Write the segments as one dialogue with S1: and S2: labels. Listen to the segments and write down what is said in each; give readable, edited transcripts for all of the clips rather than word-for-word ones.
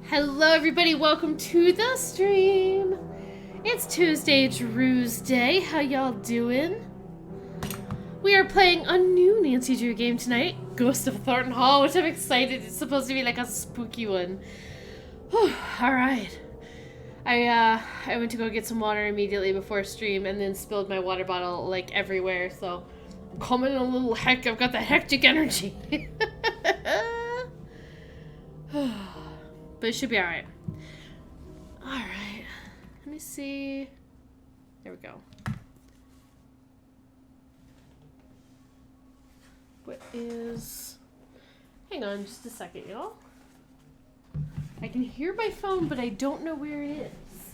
S1: Hello everybody, welcome to the stream. It's Tuesday, Drew's Day. How y'all doing? We are playing a new Nancy Drew game tonight, Ghost of Thornton Hall, which I'm excited. It's supposed to be like a spooky one. Alright. I went to go get some water immediately before stream and then spilled my water bottle like everywhere, so I'm coming in a little heck. I've got the hectic energy. But it should be alright. Alright. Let me see. There we go. What is... Hang on just a second, y'all. I can hear my phone, but I don't know where it is.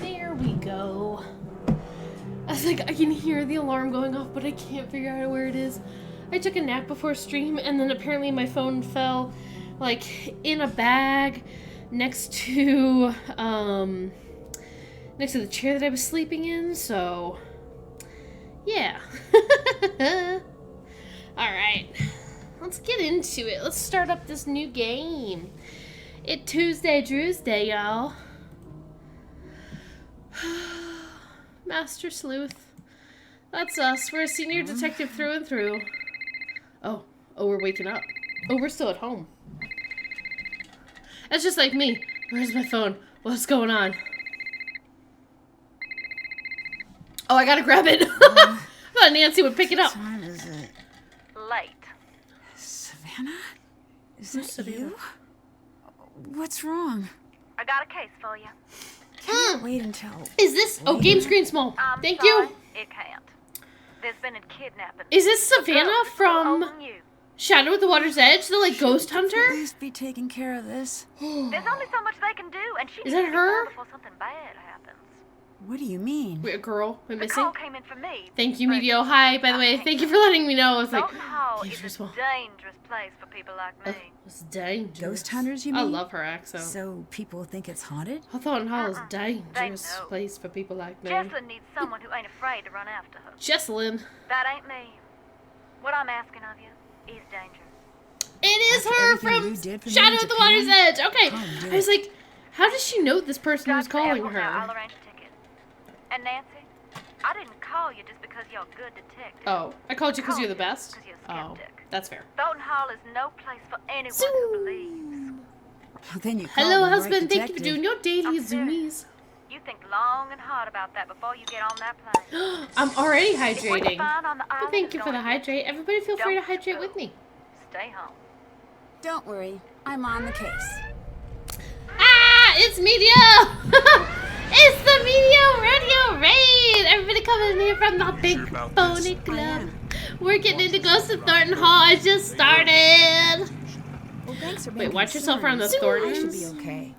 S1: There we go. I was like, I can hear the alarm going off, but I can't figure out where it is. I took a nap before stream, and then apparently my phone fell, like, in a bag next to the chair that I was sleeping in, so, yeah. Alright, let's get into it. Let's start up this new game. It's Tuesday, Drew's Day, y'all. Master Sleuth. That's us. We're a senior detective through and through. Oh, we're waking up. Oh, we're still at home. That's just like me. Where's my phone? What's going on? Oh, I gotta grab it. I thought Nancy would pick it up.
S2: What time is it?
S3: Late.
S2: Savannah? Is that
S1: Savannah?
S2: you? What's wrong?
S3: I got a case for you.
S2: Can't wait until...
S1: Is this... Oh, game screen small.
S3: I'm
S1: Thank
S3: sorry,
S1: you.
S3: It can't. There's been a kidnapping.
S1: Is this Savannah
S3: Look, it's
S1: from
S3: older than you.
S1: Shadow at the Water's Edge? The, like, ghost
S2: At
S1: hunter?
S2: least be taking care of this.
S3: There's only so much they can do, and she
S1: Is
S3: needs
S1: that
S3: to be
S1: her?
S3: found before something bad happens.
S2: What do you mean?
S1: Wait, a girl? Am I
S3: The
S1: missing?
S3: call came in from me.
S1: Thank you,
S3: but
S1: Medio. Hi, by the way. Thank you for letting me know. I was like,
S3: Thornton Hall
S1: thanks
S3: is
S1: for
S3: a
S1: small.
S3: dangerous place for people like me.
S1: It's dangerous.
S2: Ghost hunters, you
S1: I
S2: mean?
S1: love her accent.
S2: So people think it's haunted?
S1: I thought Hall is a
S3: They
S1: dangerous
S3: know.
S1: place for people like me.
S3: Jessalyn needs someone who ain't afraid to run after her.
S1: Jessalyn.
S3: That ain't me. What I'm asking of you is danger.
S1: It is
S2: After
S1: her
S2: everything
S1: from
S2: you did for me
S1: Shadow
S2: in
S1: at the Water's
S2: Japan?
S1: Edge. Okay.
S2: Oh,
S1: I was like, how does she know this person who's
S3: Got the
S1: calling
S3: animals now. I'll
S1: her?
S3: arrange a ticket. And Nancy, I didn't call you just because you're a good detective.
S1: Oh, I called you because you're the best?
S3: 'Cause you're a
S1: Oh,
S3: skeptic.
S1: that's fair.
S3: Thornton Hall is no place for anyone who believes.
S2: Well, then you called
S1: Hello,
S2: the right
S1: husband. Thank you for
S2: detective.
S1: doing your daily
S3: I'm serious.
S1: zoomies.
S3: You think long and hard about that before you get on that plane.
S1: I'm already
S3: If what you
S1: hydrating.
S3: find on the
S1: But
S3: island
S1: thank
S3: is
S1: you for the
S3: gonna get
S1: hydrate. Everybody feel free to
S3: Don't
S1: hydrate
S3: go.
S1: with me.
S3: Stay home.
S2: Don't worry, I'm on the case.
S1: Ah, it's Medio! It's the Medio Radio Raid! Everybody coming in here from the Big
S4: sure about
S1: Phony
S4: this?
S1: Club. We're getting into Ghost of Thornton Hall. I just started.
S2: Well, thanks for
S1: Wait,
S2: being
S1: watch yourself around the
S2: concerned. I should be
S1: Thorntons.
S2: okay.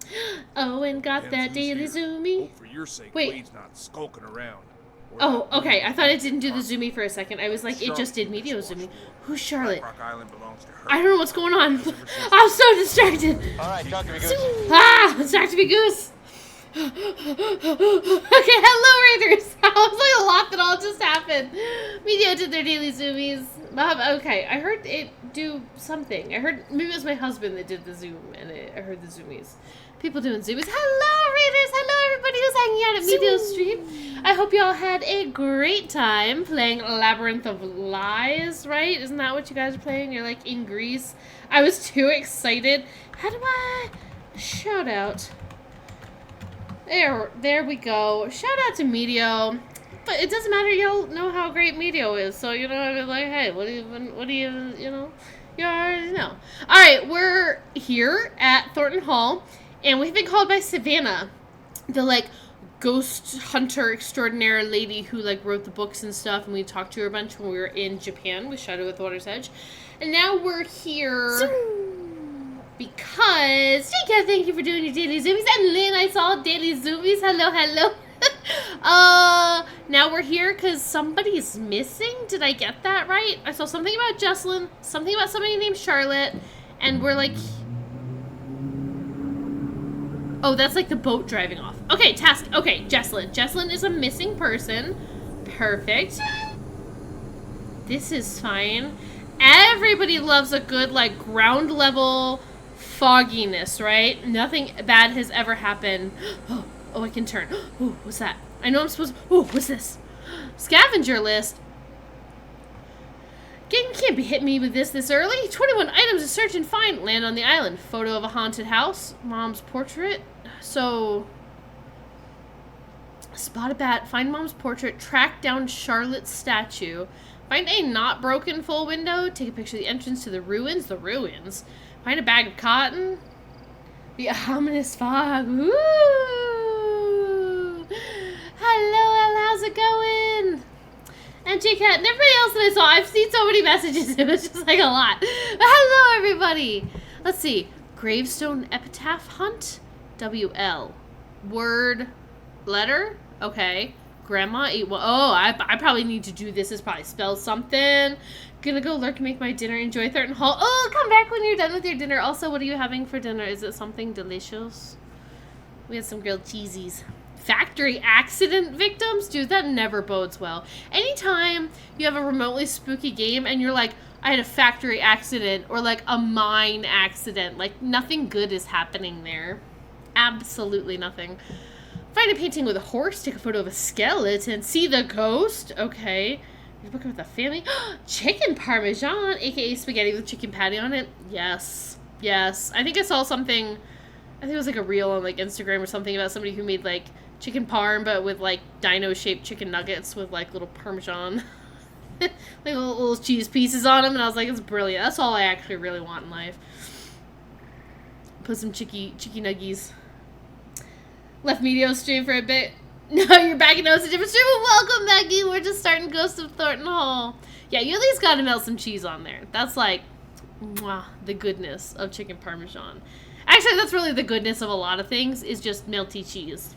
S1: Oh, and got that daily zoomie.
S4: Hope for your sake,
S1: Wait.
S4: Wade's not skulking around. Or
S1: Oh,
S4: that
S1: okay. I thought it didn't do the
S4: Charlotte.
S1: zoomie for a second. I was like, it just did Medio zoomie. Who's Charlotte?
S4: Rock Island belongs to her.
S1: I don't know what's going on. I'm so distracted.
S5: All right, talk to me, Goose.
S1: Ah, it's Dr. B. Goose. Okay, hello, Raiders. I was like a lot that all just happened. Medio did their daily zoomies. Okay, I heard it do something. I heard maybe it was my husband that did the zoom, and I heard the zoomies. People doing zoomies. Hello, Raiders. Hello, everybody who's hanging out at Medio's stream. I hope y'all had a great time playing Labyrinth of Lies, right? Isn't that what you guys are playing? You're like in Greece. I was too excited. How do I shout out? There we go. Shout out to Medio. But it doesn't matter. Y'all know how great Medio is. So, you know, I mean, like, hey, what do you, you know? You already know. All right, we're here at Thornton Hall, and we've been called by Savannah, the, like, ghost hunter extraordinaire lady who, like, wrote the books and stuff, and we talked to her a bunch when we were in Japan with Shadow at the Water's Edge. And now we're here because, thank you for doing your daily zoomies. And Lynn, I saw daily zoomies. Hello, hello. Now we're here because somebody's missing. Did I get that right? I saw something about Jesselyn, something about somebody named Charlotte, and we're like... Oh, that's like the boat driving off. Okay, task. Okay, Jesselyn. Jesselyn is a missing person. Perfect. This is fine. Everybody loves a good, like, ground level fogginess, right? Nothing bad has ever happened. Oh, I can turn. Oh, what's that? I know I'm supposed to... Oh, what's this? Scavenger list. Can't be hitting me with this early. 21 items to search and find. Land on the island. Photo of a haunted house. Mom's portrait. So... Spot a bat. Find Mom's portrait. Track down Charlotte's statue. Find a not broken full window. Take a picture of the entrance to the ruins. The ruins. Find a bag of cotton. The ominous fog. Woo! Hello, how's it going? And J-Cat and everybody else that I saw. I've seen so many messages. It was just like a lot. But hello, everybody. Let's see. Gravestone epitaph hunt. WL. Word. Letter. Okay. Grandma ate one. Oh, I probably need to do this. This probably spells something. Gonna go lurk and make my dinner. Enjoy Thornton Hall. Oh, come back when you're done with your dinner. Also, what are you having for dinner? Is it something delicious? We had some grilled cheesies. Factory accident victims? Dude, that never bodes well. Anytime you have a remotely spooky game and you're like, I had a factory accident or like a mine accident, like nothing good is happening there. Absolutely nothing. Find a painting with a horse, take a photo of a skeleton, see the ghost. Okay. You're looking with a family. Chicken parmesan, aka spaghetti with chicken patty on it. Yes. Yes. I think I saw something, I think it was like a reel on like Instagram or something about somebody who made like chicken parm, but with like dino-shaped chicken nuggets with like little parmesan. Like little cheese pieces on them, and I was like, it's brilliant. That's all I actually really want in life. Put some cheeky nuggies. Left Medio stream for a bit. No, you're back and now it's a different stream. Welcome, Maggie. We're just starting Ghost of Thornton Hall. Yeah, you at least gotta melt some cheese on there. That's like, mwah, the goodness of chicken parmesan. Actually, that's really the goodness of a lot of things, is just melty cheese.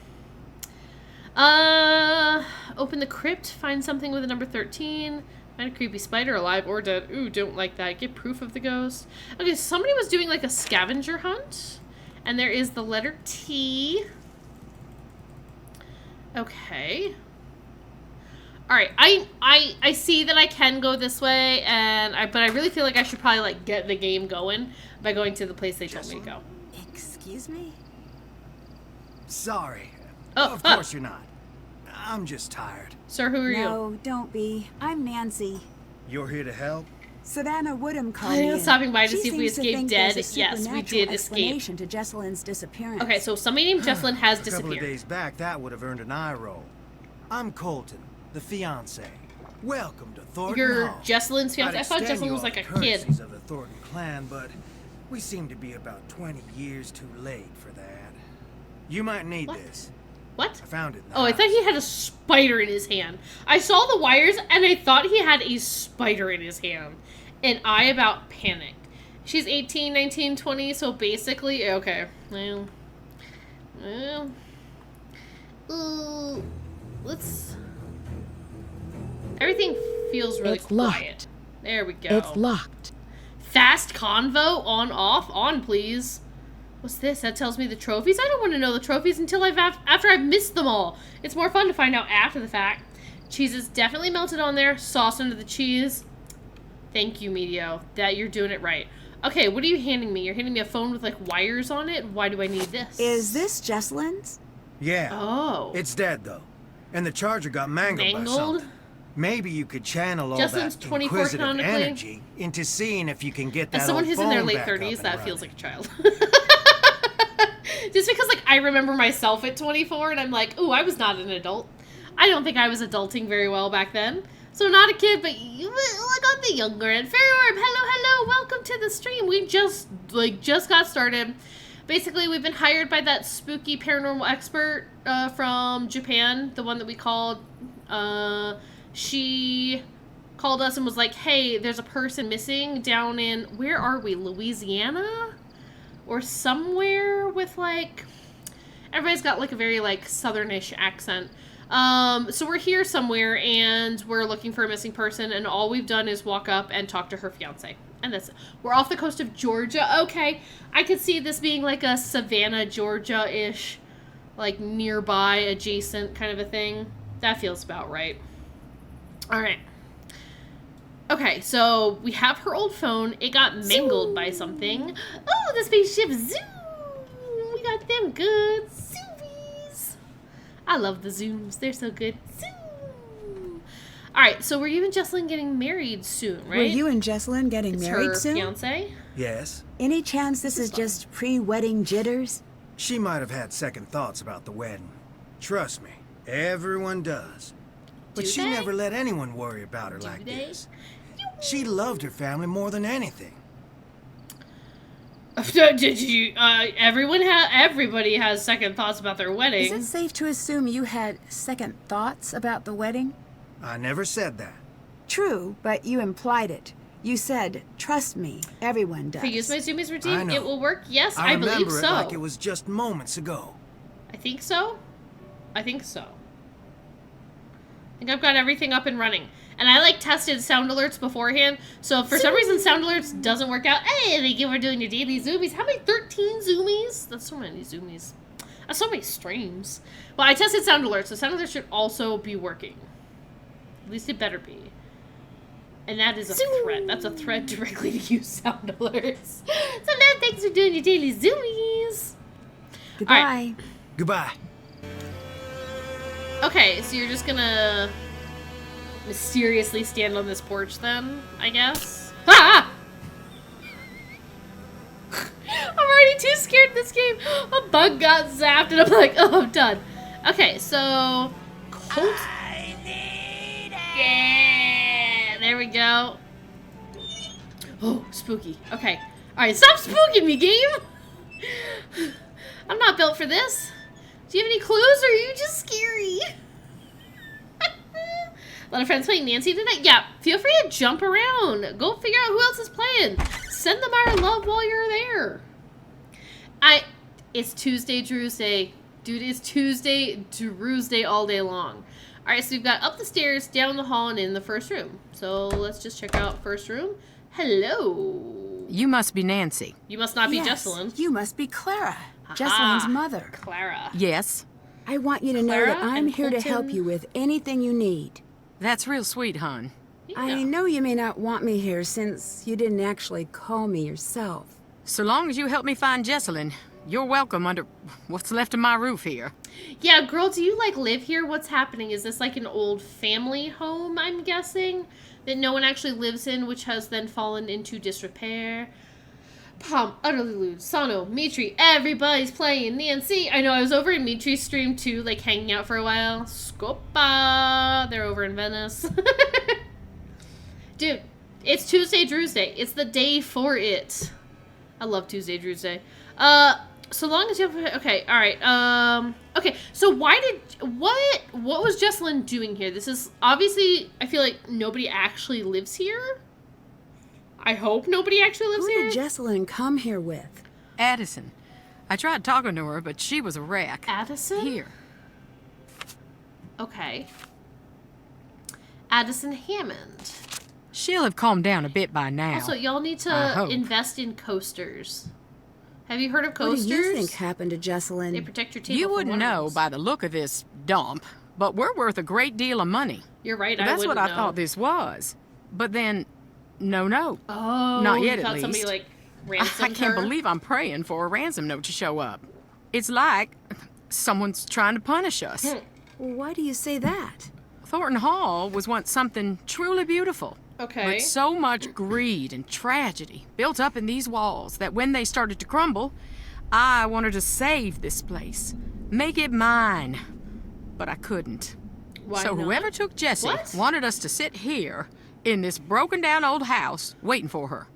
S1: Open the crypt, find something with a number 13. Find a creepy spider, alive or dead. Ooh, don't like that. Get proof of the ghost. Okay, somebody was doing like a scavenger hunt. And there is the letter T. Okay. Alright, I see that I can go this way, but I really feel like I should probably like get the game going by going to the place they told me to go.
S2: Excuse me?
S5: Sorry.
S1: Oh,
S5: of course you're not. I'm just tired.
S1: Sir, who are you?
S2: No, don't be. I'm Nancy.
S5: You're here to help?
S2: Savannah Woodham called
S1: I
S2: me
S1: was
S2: in.
S1: stopping by to
S2: She
S1: see if we
S2: seems to
S1: escaped
S2: think
S1: dead.
S2: there's a
S1: Yes, we
S2: supernatural
S1: did escape.
S2: explanation to Jesselyn's disappearance.
S1: Okay, so somebody named Jesselyn has
S5: A couple of
S1: disappeared.
S5: days back, that would have earned an eye roll. I'm Colton, the fiancé. Welcome to Thornton
S1: You're
S5: Hall.
S1: Jesselyn's fiance. I
S5: I'd
S1: thought
S5: extend
S1: Jesselyn
S5: you
S1: was
S5: all
S1: like a
S5: the
S1: kid.
S5: courtesies of the Thornton clan, but we seem to be about 20 years too late for that. You might need
S1: What?
S5: this.
S1: What?
S5: I found it in the
S1: Oh, I
S5: house.
S1: thought he had a spider in his hand. I saw the wires, and I thought he had a spider in his hand. And I about panicked. She's 18, 19, 20, so basically... Okay. Well... Let's... Everything feels really
S6: It's
S1: quiet.
S6: locked.
S1: There we go.
S6: It's locked.
S1: Fast convo? On, off? On, please. What's this? That tells me the trophies? I don't want to know the trophies until after I've missed them all. It's more fun to find out after the fact. Cheese is definitely melted on there. Sauce under the cheese. Thank you, Medio. That you're doing it right. Okay, what are you handing me? You're handing me a phone with like wires on it? Why do I need this?
S2: Is this Jesselyn's?
S5: Yeah.
S1: Oh.
S5: It's dead, though. And the charger got mangled by
S1: Mangled?
S5: something. Maybe you could channel all
S1: Justin's
S5: that
S1: 24
S5: inquisitive
S1: canonically.
S5: energy into seeing if you can get that
S1: As someone
S5: old
S1: who's in their
S5: phone
S1: late
S5: back
S1: 30s,
S5: up and
S1: that feels
S5: running.
S1: like a child. Just because, like, I remember myself at 24, and I'm like, ooh, I was not an adult. I don't think I was adulting very well back then. So not a kid, but you look on the younger end. Fairy Orb, hello, welcome to the stream. We just got started. Basically, we've been hired by that spooky paranormal expert from Japan, the one that we called. She called us and was like, hey, there's a person missing down in, where are we, Louisiana? Or somewhere with, like, everybody's got, like, a very, like, southernish accent. So we're here somewhere, and we're looking for a missing person, and all we've done is walk up and talk to her fiance. And that's it. We're off the coast of Georgia. Okay, I could see this being like a Savannah, Georgia-ish, like nearby, adjacent kind of a thing. That feels about right. All right. Okay, so we have her old phone. It got mangled by something. Oh, the spaceship Zoom! We got them good zoomies. I love the Zooms. They're so good. Zoom! Alright, so were you and Jesselyn getting married soon, right?
S2: Were you and Jesselyn getting
S1: It's
S2: married
S1: her
S2: soon?
S1: fiance?
S5: Yes.
S2: Any chance this is just pre-wedding jitters?
S5: She might have had second thoughts about the wedding. Trust me, everyone does. But
S1: Do
S5: she
S1: they?
S5: never let anyone worry about her like
S1: they?
S5: this. She loved her family more than anything.
S1: Did you, everybody has second thoughts about their wedding.
S2: Is it safe to assume you had second thoughts about the wedding?
S5: I never said that.
S2: True, but you implied it. You said, trust me, everyone does.
S1: If I use my Zoomies
S5: I
S1: routine,
S5: know.
S1: it will work? Yes,
S5: I
S1: I believe
S5: remember
S1: so.
S5: it like it was just moments ago.
S1: I think so. I think so. I think I've got everything up and running. And I, like, tested sound alerts beforehand. So if for some reason sound alerts doesn't work out, hey, thank you for doing your daily Zoomies. How many? 13 Zoomies? That's so many Zoomies. That's so many streams. Well, I tested sound alerts, so sound alerts should also be working. At least it better be. And that is a threat. That's a threat directly to use sound alerts. So now thanks for doing your daily Zoomies.
S2: Goodbye.
S1: Alright.
S5: Goodbye.
S1: Okay, so you're just gonna mysteriously stand on this porch then, I guess? Ah! I'm already too scared in this game. A bug got zapped and I'm like, oh, I'm done. Okay, so... Colt... Yeah! There we go. Oh, spooky. Okay. Alright, stop spooking me, game! I'm not built for this. Do you have any clues, or are you just scary? A lot of friends playing Nancy tonight? Yeah, feel free to jump around. Go figure out who else is playing. Send them our love while you're there. It's Tuesday, Drew's Day. Dude, it's Tuesday, Drew's Day all day long. Alright, so we've got up the stairs, down the hall, and in the first room. So let's just check out first room. Hello.
S6: You must be Nancy.
S1: You must not be
S2: Yes,
S1: Jesselyn.
S2: you must be Clara,
S1: Aha.
S2: Jesselyn's mother.
S1: Clara.
S6: Yes.
S2: I want you to
S1: Clara
S2: know that I'm
S1: and
S2: here to help
S1: Colton.
S2: you with anything you need.
S6: That's real sweet, hon.
S1: Yeah.
S2: I know you may not want me here since you didn't actually call me yourself.
S6: So long as you help me find Jesselyn, you're welcome under what's left of my roof here.
S1: Yeah, girl, do you, like, live here? What's happening? Is this, like, an old family home, I'm guessing? That no one actually lives in, which has then fallen into disrepair? Pom, Utterly Lewd, Sano, Mitri, everybody's playing Nancy. I know, I was over in Mitri's stream, too, like, hanging out for a while. Scopa! They're over in Venice. Dude, it's Tuesday, Drew's Day. It's the day for it. I love Tuesday, Drew's Day. So long as you have... Okay, alright. Okay, so what was Jesselyn doing here? This is... Obviously, I feel like nobody actually lives here. I hope nobody actually lives
S2: Who
S1: here.
S2: did Jesselyn come here with?
S6: Addison. I tried talking to her, but she was a wreck.
S1: Addison?
S6: Here.
S1: Okay. Addison Hammond.
S6: She'll have calmed down a bit by now.
S1: Also, y'all need
S6: I
S1: to
S6: hope.
S1: invest in coasters. Have you heard of coasters?
S2: What do you think happened to
S1: They
S2: Jesselyn?
S1: protect your table
S6: You
S1: from
S6: wouldn't know
S1: worms.
S6: by the look of this dump, but we're worth a great deal of money.
S1: You're right, I
S6: That's
S1: wouldn't
S6: what I
S1: know.
S6: thought this was. But then, no.
S1: Oh,
S6: Not
S1: you
S6: yet, at
S1: thought somebody,
S6: least.
S1: like, ransomed
S6: I can't
S1: her?
S6: believe I'm praying for a ransom note to show up. It's like someone's trying to punish us.
S2: Why do you say that?
S6: Thornton Hall was once something truly beautiful.
S1: Okay.
S6: But so much greed and tragedy built up in these walls that when they started to crumble, I wanted to save this place, make it mine. But I couldn't.
S1: Why
S6: so
S1: not?
S6: whoever took Jessie
S1: What?
S6: wanted us to sit here in this broken down old house waiting for her.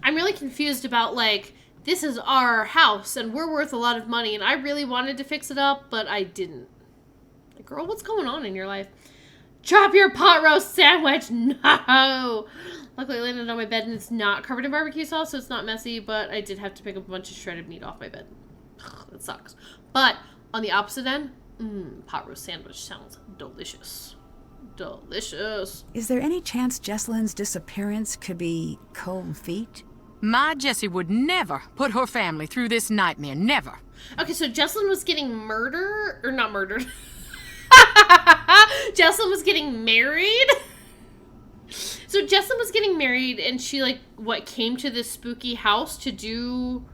S1: I'm really confused about, like, this is our house and we're worth a lot of money and I really wanted to fix it up, but I didn't. Like, girl, what's going on in your life? Drop your pot roast sandwich! No! Luckily, I landed on my bed and it's not covered in barbecue sauce, so it's not messy, but I did have to pick up a bunch of shredded meat off my bed. That sucks. But, on the opposite end, Pot roast sandwich sounds delicious. Delicious.
S2: Is there any chance Jesselyn's disappearance could be cold feet?
S6: My Jessie would never put her family through this nightmare. Never.
S1: Okay, so Jesselyn was getting murdered, or not murdered. Jesselyn was getting married. So Jesselyn was getting married, and she, like, came to this spooky house to do...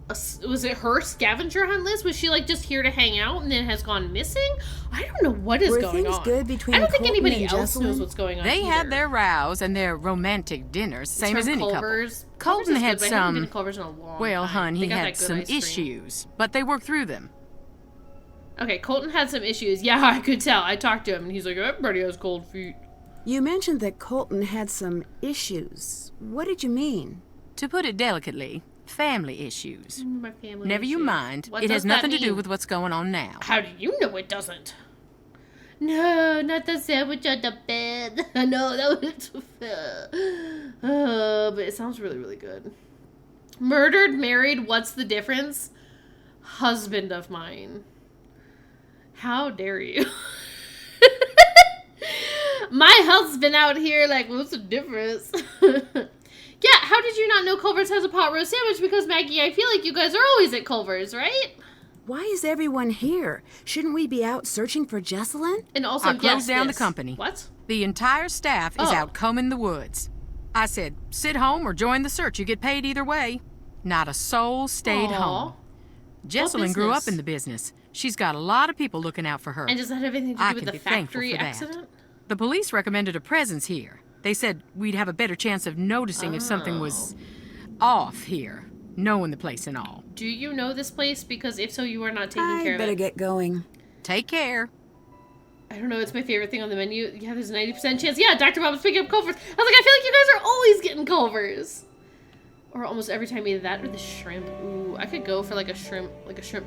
S1: was it her scavenger hunt list? Was she, like, just here to hang out and then has gone missing? I don't know what is going on.
S2: Were things good between
S1: I don't think
S2: Colton
S1: anybody
S2: and
S1: else
S2: Jesselyn?
S1: knows what's going on
S6: They
S1: either.
S6: had their rows and their romantic dinners, same as any
S1: Culver's.
S6: couple. Colton
S1: Culver's is
S6: had
S1: good, but I haven't been
S6: some...
S1: to Culver's in a long
S6: Well,
S1: time.
S6: hun,
S1: They
S6: he
S1: got
S6: had
S1: that good
S6: some
S1: ice cream.
S6: issues, but they worked through them.
S1: Okay, Colton had some issues. Yeah, I could tell. I talked to him, and he's like, everybody has cold feet.
S2: You mentioned that Colton had some issues. What did you mean?
S6: To put it delicately, family issues.
S1: My family
S6: Never you
S1: issues.
S6: mind.
S1: What
S6: It
S1: does
S6: has
S1: that
S6: nothing to do
S1: mean?
S6: with what's going on now.
S1: How do you know it doesn't? No, not the sandwich on the bed. No, that was but it sounds really, really good. Murdered, married, what's the difference? Husband of mine. How dare you? My husband out here, like, what's the difference? Yeah, how did you not know Culver's has a pot roast sandwich? Because, Maggie, I feel like you guys are always at Culver's, right?
S2: Why is everyone here? Shouldn't we be out searching for Jesselyn?
S1: And also,
S6: I
S1: yes,
S6: closed down the
S1: this.
S6: company.
S1: What?
S6: The entire staff is
S1: Oh.
S6: out combing the woods. I said, sit home or join the search. You get paid either way. Not a soul stayed
S1: Aw.
S6: home. Jesselyn grew
S1: business?
S6: up in the business. She's got a lot of people looking out for her.
S1: And does that have anything to
S6: I
S1: do with
S6: can
S1: the
S6: be thankful
S1: factory
S6: for that.
S1: accident?
S6: The police recommended a presence here. They said we'd have a better chance of noticing if something was off here, knowing the place and all.
S1: Do you know this place? Because if so, you are not taking
S2: I
S1: care of
S2: better
S1: it.
S2: get going.
S6: Take care.
S1: I don't know. It's my favorite thing on the menu. Yeah, there's a 90% chance. Yeah, Dr. Bob's picking up Culver's. I was like, I feel like you guys are always getting Culver's. Or almost every time either that or the shrimp. Ooh, I could go for like a shrimp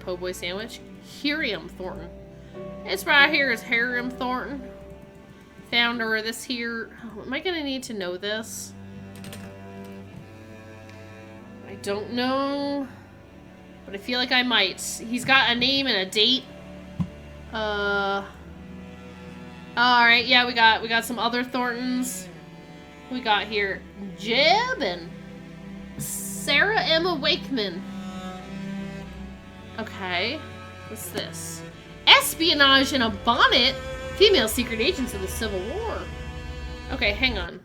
S1: po' boy sandwich. Herium Thornton. It's right here is Herium Thornton. Founder of this here. Oh, am I gonna need to know this? I don't know. But I feel like I might. He's got a name and a date. Alright, yeah, we got some other Thorntons. We got here Jeb and Sarah Emma Wakeman. Okay. What's this? Espionage in a bonnet? Female secret agents of the Civil War. Okay, hang on.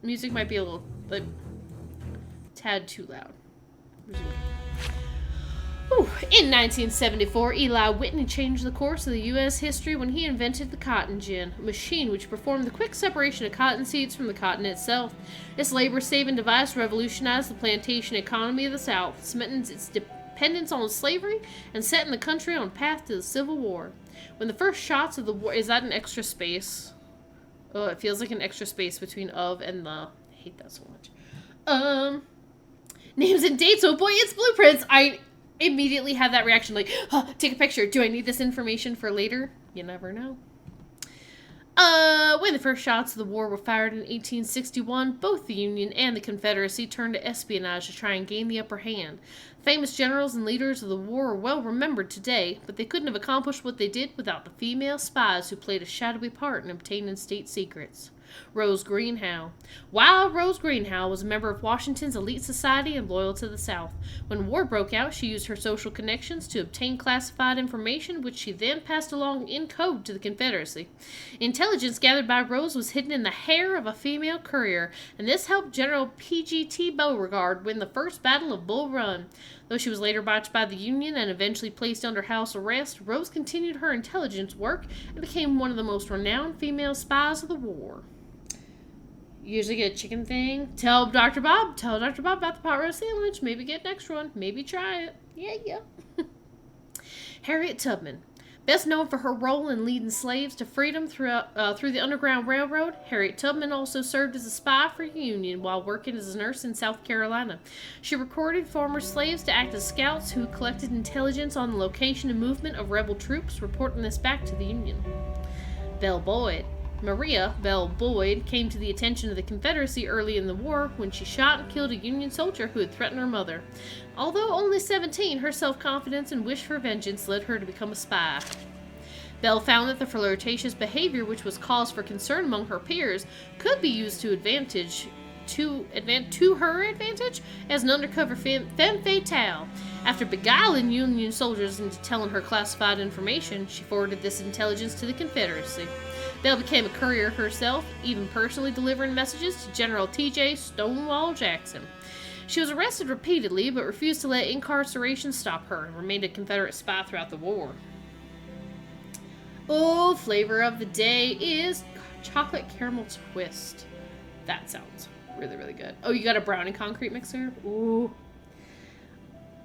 S1: Music might be a little, like, tad too loud. Resume. Whew. In 1974, Eli Whitney changed the course of the U.S. history when he invented the cotton gin, a machine which performed the quick separation of cotton seeds from the cotton itself. This labor-saving device revolutionized the plantation economy of the South, cementing its dependence on slavery, and setting the country on a path to the Civil War. When the first shots of the war... Is that an extra space? Oh, it feels like an extra space between of and the... I hate that so much. Names and dates. Oh boy, it's blueprints. I immediately had that reaction, like, oh, take a picture. Do I need this information for later? You never know. When the first shots of the war were fired in 1861, both the Union and the Confederacy turned to espionage to try and gain the upper hand. Famous generals and leaders of the war are well remembered today, but they couldn't have accomplished what they did without the female spies who played a shadowy part in obtaining state secrets. Rose Greenhow. While Rose Greenhow was a member of Washington's elite society and loyal to the South. When war broke out, she used her social connections to obtain classified information, which she then passed along in code to the Confederacy. Intelligence gathered by Rose was hidden in the hair of a female courier, and this helped General P.G.T. Beauregard win the First Battle of Bull Run. Though she was later botched by the Union and eventually placed under house arrest, Rose continued her intelligence work and became one of the most renowned female spies of the war. Usually get a chicken thing. Tell Dr. Bob about the pot roast sandwich. Maybe get an extra one. Maybe try it. Yeah. Harriet Tubman. Best known for her role in leading slaves to freedom through the Underground Railroad, Harriet Tubman also served as a spy for the Union while working as a nurse in South Carolina. She recruited former slaves to act as scouts who collected intelligence on the location and movement of rebel troops, reporting this back to the Union. Belle Boyd. Maria Belle Boyd came to the attention of the Confederacy early in the war when she shot and killed a Union soldier who had threatened her mother. Although only 17, her self-confidence and wish for vengeance led her to become a spy. Belle found that the flirtatious behavior, which was cause for concern among her peers, could be used to her advantage as an undercover femme fatale. After beguiling Union soldiers into telling her classified information, she forwarded this intelligence to the Confederacy. Belle became a courier herself, even personally delivering messages to General T.J. Stonewall Jackson. She was arrested repeatedly, but refused to let incarceration stop her and remained a Confederate spy throughout the war. Oh, flavor of the day is chocolate caramel twist. That sounds really, really good. Oh, you got a brownie concrete mixer? Ooh.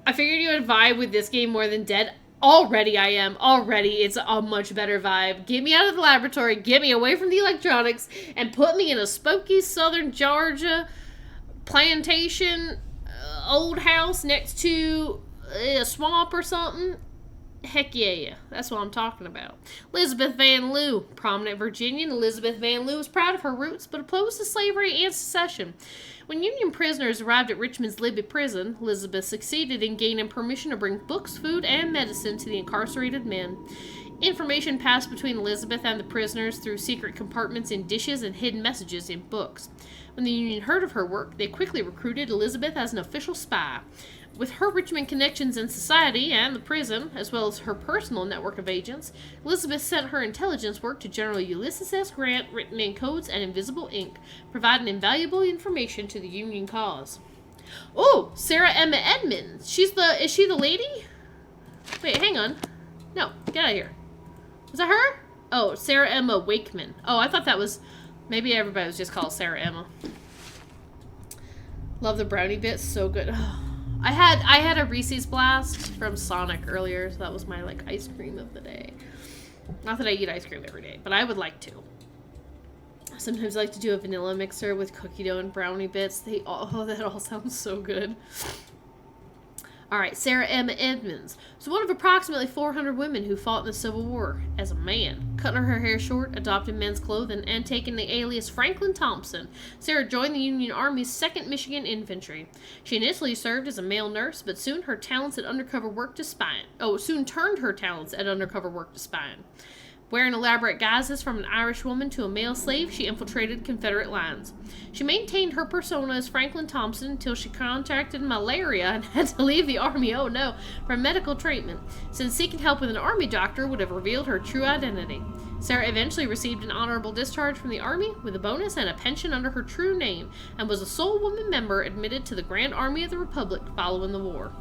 S1: I figured you would vibe with this game more than Dead. Already I am. Already it's a much better vibe. Get me out of the laboratory, get me away from the electronics, and put me in a spooky southern Georgia plantation, old house next to a swamp or something. Heck yeah, that's what I'm talking about. Elizabeth Van Lew, prominent Virginian, Elizabeth Van Lew was proud of her roots but opposed to slavery and secession. When Union prisoners arrived at Richmond's Libby prison, Elizabeth succeeded in gaining permission to bring books, food, and medicine to the incarcerated men. Information passed between Elizabeth and the prisoners through secret compartments in dishes and hidden messages in books. When the Union heard of her work, they quickly recruited Elizabeth as an official spy. With her Richmond connections in society and the prison, as well as her personal network of agents, Elizabeth sent her intelligence work to General Ulysses S. Grant, written in codes and invisible ink, providing invaluable information to the Union cause. Oh, Sarah Emma Edmonds. Is she the lady? Wait, hang on. No, get out of here. Was that her? Oh, Sarah Emma Wakeman. Oh, I thought that was... Maybe everybody was just called Sarah Emma. Love the brownie bits. So good. I had a Reese's Blast from Sonic earlier, so that was my, like, ice cream of the day. Not that I eat ice cream every day, but I would like to. Sometimes I like to do a vanilla mixer with cookie dough and brownie bits. That all sounds so good. Alright, Sarah Emma Edmonds was one of approximately 400 women who fought in the Civil War as a man. Cutting her hair short, adopting men's clothing, and taking the alias Franklin Thompson, Sarah joined the Union Army's 2nd Michigan Infantry. She initially served as a male nurse, but soon turned her talents at undercover work to spying. Wearing elaborate guises from an Irish woman to a male slave, she infiltrated Confederate lines. She maintained her persona as Franklin Thompson until she contracted malaria and had to leave the Army, oh no, for medical treatment, since seeking help with an Army doctor would have revealed her true identity. Sarah eventually received an honorable discharge from the Army with a bonus and a pension under her true name, and was the sole woman member admitted to the Grand Army of the Republic following the war.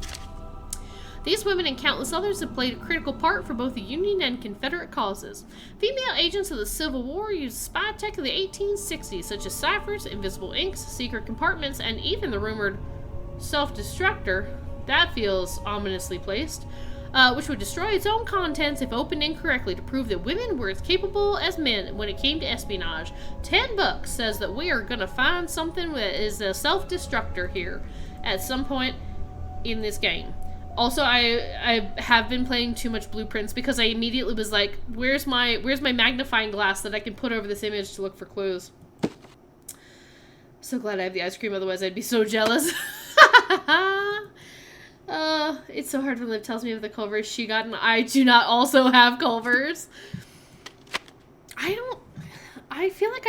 S1: These women and countless others have played a critical part for both the Union and Confederate causes. Female agents of the Civil War used spy tech of the 1860s, such as ciphers, invisible inks, secret compartments, and even the rumored self-destructor, that feels ominously placed, which would destroy its own contents if opened incorrectly to prove that women were as capable as men when it came to espionage. $10 says that we are going to find something that is a self-destructor here at some point in this game. Also, I have been playing too much Blueprints because I immediately was like, where's my magnifying glass that I can put over this image to look for clues? So glad I have the ice cream, otherwise I'd be so jealous. It's so hard when Liv tells me of the Culvers she got, and I do not also have Culvers. I feel like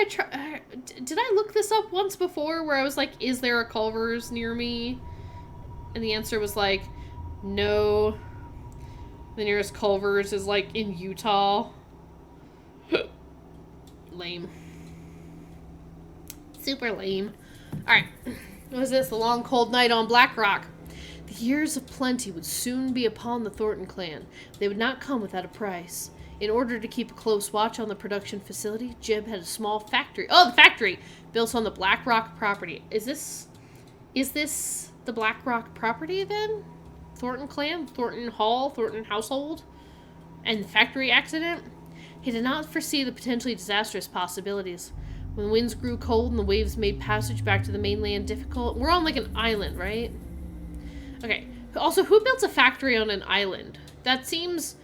S1: did I look this up once before where I was like, is there a Culvers near me? And the answer was like, no. The nearest Culvers is like in Utah. Lame. Super lame. Alright. What was this? The long cold night on Black Rock. The years of plenty would soon be upon the Thornton clan. They would not come without a price. In order to keep a close watch on the production facility, Jeb had a small factory. Oh, the factory! Built on the Black Rock property. Is this the Black Rock property then? Thornton clan, Thornton Hall, Thornton household, and the factory accident? He did not foresee the potentially disastrous possibilities. When the winds grew cold and the waves made passage back to the mainland difficult, we're on like an island, right? Okay. Also, who built a factory on an island? That seems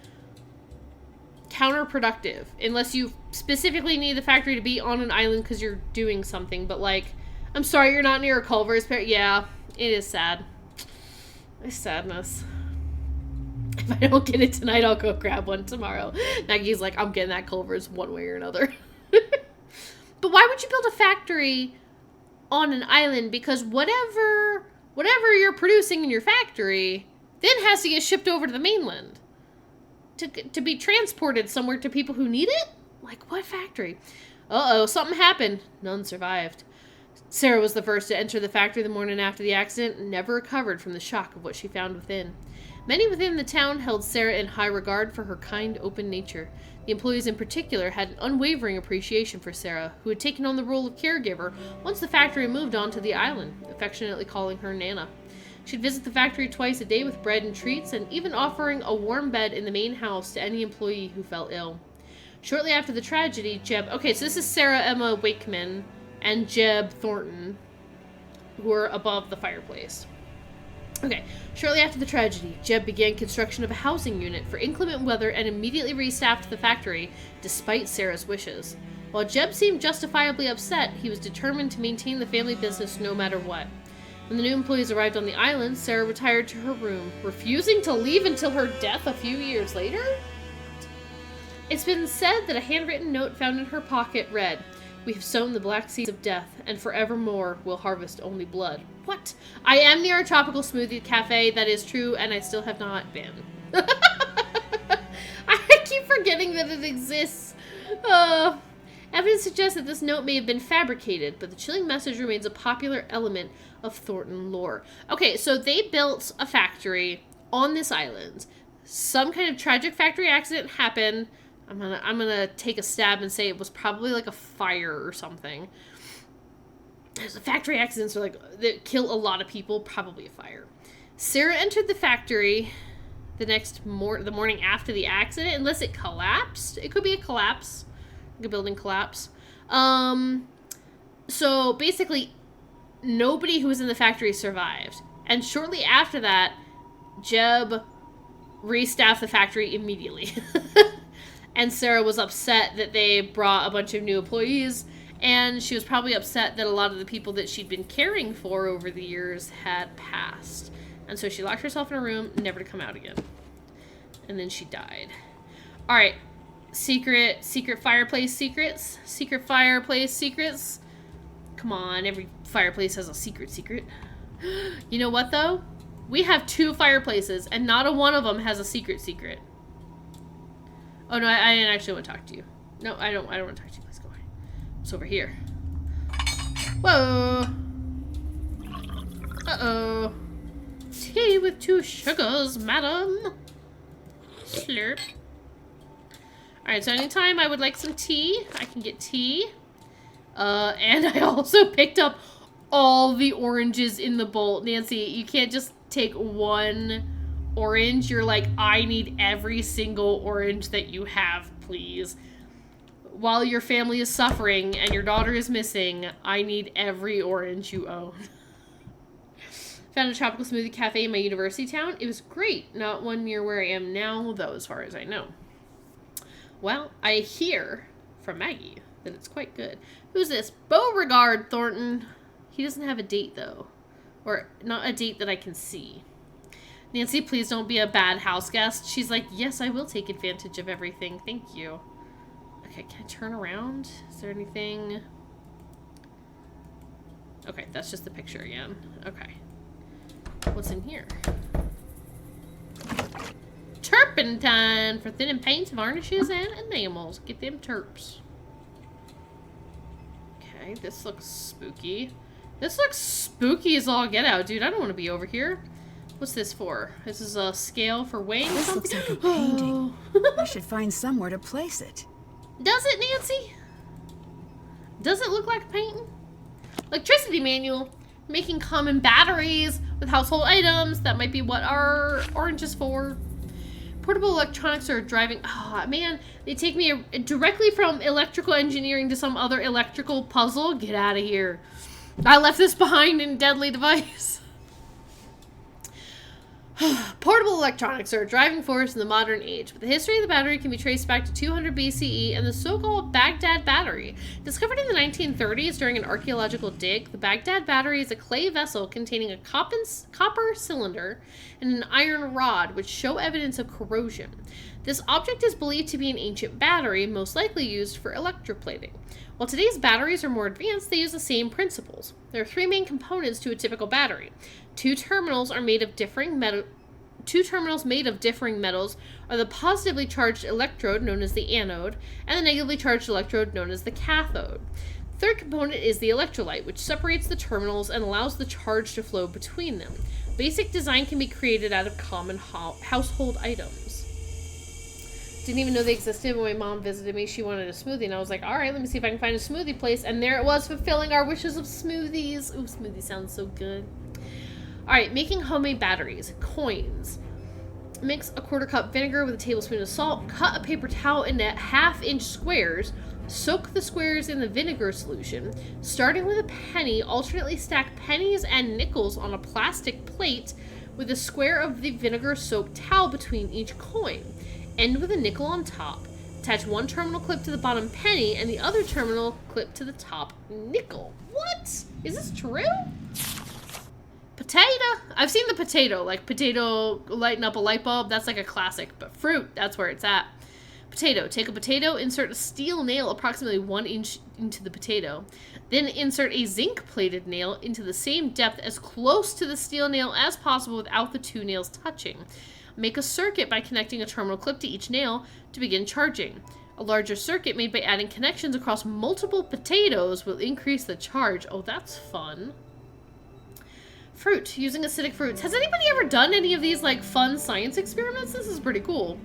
S1: counterproductive unless you specifically need the factory to be on an island because you're doing something. But like, I'm sorry, you're not near a Culver's. Yeah, it is sad. It's sadness. If I don't get it tonight, I'll go grab one tomorrow. Maggie's like, I'm getting that Culver's one way or another. But why would you build a factory on an island? Because whatever you're producing in your factory then has to get shipped over to the mainland to be transported somewhere to people who need it? Like, what factory? Uh-oh, something happened. None survived. Sarah was the first to enter the factory the morning after the accident and never recovered from the shock of what she found within. Many within the town held Sarah in high regard for her kind, open nature. The employees in particular had an unwavering appreciation for Sarah, who had taken on the role of caregiver once the factory moved on to the island, affectionately calling her Nana. She'd visit the factory twice a day with bread and treats, and even offering a warm bed in the main house to any employee who fell ill. Shortly after the tragedy, Jeb... Okay, so this is Sarah Emma Wakeman and Jeb Thornton, who are above the fireplace. Okay, shortly after the tragedy, Jeb began construction of a housing unit for inclement weather and immediately restaffed the factory, despite Sarah's wishes. While Jeb seemed justifiably upset, he was determined to maintain the family business no matter what. When the new employees arrived on the island, Sarah retired to her room, refusing to leave until her death a few years later? It's been said that a handwritten note found in her pocket read, "We have sown the black seeds of death, and forevermore will harvest only blood." What? I am near a tropical smoothie cafe, that is true, and I still have not been. I keep forgetting that it exists. Evidence suggests that this note may have been fabricated, but the chilling message remains a popular element of Thornton lore. Okay, so they built a factory on this island. Some kind of tragic factory accident happened. I'm gonna take a stab and say it was probably like a fire or something. Factory accidents are like, that kill a lot of people, probably a fire. Sarah entered the factory the morning after the accident, unless it collapsed. It could be a collapse, like a building collapse. So basically, nobody who was in the factory survived. And shortly after that, Jeb restaffed the factory immediately. And Sarah was upset that they brought a bunch of new employees, and she was probably upset that a lot of the people that she'd been caring for over the years had passed. And so she locked herself in a room, never to come out again. And then she died. Alright. Secret fireplace secrets. Secret fireplace secrets. Come on, every fireplace has a secret. You know what, though? We have 2 fireplaces, and not a one of them has a secret. Oh, no, I didn't actually want to talk to you. No, I don't want to talk to you. Let's go away. It's over here. Whoa. Uh-oh. Tea with 2 sugars, madam. Slurp. Alright, so anytime I would like some tea, I can get tea. And I also picked up all the oranges in the bowl. Nancy, you can't just take one orange. You're like, I need every single orange that you have, please. While your family is suffering and your daughter is missing, I need every orange you own. Found a tropical smoothie cafe in my university town. It was great. Not one near where I am now, though, as far as I know. Well, I hear from Maggie that it's quite good. Who's this? Beauregard Thornton. He doesn't have a date, though. Or not a date that I can see. Nancy, please don't be a bad house guest. She's like, yes, I will take advantage of everything. Thank you. Okay, can I turn around? Is there anything? Okay, that's just the picture again. Okay. What's in here? Turpentine for thinning paints, varnishes, and enamels. Get them terps. Okay, this looks spooky. This looks spooky as all get out, dude. I don't want to be over here. What's this for? This is a scale for weighing
S2: This
S1: something?
S2: looks like a painting. I should find somewhere to place it.
S1: Does it, Nancy? Does it look like a painting? Electricity manual. Making common batteries with household items. That might be what our orange is for. Portable electronics are driving. Oh, man. They take me directly from electrical engineering to some other electrical puzzle. Get out of here. I left this behind in Deadly Device. Portable electronics are a driving force in the modern age, but the history of the battery can be traced back to 200 BCE and the so-called Baghdad battery. Discovered in the 1930s during an archaeological dig, the Baghdad battery is a clay vessel containing a copper cylinder and an iron rod, which show evidence of corrosion. This object is believed to be an ancient battery, most likely used for electroplating. While today's batteries are more advanced, they use the same principles. There are three main components to a typical battery. Two terminals made of differing metals are the positively charged electrode, known as the anode, and the negatively charged electrode, known as the cathode. The third component is the electrolyte, which separates the terminals and allows the charge to flow between them. Basic design can be created out of common household items. Didn't even know they existed. When my mom visited me, she wanted a smoothie, and I was like, all right, let me see if I can find a smoothie place. And there it was, fulfilling our wishes of smoothies. Ooh, smoothie sounds so good. All right, making homemade batteries. Coins. Mix a 1/4 cup vinegar with a tablespoon of salt. Cut a paper towel into 1/2-inch squares. Soak the squares in the vinegar solution. Starting with a penny, alternately stack pennies and nickels on a plastic plate with a square of the vinegar-soaked towel between each coin. End with a nickel on top. Attach one terminal clip to the bottom penny and the other terminal clip to the top nickel. What? Is this true? Potato. I've seen the potato, like potato lighting up a light bulb. That's like a classic, but fruit, that's where it's at. Potato. Take a potato, insert a steel nail approximately 1 inch into the potato. Then insert a zinc-plated nail into the same depth as close to the steel nail as possible without the two nails touching. Make a circuit by connecting a terminal clip to each nail to begin charging. A larger circuit made by adding connections across multiple potatoes will increase the charge. Oh, that's fun. Fruit. Using acidic fruits. Has anybody ever done any of these, like, fun science experiments? This is pretty cool.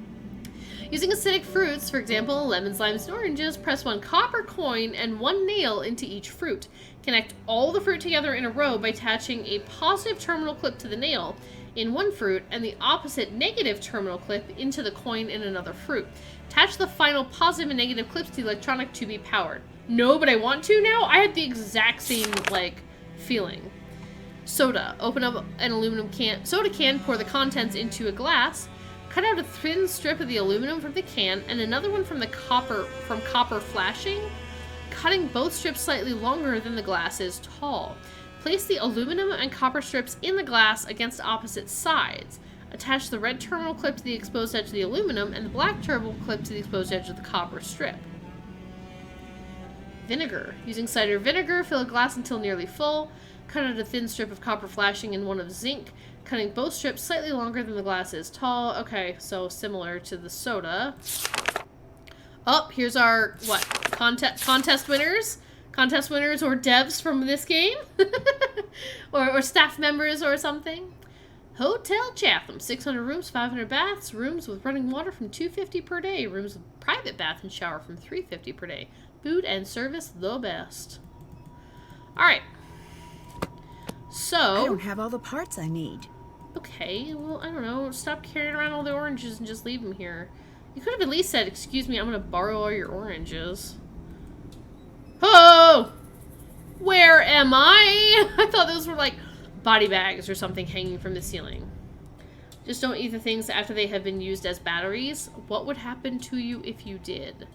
S1: Using acidic fruits, for example, lemons, limes, and oranges, press one copper coin and one nail into each fruit. Connect all the fruit together in a row by attaching a positive terminal clip to the nail in one fruit and the opposite negative terminal clip into the coin in another fruit. Attach the final positive and negative clips to the electronic to be powered. No, but I want to now? I had the exact same, like, feeling. Soda. Open up an aluminum soda can, pour the contents into a glass. Cut out a thin strip of the aluminum from the can and another one from copper flashing, cutting both strips slightly longer than the glass is tall. Place the aluminum and copper strips in the glass against opposite sides. Attach the red terminal clip to the exposed edge of the aluminum and the black terminal clip to the exposed edge of the copper strip. Vinegar. Using cider vinegar, fill a glass until nearly full. Cut out a thin strip of copper flashing and one of zinc, cutting both strips slightly longer than the glass is tall. Okay, so similar to the soda. Oh, here's our, what, contest winners? Contest winners or devs from this game? or staff members or something. Hotel Chatham, 600 rooms, 500 baths, rooms with running water from $250 per day, rooms with private bath and shower from $350 per day. Food and service the best. Alright. So...
S2: I don't have all the parts I need.
S1: Okay, well, I don't know. Stop carrying around all the oranges and just leave them here. You could have at least said, excuse me, I'm going to borrow all your oranges. Oh! Where am I? I thought those were like body bags or something hanging from the ceiling. Just don't eat the things after they have been used as batteries. What would happen to you if you did?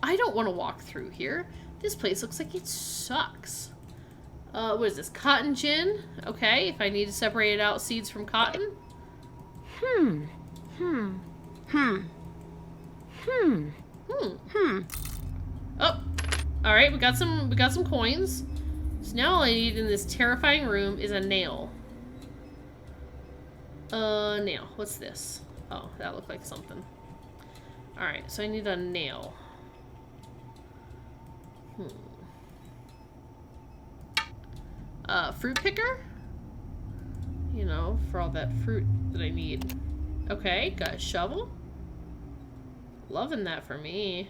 S1: I don't want to walk through here. This place looks like it sucks. What is this? Cotton gin? Okay, if I need to separate out seeds from cotton. Oh, all right. We got some coins. So now all I need in this terrifying room is a nail. Nail. What's this? Oh, that looked like something. All right. So I need a nail. Fruit picker? You know, for all that fruit that I need. Okay, got a shovel. Loving that for me.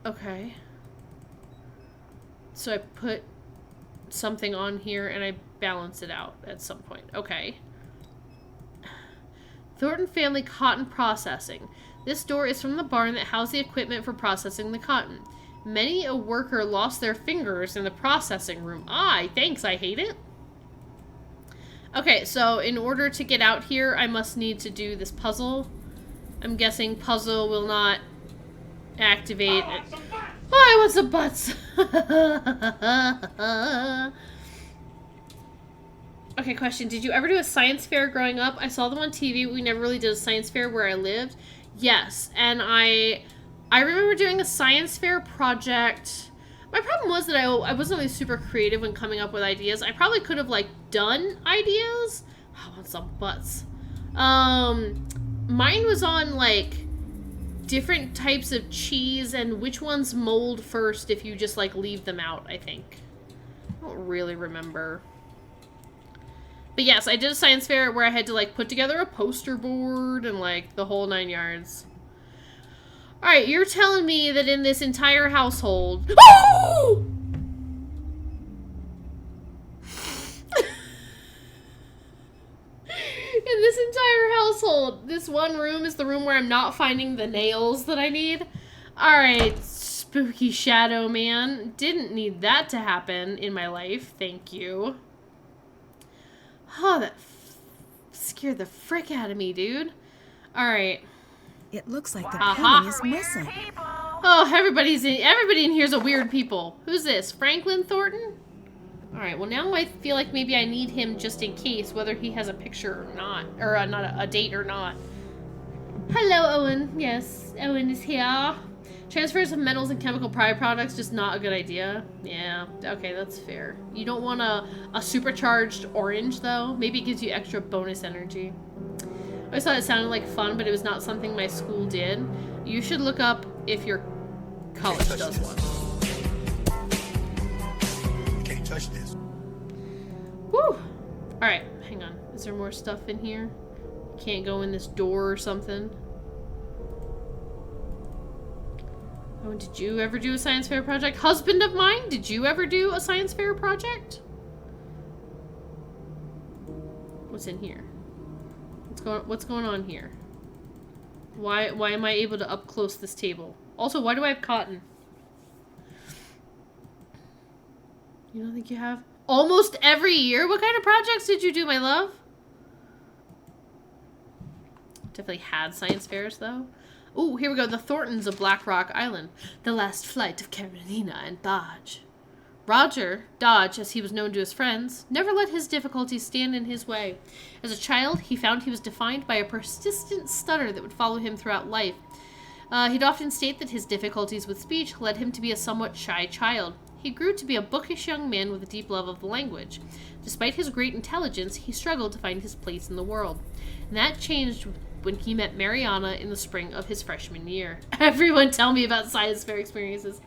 S1: Okay. So I put something on here and I balance it out at some point. Okay. Thornton Family Cotton Processing. This door is from the barn that housed the equipment for processing the cotton. Many a worker lost their fingers in the processing room. Aye, thanks, I hate it. Okay, so in order to get out here, I must need to do this puzzle. I'm guessing puzzle will not activate. Oh, I want some butts. Okay, question. Did you ever do a science fair growing up? I saw them on TV, but we never really did a science fair where I lived. Yes, and I remember doing a science fair project. My problem was that I wasn't really super creative when coming up with ideas. I probably could have, like, done ideas. I want some butts. Mine was on, like, different types of cheese and which ones mold first if you just, like, leave them out, I think. I don't really remember. But yes, I did a science fair where I had to, like, put together a poster board and, like, the whole 9 yards. Alright, you're telling me that in this entire household... Oh! In this entire household, this one room is the room where I'm not finding the nails that I need. Alright, spooky shadow man. Didn't need that to happen in my life. Thank you. Oh, that scared the frick out of me, dude. Alright.
S2: It looks like the
S1: Aha.
S2: penny is missing.
S1: Oh, everybody in here's a weird people. Who's this? Franklin Thornton? Alright, well now I feel like maybe I need him just in case, whether he has a picture or not. Or not a date or not. Hello, Owen. Yes, Owen is here. Transfers of metals and chemical products, just not a good idea. Yeah, okay, that's fair. You don't want a supercharged orange, though? Maybe it gives you extra bonus energy. I always thought it sounded like fun, but it was not something my school did. You should look up if your college does one.
S4: You can't touch this.
S1: Woo! Alright, hang on. Is there more stuff in here? Can't go in this door or something? Oh, did you ever do a science fair project? Husband of mine, did you ever do a science fair project? What's in here? What's going on here? Why am I able to up close this table? Also, why do I have cotton? You don't think you have? Almost every year? What kind of projects did you do, my love? Definitely had science fairs, though. Ooh, here we go. The Thorntons of Black Rock Island. The last flight of Carolina and Dodge. Roger, Dodge, as he was known to his friends, never let his difficulties stand in his way. As a child, he found he was defined by a persistent stutter that would follow him throughout life. He'd often state that his difficulties with speech led him to be a somewhat shy child. He grew to be a bookish young man with a deep love of the language. Despite his great intelligence, he struggled to find his place in the world. And that changed when he met Mariana in the spring of his freshman year. Everyone tell me about science fair experiences.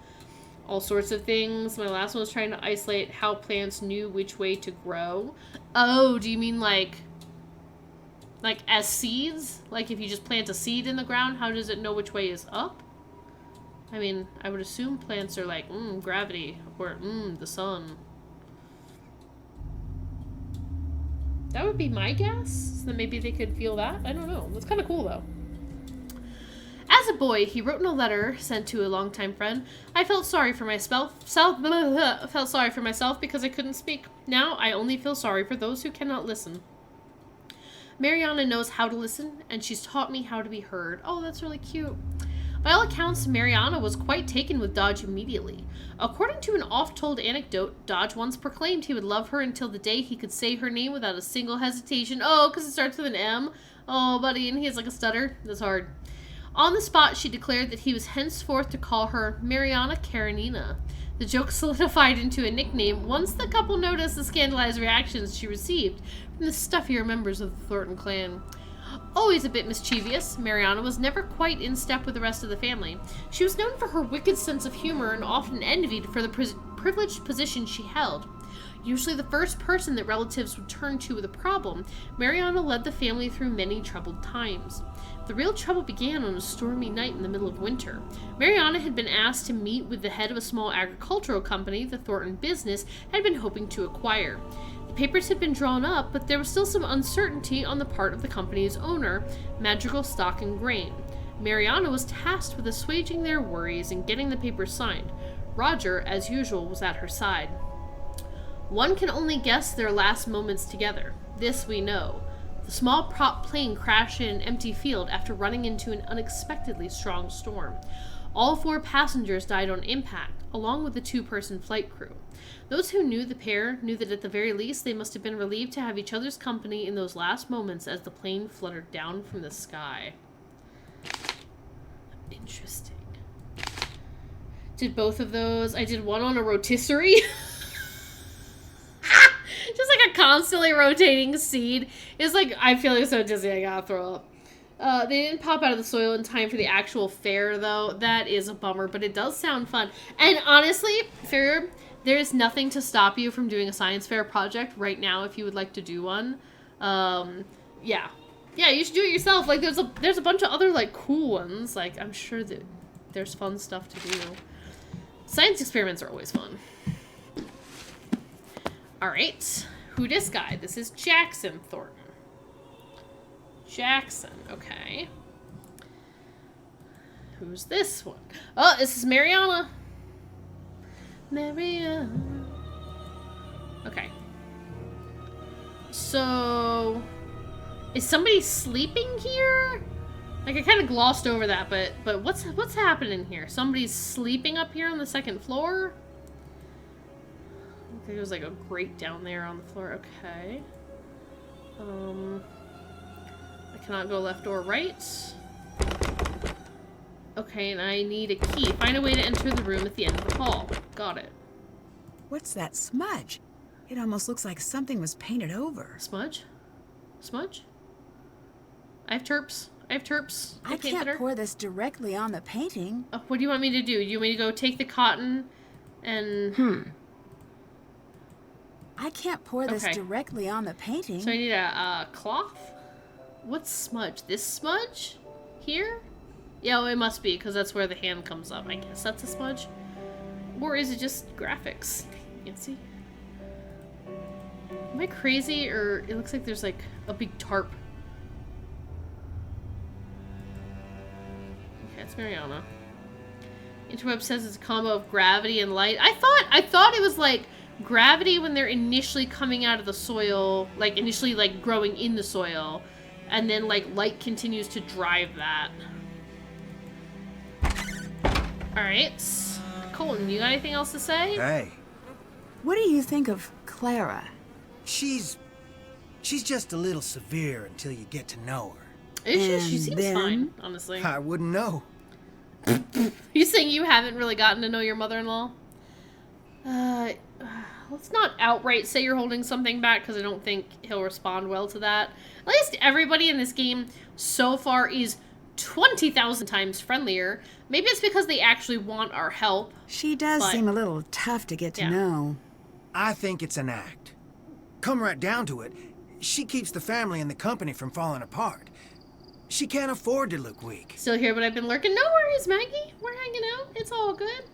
S1: All sorts of things. My last one was trying to isolate how plants knew which way to grow. Oh, do you mean like as seeds? Like if you just plant a seed in the ground, how does it know which way is up? I mean, I would assume plants are like, gravity, or the sun. That would be my guess. So maybe they could feel that. I don't know. That's kind of cool, though. As a boy, he wrote in a letter sent to a longtime friend, I felt sorry for myself because I couldn't speak. Now I only feel sorry for those who cannot listen. Mariana knows how to listen, and she's taught me how to be heard. Oh, that's really cute. By all accounts, Mariana was quite taken with Dodge immediately. According to an oft-told anecdote, Dodge once proclaimed he would love her until the day he could say her name without a single hesitation. Oh, because it starts with an M? Oh, buddy, and he has like a stutter? That's hard. On the spot, she declared that he was henceforth to call her Mariana Karenina. The joke solidified into a nickname once the couple noticed the scandalized reactions she received from the stuffier members of the Thornton clan. Always a bit mischievous, Mariana was never quite in step with the rest of the family. She was known for her wicked sense of humor and often envied for the privileged position she held. Usually the first person that relatives would turn to with a problem, Mariana led the family through many troubled times. The real trouble began on a stormy night in the middle of winter. Mariana had been asked to meet with the head of a small agricultural company the Thornton business had been hoping to acquire. The papers had been drawn up, but there was still some uncertainty on the part of the company's owner, Madrigal Stock and Grain. Mariana was tasked with assuaging their worries and getting the papers signed. Roger, as usual, was at her side. One can only guess their last moments together. This we know. The small prop plane crashed in an empty field after running into an unexpectedly strong storm. All 4 passengers died on impact, along with the 2-person flight crew. Those who knew the pair knew that at the very least they must have been relieved to have each other's company in those last moments as the plane fluttered down from the sky. Interesting. Did both of those? I did one on a rotisserie. Just like a constantly rotating seed. It's like, I feel like so dizzy, I gotta throw up. They didn't pop out of the soil in time for the actual fair, though. That is a bummer, but it does sound fun. And honestly, Farrier, there is nothing to stop you from doing a science fair project right now if you would like to do one. Yeah. Yeah, you should do it yourself. Like, there's a bunch of other, like, cool ones. Like, I'm sure that there's fun stuff to do. Science experiments are always fun. Alright. Who this guy? This is Jackson Thornton. Jackson, okay. Who's this one? Oh, this is Mariana. Mariana. Okay. So, is somebody sleeping here? Like, I kind of glossed over that, but what's happening here? Somebody's sleeping up here on the 2nd floor? I think there's like a grate down there on the floor. Okay. I cannot go left or right. Okay, and I need a key. Find a way to enter the room at the end of the hall. Got it.
S2: What's that smudge? It almost looks like something was painted over.
S1: Smudge? Smudge? I have terps. I
S2: I can't pour this directly on the painting.
S1: Oh, what do you want me to do? Do you want me to go take the cotton and...
S2: I can't pour this directly on the painting.
S1: So I need a cloth? What's smudge? This smudge? Here? Yeah, well, it must be, because that's where the hand comes up. I guess that's a smudge. Or is it just graphics? Can't see. Am I crazy? Or it looks like there's like a big tarp. Okay, it's Mariana. Interweb says it's a combo of gravity and light. I thought it was like gravity when they're initially coming out of the soil, like initially like growing in the soil, and then like light continues to drive that. Alright. Colton, you got anything else to say?
S5: Hey.
S2: What do you think of Clara?
S5: She's just a little severe until you get to know her.
S1: Is she? She
S2: And
S1: seems
S2: then?
S1: fine, honestly.
S5: I wouldn't know.
S1: You saying you haven't really gotten to know your mother-in-law? Let's not outright say you're holding something back, because I don't think he'll respond well to that. At least everybody in this game so far is 20,000 times friendlier. Maybe it's because they actually want our help.
S2: She does
S1: But-
S2: seem a little tough to get to know.
S5: I think it's an act. Come right down to it, she keeps the family and the company from falling apart. She can't afford to look weak.
S1: Still here, but I've been lurking. No worries, Maggie. We're hanging out. It's all good.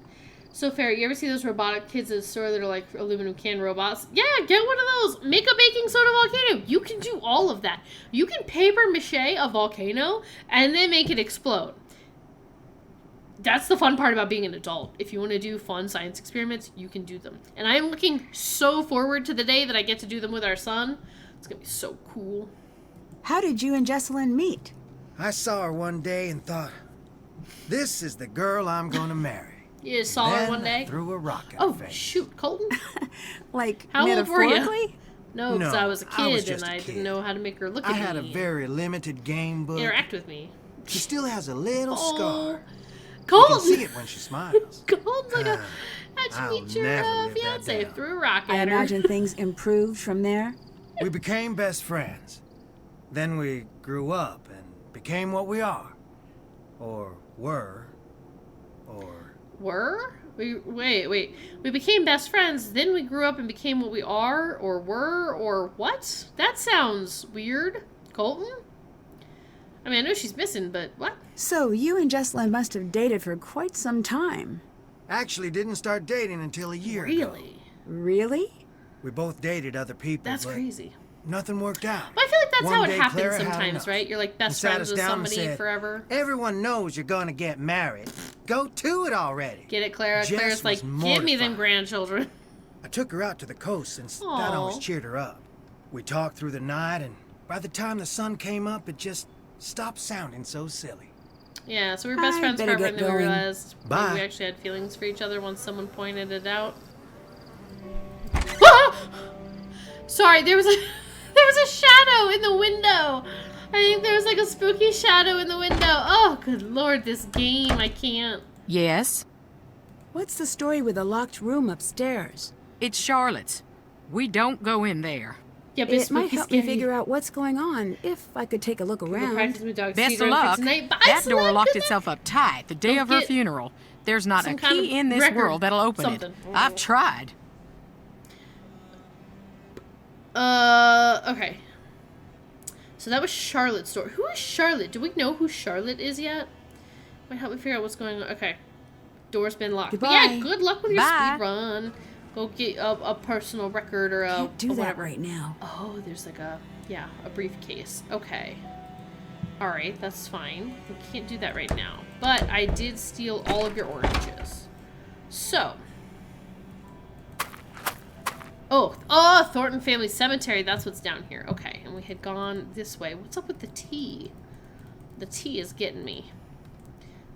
S1: So fair. You ever see those robotic kids at the store that are like aluminum can robots? Yeah, get one of those. Make a baking soda volcano. You can do all of that. You can paper mache a volcano and then make it explode. That's the fun part about being an adult. If you want to do fun science experiments, you can do them. And I'm looking so forward to the day that I get to do them with our son. It's going to be so cool.
S2: How did you and Jesselyn meet?
S5: I saw her one day and thought, this is the girl I'm gonna marry.
S1: You just saw her
S5: Then
S1: one day?
S5: I threw a rock at
S1: Oh,
S5: her face.
S1: shoot. Colton?
S2: Like,
S1: How old were ya?
S2: metaphorically?
S1: No, because
S5: No,
S1: I was a
S5: I was
S1: kid
S5: just
S1: and
S5: a
S1: I
S5: kid.
S1: didn't know how to make her look
S5: I
S1: at
S5: had a
S1: me.
S5: very limited game book.
S1: Interact with me.
S5: She still has a little
S1: Oh,
S5: scar. You can
S1: Colton!
S5: see it when she smiles.
S1: Colton's like a... How'd
S5: I'll
S1: you meet your
S5: never live that
S1: fiance?
S5: down.
S1: Threw a rock
S2: I
S1: at her.
S2: imagine things improved from there.
S5: We became best friends. Then we grew up and became what we are. Or were. Or...
S1: Were? Wait. We became best friends, then we grew up and became what we are, or were, or what? That sounds weird. Colton? I mean, I know she's missing, but what?
S2: So you and Jesselyn must have dated for quite some time.
S5: Actually didn't start dating until a year ago.
S1: Really?
S2: Really?
S5: We both dated other people,
S1: That's
S5: but
S1: crazy.
S5: nothing worked out.
S1: But I feel like that's
S5: One
S1: how it
S5: day
S1: happens
S5: Clara had
S1: sometimes,
S5: enough
S1: right? You're like
S5: and
S1: best
S5: sat
S1: friends
S5: us
S1: with
S5: down and
S1: somebody
S5: said,
S1: forever.
S5: Everyone knows you're gonna get married. go to it already.
S1: Get it, Clara?
S5: Jess
S1: Clara's like,
S5: was
S1: give me them
S5: mortified.
S1: grandchildren.
S5: I took her out to the coast since that
S1: Aw.
S5: always cheered her up. We talked through the night, and by the time the sun came up, it just stopped sounding so silly.
S1: Yeah, so we were best
S2: I
S1: friends
S2: better
S1: forever,
S2: get
S1: and then we
S2: going.
S1: realized maybe
S5: Bye.
S1: we actually had feelings for each other once someone pointed it out. Sorry, there was a shadow in the window. I think there was like a spooky shadow in the window. Oh, good lord, this game, I can't.
S6: Yes,
S2: What's the story with the locked room upstairs?
S6: it's Charlotte's. We don't go in there.
S1: Yeah, but
S2: It might
S1: spooky,
S2: help me
S1: scary.
S2: figure out what's going on if I could take a look
S1: We're
S2: around.
S1: practicing with dogs.
S6: Best
S1: Feet
S6: of
S1: are
S6: luck.
S1: tonight. Bye,
S6: That door
S1: Select.
S6: locked
S1: Good
S6: itself up tight the day
S1: Don't
S6: of her
S1: get
S6: funeral. There's not a
S1: some kind of
S6: key in this
S1: record,
S6: world that'll open
S1: something.
S6: it. I've tried.
S1: Okay. So that was Charlotte's door. Who is Charlotte? Do we know who Charlotte is yet? Might help me figure out what's going on. Okay. Door's been locked. But yeah,
S2: Goodbye.
S1: good luck with your
S6: Bye.
S1: speed run. Go get a personal record or a
S2: Can't do
S1: or
S2: that
S1: whatever.
S2: right now.
S1: Oh, there's like a briefcase. Okay. Alright, that's fine. We can't do that right now. But I did steal all of your oranges. So. Oh, Thornton Family Cemetery. That's what's down here. Okay, and we had gone this way. What's up with the tea? The tea is getting me.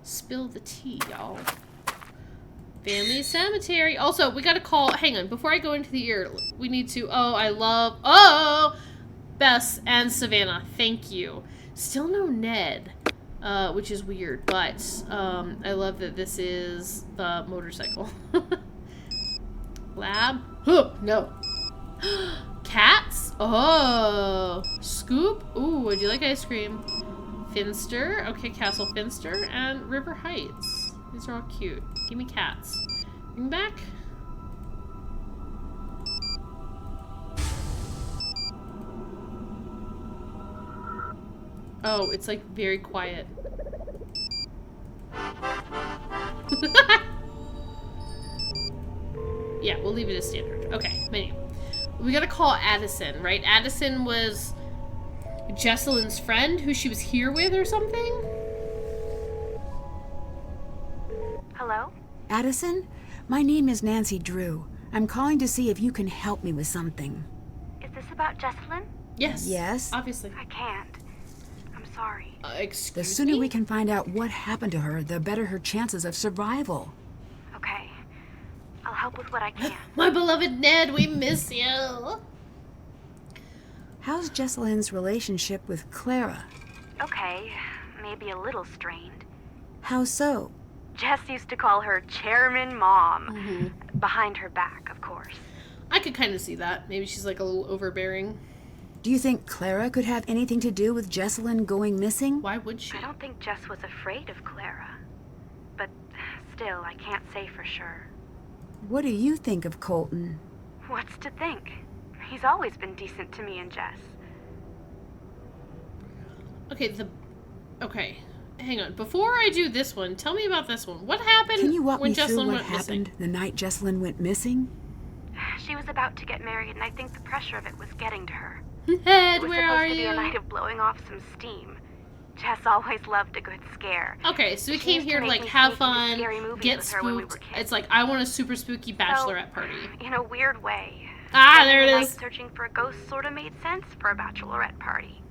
S1: Spill the tea, y'all. Family Cemetery. Also, we gotta call. Hang on. Before I go into the ear, we need to. Bess and Savannah. Thank you. Still no Ned, which is weird, but I love that this is the motorcycle. Lab. Huh, no. Cats. Oh. Scoop. Ooh, would you like ice cream? Finster. Okay, Castle Finster and River Heights. These are all cute. Give me cats. Bring back. Oh, it's like very quiet. Yeah, we'll leave it as standard. Okay, menu. We gotta call Addison, right? Addison was Jesselyn's friend who she was here with or something?
S3: Hello?
S2: Addison, my name is Nancy Drew. I'm calling to see if you can help me with something.
S3: Is this about Jesselyn?
S1: Yes.
S2: Yes?
S1: Obviously.
S3: I can't. I'm sorry.
S1: Excuse
S2: The sooner
S1: me?
S2: we can find out what happened to her, the better her chances of survival.
S3: Okay. I'll help with what I can.
S1: My beloved Ned, we miss you.
S2: How's Jesselyn's relationship with Clara?
S3: Okay. Maybe a little strained.
S2: How so?
S3: Jess used to call her Chairman Mom. Behind her back, of course.
S1: I could kind of see that. Maybe she's like a little overbearing.
S2: Do you think Clara could have anything to do with Jesselyn going missing?
S1: Why would she?
S3: I don't think Jess was afraid of Clara. But still, I can't say for sure.
S2: What do you think of Colton?
S3: What's to think? He's always been decent to me and Jess.
S1: Okay, hang on. Before I do this one, tell me about this one. What happened
S2: Can you walk
S1: when
S2: me through
S1: Jesselyn
S2: what
S1: went
S2: happened
S1: missing?
S2: the night Jesselyn went missing?
S3: She was about to get married, and I think the pressure of it was getting to her.
S1: Ned,
S3: It was
S1: where
S3: supposed
S1: are
S3: to be
S1: you?
S3: a night of blowing off some steam. Jess always loved a good scare.
S1: Okay, so we
S3: She
S1: came
S3: used to
S1: here to
S3: make
S1: like
S3: me
S1: have
S3: sneak into
S1: fun,
S3: scary movies
S1: get
S3: with her when we
S1: spooked.
S3: were kids.
S1: It's like I want a super spooky bachelorette party.
S3: In a weird way.
S1: Ah,
S3: spending
S1: there it
S3: the
S1: is.
S3: night searching for a ghost sort of made sense for a bachelorette party.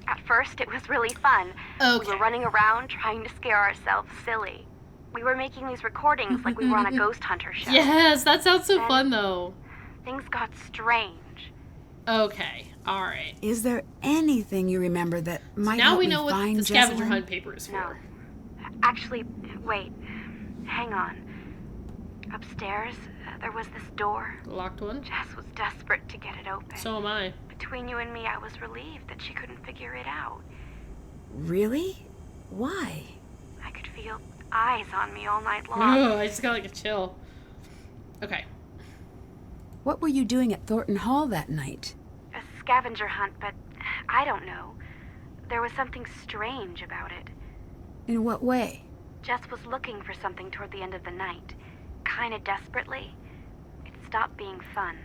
S3: At first, it was really fun. We
S1: Okay.
S3: were running around trying to scare ourselves silly. We were making these recordings like we were on a ghost hunter show.
S1: Yes, that sounds so
S3: Then-
S1: fun though.
S3: Things got strange.
S1: Okay, all right.
S2: Is there anything you remember that might
S1: Now
S2: help
S1: we
S2: me
S1: know what
S2: find
S1: the scavenger
S2: Jesselyn?
S1: hunt paper is
S3: No.
S1: for.
S3: Actually, wait. Hang on. Upstairs, there was this door.
S1: The locked one.
S3: Jess was desperate to get it open.
S1: So am I.
S3: Between you and me, I was relieved that she couldn't figure it out.
S2: Really? Why?
S3: I could feel eyes on me all night long.
S1: Ugh, I just got like a chill. Okay.
S2: What were you doing at Thornton Hall that night?
S3: A scavenger hunt, but I don't know. There was something strange about it.
S2: In what way?
S3: Jess was looking for something toward the end of the night. Kinda desperately. It stopped being fun.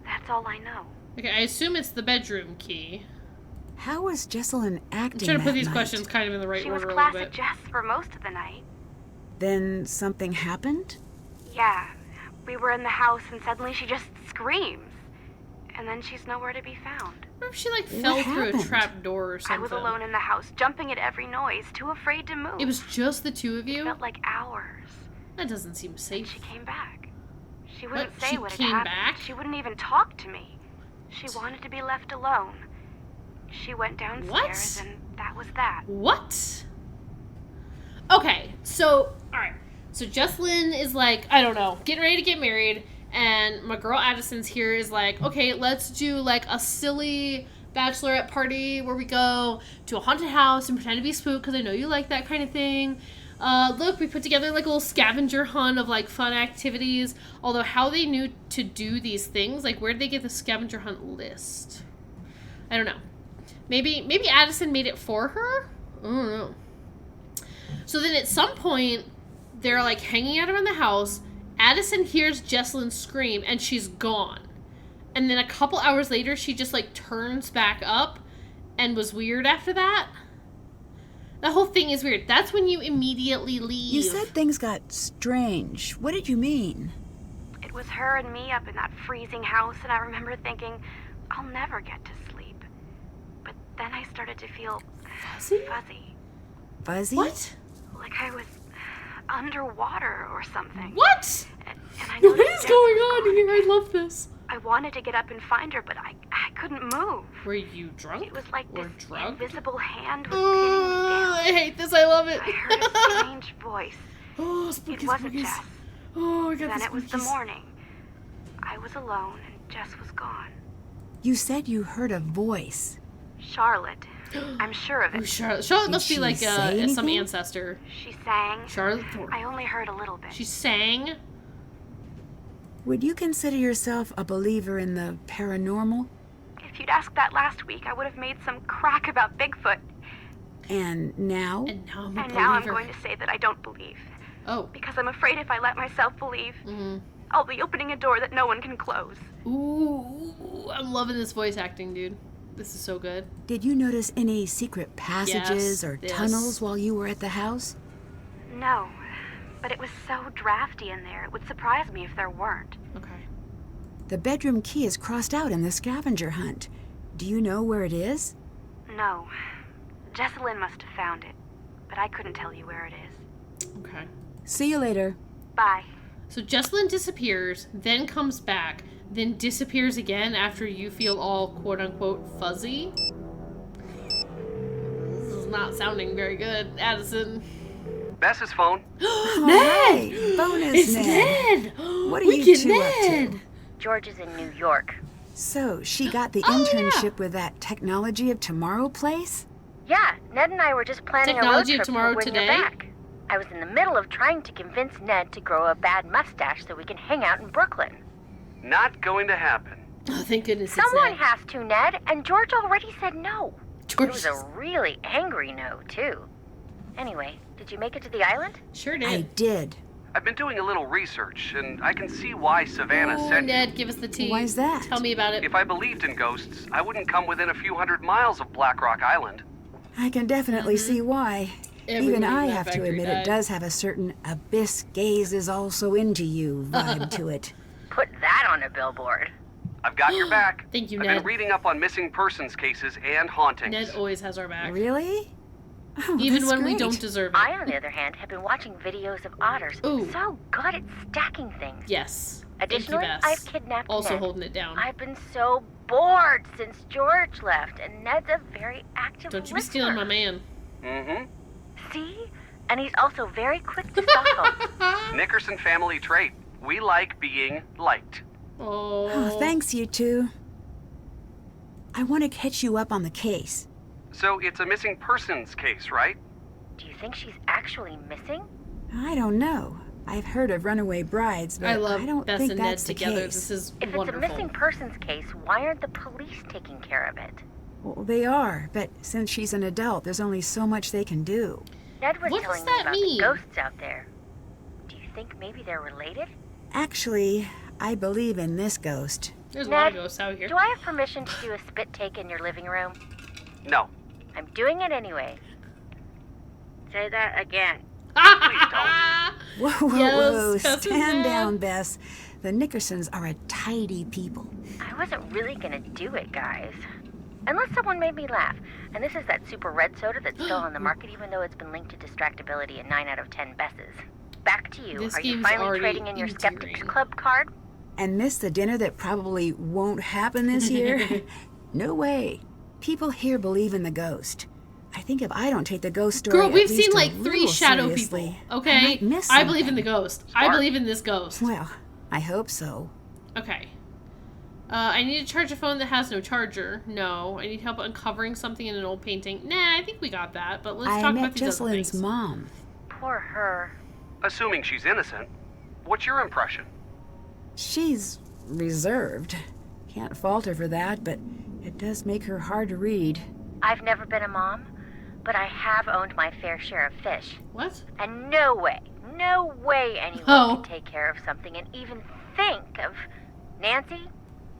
S3: That's all I know.
S1: Okay, I assume it's the bedroom key.
S2: How was Jesselyn acting
S1: I'm trying to put
S2: that
S1: these
S2: night?
S1: questions kind of in the right
S3: She was
S1: order a little
S3: classic
S1: bit.
S3: Jess for most of the night.
S2: Then something happened?
S3: Yeah, we were in the house and suddenly she just screams. And then she's nowhere to be found.
S1: What if she like
S2: What
S1: fell through a
S2: happened?
S1: trap door or something?
S3: I was alone in the house, jumping at every noise, too afraid to move.
S1: It was just the two of
S3: It
S1: you?
S3: felt like hours.
S1: That doesn't seem safe.
S3: She came back. She wouldn't
S1: What?
S3: say
S1: She
S3: what had
S1: came
S3: happened.
S1: back?
S3: She wouldn't even talk to me. She wanted to be left alone. She went downstairs
S1: What?
S3: and that was that.
S1: What? Okay, so, alright. So Jesslyn is like, I don't know, getting ready to get married, and my girl Addison's here is like, okay, let's do like a silly bachelorette party where we go to a haunted house and pretend to be spooked because I know you like that kind of thing. Look, we put together like a little scavenger hunt of like fun activities. Although how they knew to do these things, like where did they get the scavenger hunt list? I don't know. Maybe Addison made it for her? I don't know. So then at some point, they're like hanging out around the house. Addison hears Jesslyn scream and she's gone. And then a couple hours later, she just like turns back up and was weird after that. The whole thing is weird. That's when you immediately leave.
S2: You said things got strange. What did you mean?
S3: It was her and me up in that freezing house, and I remember thinking, I'll never get to sleep. But then I started to feel
S1: Fuzzy?
S2: Fuzzy?
S1: What?
S3: like I was underwater or something.
S1: What?
S3: And I
S1: What
S3: noticed
S1: is
S3: Jess
S1: going
S3: was
S1: on
S3: gone
S1: here? I
S3: again.
S1: love this.
S3: I wanted to get up and find her, but I couldn't move.
S1: Were you drunk?
S3: It was like
S1: or
S3: this
S1: drugged?
S3: invisible hand was pinning me down.
S1: I hate this. I love it.
S3: I heard a strange voice.
S1: Oh, spooky,
S3: It wasn't
S1: spookies.
S3: Jess.
S1: Oh, I got
S3: Then
S1: the
S3: it was the
S1: spookies.
S3: morning. I was alone and Jess was gone.
S2: You said you heard a voice.
S3: Charlotte. I'm sure of
S1: Ooh,
S3: it.
S1: Charlotte
S2: Did
S1: must be
S2: she
S1: like
S2: say
S1: some
S2: anything?
S1: ancestor.
S3: She sang.
S1: Charlotte Thornton.
S3: I only heard a little bit.
S1: She sang.
S2: Would you consider yourself a believer in the paranormal?
S3: If you'd asked that last week, I would have made some crack about Bigfoot.
S2: And now?
S1: And now I'm a
S3: And now I'm
S1: believer.
S3: going to say that I don't believe.
S1: Oh.
S3: Because I'm afraid if I let myself believe,
S1: Mm-hmm.
S3: I'll be opening a door that no one can close.
S1: Ooh, I'm loving this voice acting, dude. This is so good.
S2: Did you notice any secret passages
S1: Yes,
S2: or
S1: yes.
S2: tunnels while you were at the house?
S3: No. But it was so drafty in there, it would surprise me if there weren't.
S1: Okay.
S2: The bedroom key is crossed out in the scavenger hunt. Do you know where it is?
S3: No. Jessalyn must have found it. But I couldn't tell you where it is.
S1: Okay.
S2: See you later.
S3: Bye.
S1: So Jessalyn disappears, then comes back, then disappears again after you feel all quote-unquote fuzzy. This is not sounding very good, Addison.
S7: Bess's phone.
S1: Ned!
S2: Bonus
S1: It's
S2: Ned.
S1: Ned!
S2: What are
S1: We
S2: you
S1: get
S2: two up
S1: Ned!
S2: to?
S8: George is in New York.
S2: So, she got the
S1: Oh,
S2: internship with that Technology of Tomorrow place?
S8: Yeah, Ned and I were just planning
S1: Technology
S8: a
S1: of
S8: road trip
S1: Tomorrow
S8: for when
S1: today?
S8: you're back. I was in the middle of trying to convince Ned to grow a bad mustache so we can hang out in Brooklyn.
S7: Not going to happen.
S1: Oh, thank goodness
S8: Someone
S1: it's
S8: has to, Ned, and George already said no.
S1: Ned.
S8: It was a really angry no, too. Anyway, did you make it to the island?
S1: Sure
S2: I
S1: did.
S2: did.
S7: I've been doing a little research, and I can see why Savannah
S1: Oh,
S7: sent you.
S1: Ned, give us the tea.
S2: Why's that?
S1: Tell me about it.
S7: If I believed in ghosts, I wouldn't come within a few hundred miles of Black Rock Island.
S2: I can definitely see why. Even
S1: Everybody
S2: I
S1: in that
S2: have to
S1: factory
S2: admit
S1: died.
S2: it does have a certain abyss gaze is also into you vibe to it.
S8: Put that on a billboard.
S7: I've got your back.
S1: Thank you,
S7: I've
S1: Ned.
S7: been reading up on missing persons cases and hauntings.
S1: Ned always has our back.
S2: Really? Oh,
S1: Even
S2: that's
S1: when we
S2: great.
S1: don't deserve it.
S8: I, on the other hand, have been watching videos of otters.
S1: Ooh.
S8: So good at stacking things.
S1: Yes.
S8: Additionally,
S1: Thank you, Bess.
S8: I've kidnapped
S1: Also
S8: Ned.
S1: holding it down.
S8: I've been so bored since George left, and Ned's a very active
S1: Don't you be stealing my
S8: listener.
S1: man.
S7: Mm-hmm.
S8: See? And he's also very quick to Stockholm.
S7: Nickerson family trait. We like being liked.
S1: Oh.
S2: Oh, thanks, you two. I want to catch you up on the case.
S7: So it's a missing persons case, right?
S8: Do you think she's actually missing?
S2: I don't know. I've heard of runaway brides, but
S1: I love
S2: don't
S1: Bess
S2: think
S1: and Ned
S2: that's the
S1: together.
S2: case.
S1: This is
S8: If
S1: wonderful.
S8: it's a missing persons case, why aren't the police taking care of it?
S2: Well, they are, but since she's an adult, there's only so much they can do.
S8: Ned was
S1: What
S8: telling
S1: does
S8: me
S1: that
S8: about
S1: mean?
S8: the ghosts out there. Do you think maybe they're related?
S2: Actually, I believe in this ghost.
S1: There's a lot of
S8: Ned,
S1: ghosts out here.
S8: do I have permission to do a spit take in your living room?
S7: No.
S8: I'm doing it anyway. Say that again.
S7: Please don't.
S2: Whoa, whoa,
S1: Yes,
S2: whoa.
S1: Bess is
S2: Stand
S1: mad.
S2: down, Bess. The Nickersons are a tidy people.
S8: I wasn't really gonna do it, guys. Unless someone made me laugh. And this is that super red soda that's still on the market, even though it's been linked to distractibility in 9 out of 10 Besses. Back to you.
S1: This
S8: Are you
S1: game's
S8: finally
S1: already
S8: trading in your Skeptics
S1: endearing.
S8: Club card?
S2: And miss the dinner that probably won't happen this year? No way. People here believe in the ghost. I think if I don't take the ghost story
S1: Girl, we've
S2: at least
S1: seen
S2: a
S1: like 3
S2: little
S1: shadow
S2: seriously,
S1: people. Okay?
S2: I might miss
S1: I believe in the
S2: something.
S1: ghost. I believe in this ghost.
S2: Well, I hope so.
S1: Okay. I need to charge a phone that has no charger. No. I need help uncovering something in an old painting. Nah, I think we got that. But let's
S2: I
S1: talk
S2: met
S1: about these other
S2: Jesselyn's
S1: things.
S2: mom.
S8: Poor her.
S7: Assuming she's innocent, what's your impression?
S2: She's reserved. Can't fault her for that, but it does make her hard to read.
S8: I've never been a mom, but I have owned my fair share of fish.
S1: What?
S8: And no way anyone
S1: Oh.
S8: can take care of something and even think of Nancy.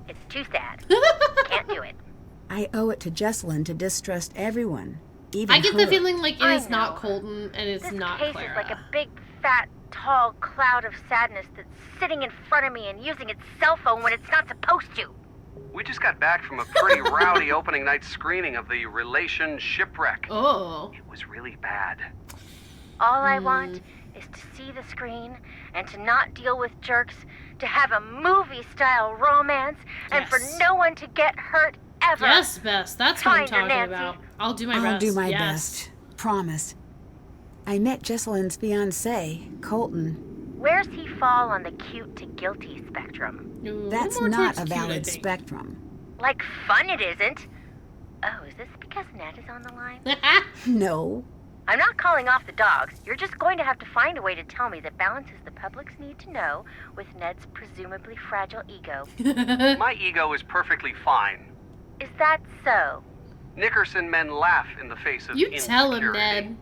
S8: It's too sad. Can't do it.
S2: I owe it to Jesselyn to distrust everyone, even
S1: I get the
S2: her.
S1: feeling like it
S8: I
S1: is not
S8: know.
S1: Colton and it's
S8: This
S1: not
S8: case
S1: Clara.
S8: is like a big, fat, tall cloud of sadness that's sitting in front of me and using its cell phone when it's not supposed to.
S7: We just got back from a pretty rowdy opening night screening of the Relation Shipwreck.
S1: Oh.
S7: It was really bad.
S8: All I want is to see the screen and to not deal with jerks, to have a movie-style romance, and for
S1: Yes.
S8: no one to get hurt ever.
S1: Yes, Bess. That's what I'm
S8: Find her,
S1: talking
S8: Nancy.
S1: about. I'll do my
S2: I'll
S1: best.
S2: do my
S1: Yes.
S2: best. Promise. I met Jesselyn's fiancé, Colton.
S8: Where's he fall on the cute to guilty spectrum?
S1: Ooh,
S2: That's
S1: more
S2: not
S1: towards
S2: a
S1: cute, I
S2: valid
S1: think.
S2: spectrum.
S8: Like fun it isn't. Oh, is this because Ned is on the line?
S2: No.
S8: I'm not calling off the dogs. You're just going to have to find a way to tell me that balances the public's need to know with Ned's presumably fragile ego.
S7: My ego is perfectly fine.
S8: Is that so?
S7: Nickerson men laugh in the face of
S1: You tell him,
S7: insecurity.
S1: Ned.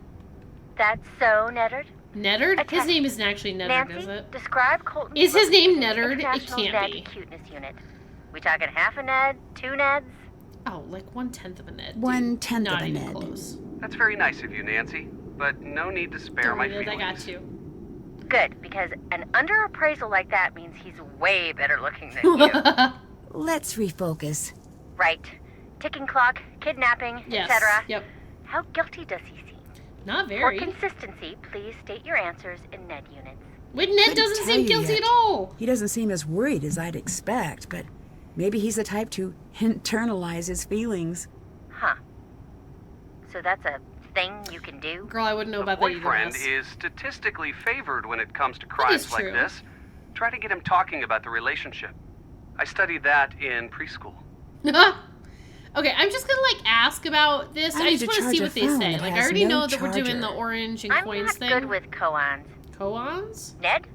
S8: That's so, Neddard?
S1: Neddard? His
S8: Attest-
S1: name isn't actually Neddard, is
S8: Nancy,
S1: it?
S8: describe Colton's
S1: Is his
S8: look
S1: name
S8: in the
S1: Neddard? It
S8: International
S1: can't
S8: Ned
S1: be.
S8: Cuteness Unit. We talking half a Ned? 2 Neds?
S1: Oh, like 1/10 of a Ned. dude.
S2: 1/10 of
S1: Not
S2: a
S1: even
S2: Ned.
S1: close.
S7: That's very nice of you, Nancy, but no need to spare
S1: Don't
S7: my
S1: worry,
S7: feelings.
S1: I got you.
S8: Good, because an underappraisal like that means he's way better looking than you.
S2: Let's refocus.
S8: Right. Ticking clock, kidnapping,
S1: Yes.
S8: etc.
S1: Yep.
S8: How guilty does he seem?
S1: Not
S8: For
S1: very.
S8: consistency, please state your answers in Ned units.
S1: Wait, Ned
S2: Couldn't
S1: doesn't
S2: tell
S1: seem
S2: you
S1: guilty
S2: yet.
S1: at all.
S2: He doesn't seem as worried as I'd expect, but maybe he's the type to internalize his feelings.
S8: Huh. So that's a thing you can do?
S1: Girl, I wouldn't know
S7: The
S1: about that either.
S7: boyfriend
S1: Bess.
S7: is statistically favored when it comes to
S1: is
S7: crimes like
S1: true.
S7: this. Try to get him talking about the relationship. I studied that in preschool.
S1: Okay, I'm just gonna like ask about this.
S2: I
S1: I
S2: need
S1: just
S2: to
S1: want to
S2: charge
S1: see
S2: a
S1: what they
S2: phone
S1: say.
S2: that
S1: Like I
S2: has
S1: already
S2: no
S1: know that we're doing the
S2: charger.
S1: orange and
S8: I'm
S1: coins
S8: not
S1: thing.
S8: good with koans.
S1: Koans?
S8: Ned?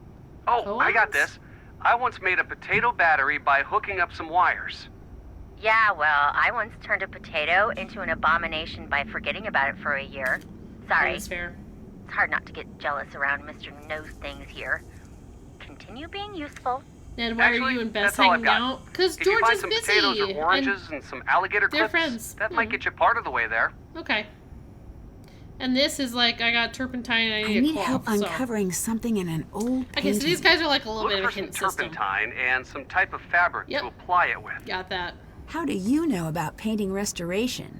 S7: Oh, I got
S1: Koans?
S7: this. I once made a potato battery by hooking up some wires.
S8: Yeah, well, I once turned a potato into an abomination by forgetting about it for a year. Sorry.
S1: That's fair.
S8: It's hard not to get jealous around Mr. Knows Things here. Continue being useful.
S1: Ned, why are
S7: Actually,
S1: you and Bess
S7: that's all I've
S1: hanging
S7: got.
S1: out? Because
S7: If
S1: George
S7: you find
S1: is
S7: some
S1: busy.
S7: potatoes or oranges and some alligator
S1: they're
S7: clips,
S1: friends.
S7: that might
S1: Hmm.
S7: get you part of the way there.
S1: Okay. And this is like I got turpentine and I
S2: I
S1: need a
S2: need
S1: cloth.
S2: help
S1: so.
S2: uncovering something in an old
S1: Okay,
S2: painting.
S1: so these guys are like a little
S7: Look
S1: bit
S7: for
S1: of a
S7: some
S1: hint system.
S7: turpentine and some type of fabric
S1: Yep.
S7: to apply it with.
S1: Got that.
S2: How do you know about painting restoration?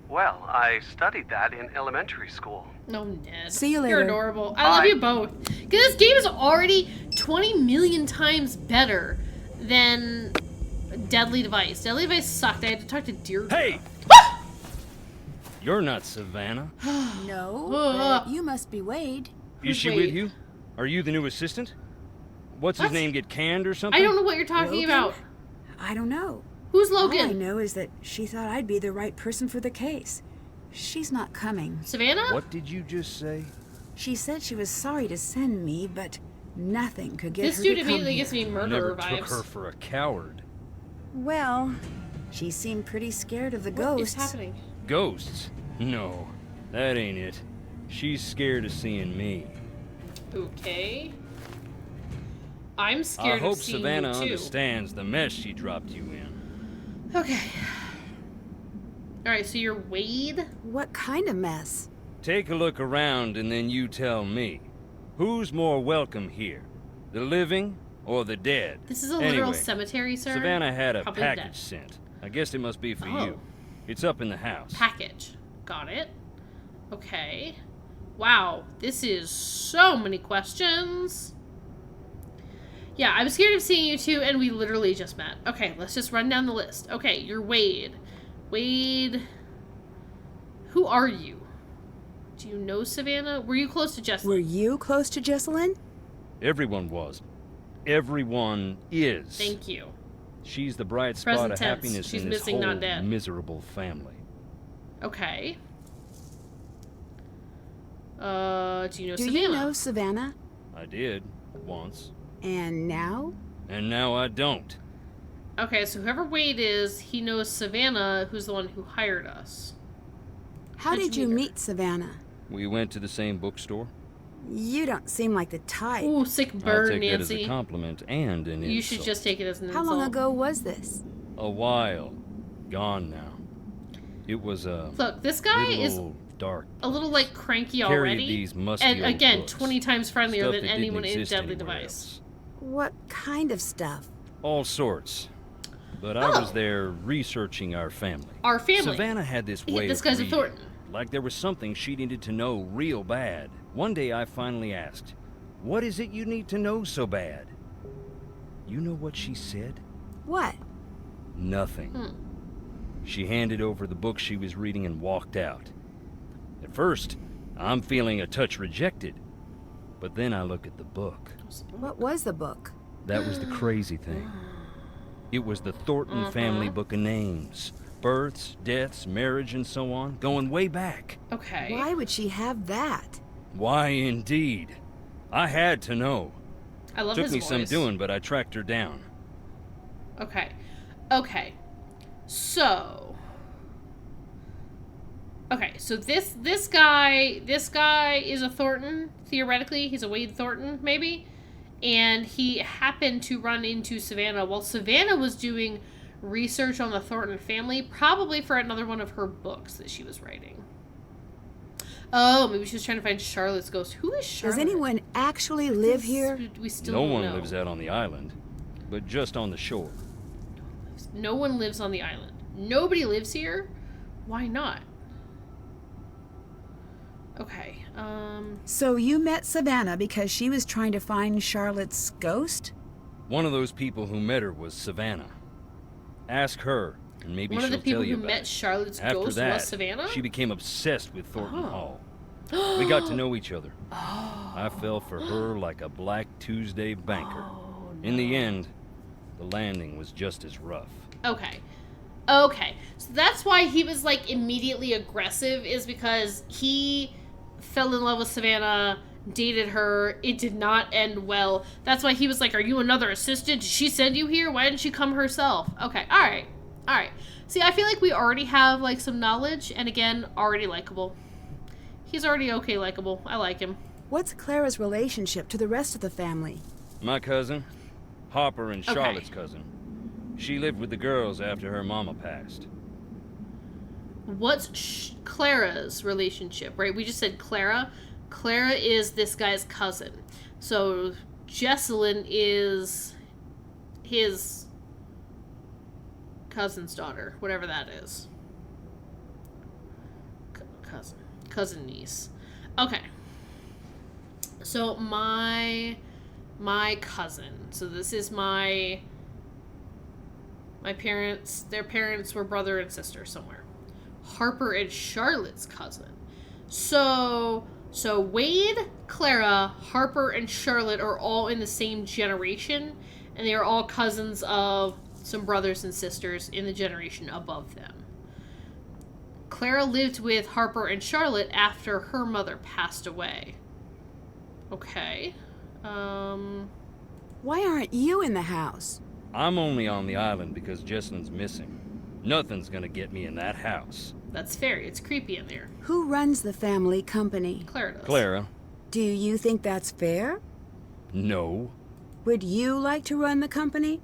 S7: Well, I studied that in elementary school.
S1: No, Ned.
S2: See you
S1: You're
S2: later.
S1: adorable. I love
S7: Bye.
S1: you both. Because this game is already 20 million times better than Deadly Device. Deadly Device sucked. I had to talk to Deirdre.
S9: Hey! You're not Savannah.
S2: No,
S1: Ugh.
S2: but you must be Wade.
S9: Is she
S1: Wade?
S9: with you? Are you the new assistant? What's
S1: What?
S9: his name? Get canned or something?
S1: I don't know what you're talking
S2: Logan?
S1: about.
S2: I don't know.
S1: Who's
S2: All I
S1: Logan?
S2: know is that she thought I'd be the right person for the case. She's not coming.
S1: Savannah?
S9: What did you just say?
S2: She said she was sorry to send me, but nothing could get
S1: This
S2: her
S1: dude
S2: to come
S1: immediately
S2: here.
S1: gives me
S9: I
S1: murderer
S9: never took
S1: vibes.
S9: her for a coward.
S2: Well, she seemed pretty scared of the
S1: What is
S2: ghosts.
S1: happening?
S9: Ghosts? No, that ain't it. She's scared of seeing me.
S1: Okay. I'm
S9: I
S1: scared
S9: hope
S1: of seeing
S9: Savannah
S1: you too.
S9: understands the mess she dropped you in.
S1: Okay. Alright, so you're Wade?
S2: What kind of mess?
S9: Take a look around and then you tell me. Who's more welcome here? The living or the dead?
S1: This is a literal
S9: Anyway,
S1: cemetery, sir.
S9: Savannah had a
S1: Probably
S9: package
S1: dead.
S9: sent. I guess it must be for
S1: Oh.
S9: you. It's up in the house.
S1: Package. Got it. Okay. Wow, this is so many questions. Yeah, I'm scared of seeing you too, and we literally just met. Okay, let's just run down the list. Okay, you're Wade. Wade. Who are you? Do you know Savannah? Were you close to Jessica?
S2: Were you close to Jessalyn?
S9: Everyone was. Everyone is.
S1: Thank you.
S9: She's the bright spot
S1: Present
S9: of
S1: tense.
S9: happiness
S1: She's
S9: in this
S1: missing,
S9: whole
S1: not dead.
S9: miserable family.
S1: Okay. Do you know
S2: Do
S1: Savannah?
S2: you know Savannah?
S9: I did, once.
S2: And now?
S9: And now I don't.
S1: Okay, so whoever Wade is, he knows Savannah, who's the one who hired us.
S2: How
S1: How'd
S2: did
S1: you
S2: you
S1: meet her?
S2: meet Savannah?
S9: We went to the same bookstore.
S2: You don't seem like the type.
S1: Ooh, sick
S9: I'll
S1: burn,
S9: take that as
S1: Nancy.
S9: a compliment and an insult.
S1: You should just take it as an
S2: How
S1: insult.
S2: long ago was this?
S9: A while. Gone now. It was a
S1: Look, this guy is
S9: little dark.
S1: a little, like, cranky
S9: Carried
S1: already.
S9: these musty
S1: And
S9: old
S1: again,
S9: books.
S1: 20 times friendlier
S9: Stuff
S1: than
S9: that didn't
S1: anyone in
S9: exist
S1: Deadly
S9: anywhere
S1: Device.
S9: else.
S2: What kind of stuff?
S9: All sorts. But I was there researching our family.
S1: Our family.
S9: Savannah had this way
S1: This
S9: of
S1: guy's a
S9: reading,
S1: Thornton.
S9: like there was something she needed to know real bad. One day I finally asked, "What is it you need to know so bad?" You know what she said?
S2: What?
S9: Nothing. She handed over the book she was reading and walked out. At first, I'm feeling a touch rejected. But then I look at the book.
S2: What was the book?
S9: That was the crazy thing. It was the Thornton family book of names. Births, deaths, marriage, and so on, going way back.
S1: Okay.
S2: Why would she have that?
S9: Why, indeed. I had to know.
S1: I love
S9: Took
S1: his
S9: me
S1: voice.
S9: some doing, but I tracked her down.
S1: Okay. Okay. So. Okay, so this guy is a Thornton, theoretically. He's a Wade Thornton, maybe. And he happened to run into Savannah while Savannah was doing research on the Thornton family, probably for another one of her books that she was writing. Oh, maybe she was trying to find Charlotte's ghost. Who is Charlotte?
S2: Does anyone actually live here?
S1: We still
S9: No
S1: don't
S9: one
S1: know.
S9: lives out on the island, but just on the shore.
S1: No one lives on the island. Nobody lives here? Why not? Okay,
S2: So you met Savannah because she was trying to find Charlotte's ghost?
S9: One of those people who met her was Savannah. Ask her, and maybe
S1: one
S9: she'll
S1: of the people
S9: tell you
S1: who
S9: about
S1: met
S9: it.
S1: Charlotte's
S9: After
S1: ghost
S9: that,
S1: was Savannah?
S9: she became obsessed with Thornton
S1: Oh.
S9: Hall. We got to know each other. I fell for her like a Black Tuesday banker. In the end, the landing was just as rough.
S1: Okay. Okay. So that's why he was, like, immediately aggressive, is because he fell in love with Savannah, dated her. It did not end well. That's why he was like, are you another assistant? Did she send you here? Why didn't she come herself? Okay. All right. All right. See, I feel like we already have, like, some knowledge, and again, already likable. He's already okay likable. I like him.
S2: What's Clara's relationship to the rest of the family?
S9: My cousin, Harper and
S1: Okay.
S9: Charlotte's cousin. She lived with the girls after her mama passed.
S1: What's Clara's relationship, right? We just said Clara. Clara is this guy's cousin. So Jessalyn is his cousin's daughter, whatever that is. Cousin niece. Okay. So my cousin. So this is my parents. Their parents were brother and sister somewhere. Harper and Charlotte's cousin. So Wade, Clara, Harper, and Charlotte are all in the same generation, and they are all cousins of some brothers and sisters in the generation above them. Clara lived with Harper and Charlotte after her mother passed away. Okay.
S2: Why aren't you in the house?
S9: I'm only on the island because Jessalyn's missing. Nothing's gonna get me in that house.
S1: That's fair. It's creepy in there.
S2: Who runs the family company?
S1: Clara does.
S9: Clara?
S2: Do you think that's fair?
S9: No.
S2: Would you like to run the company?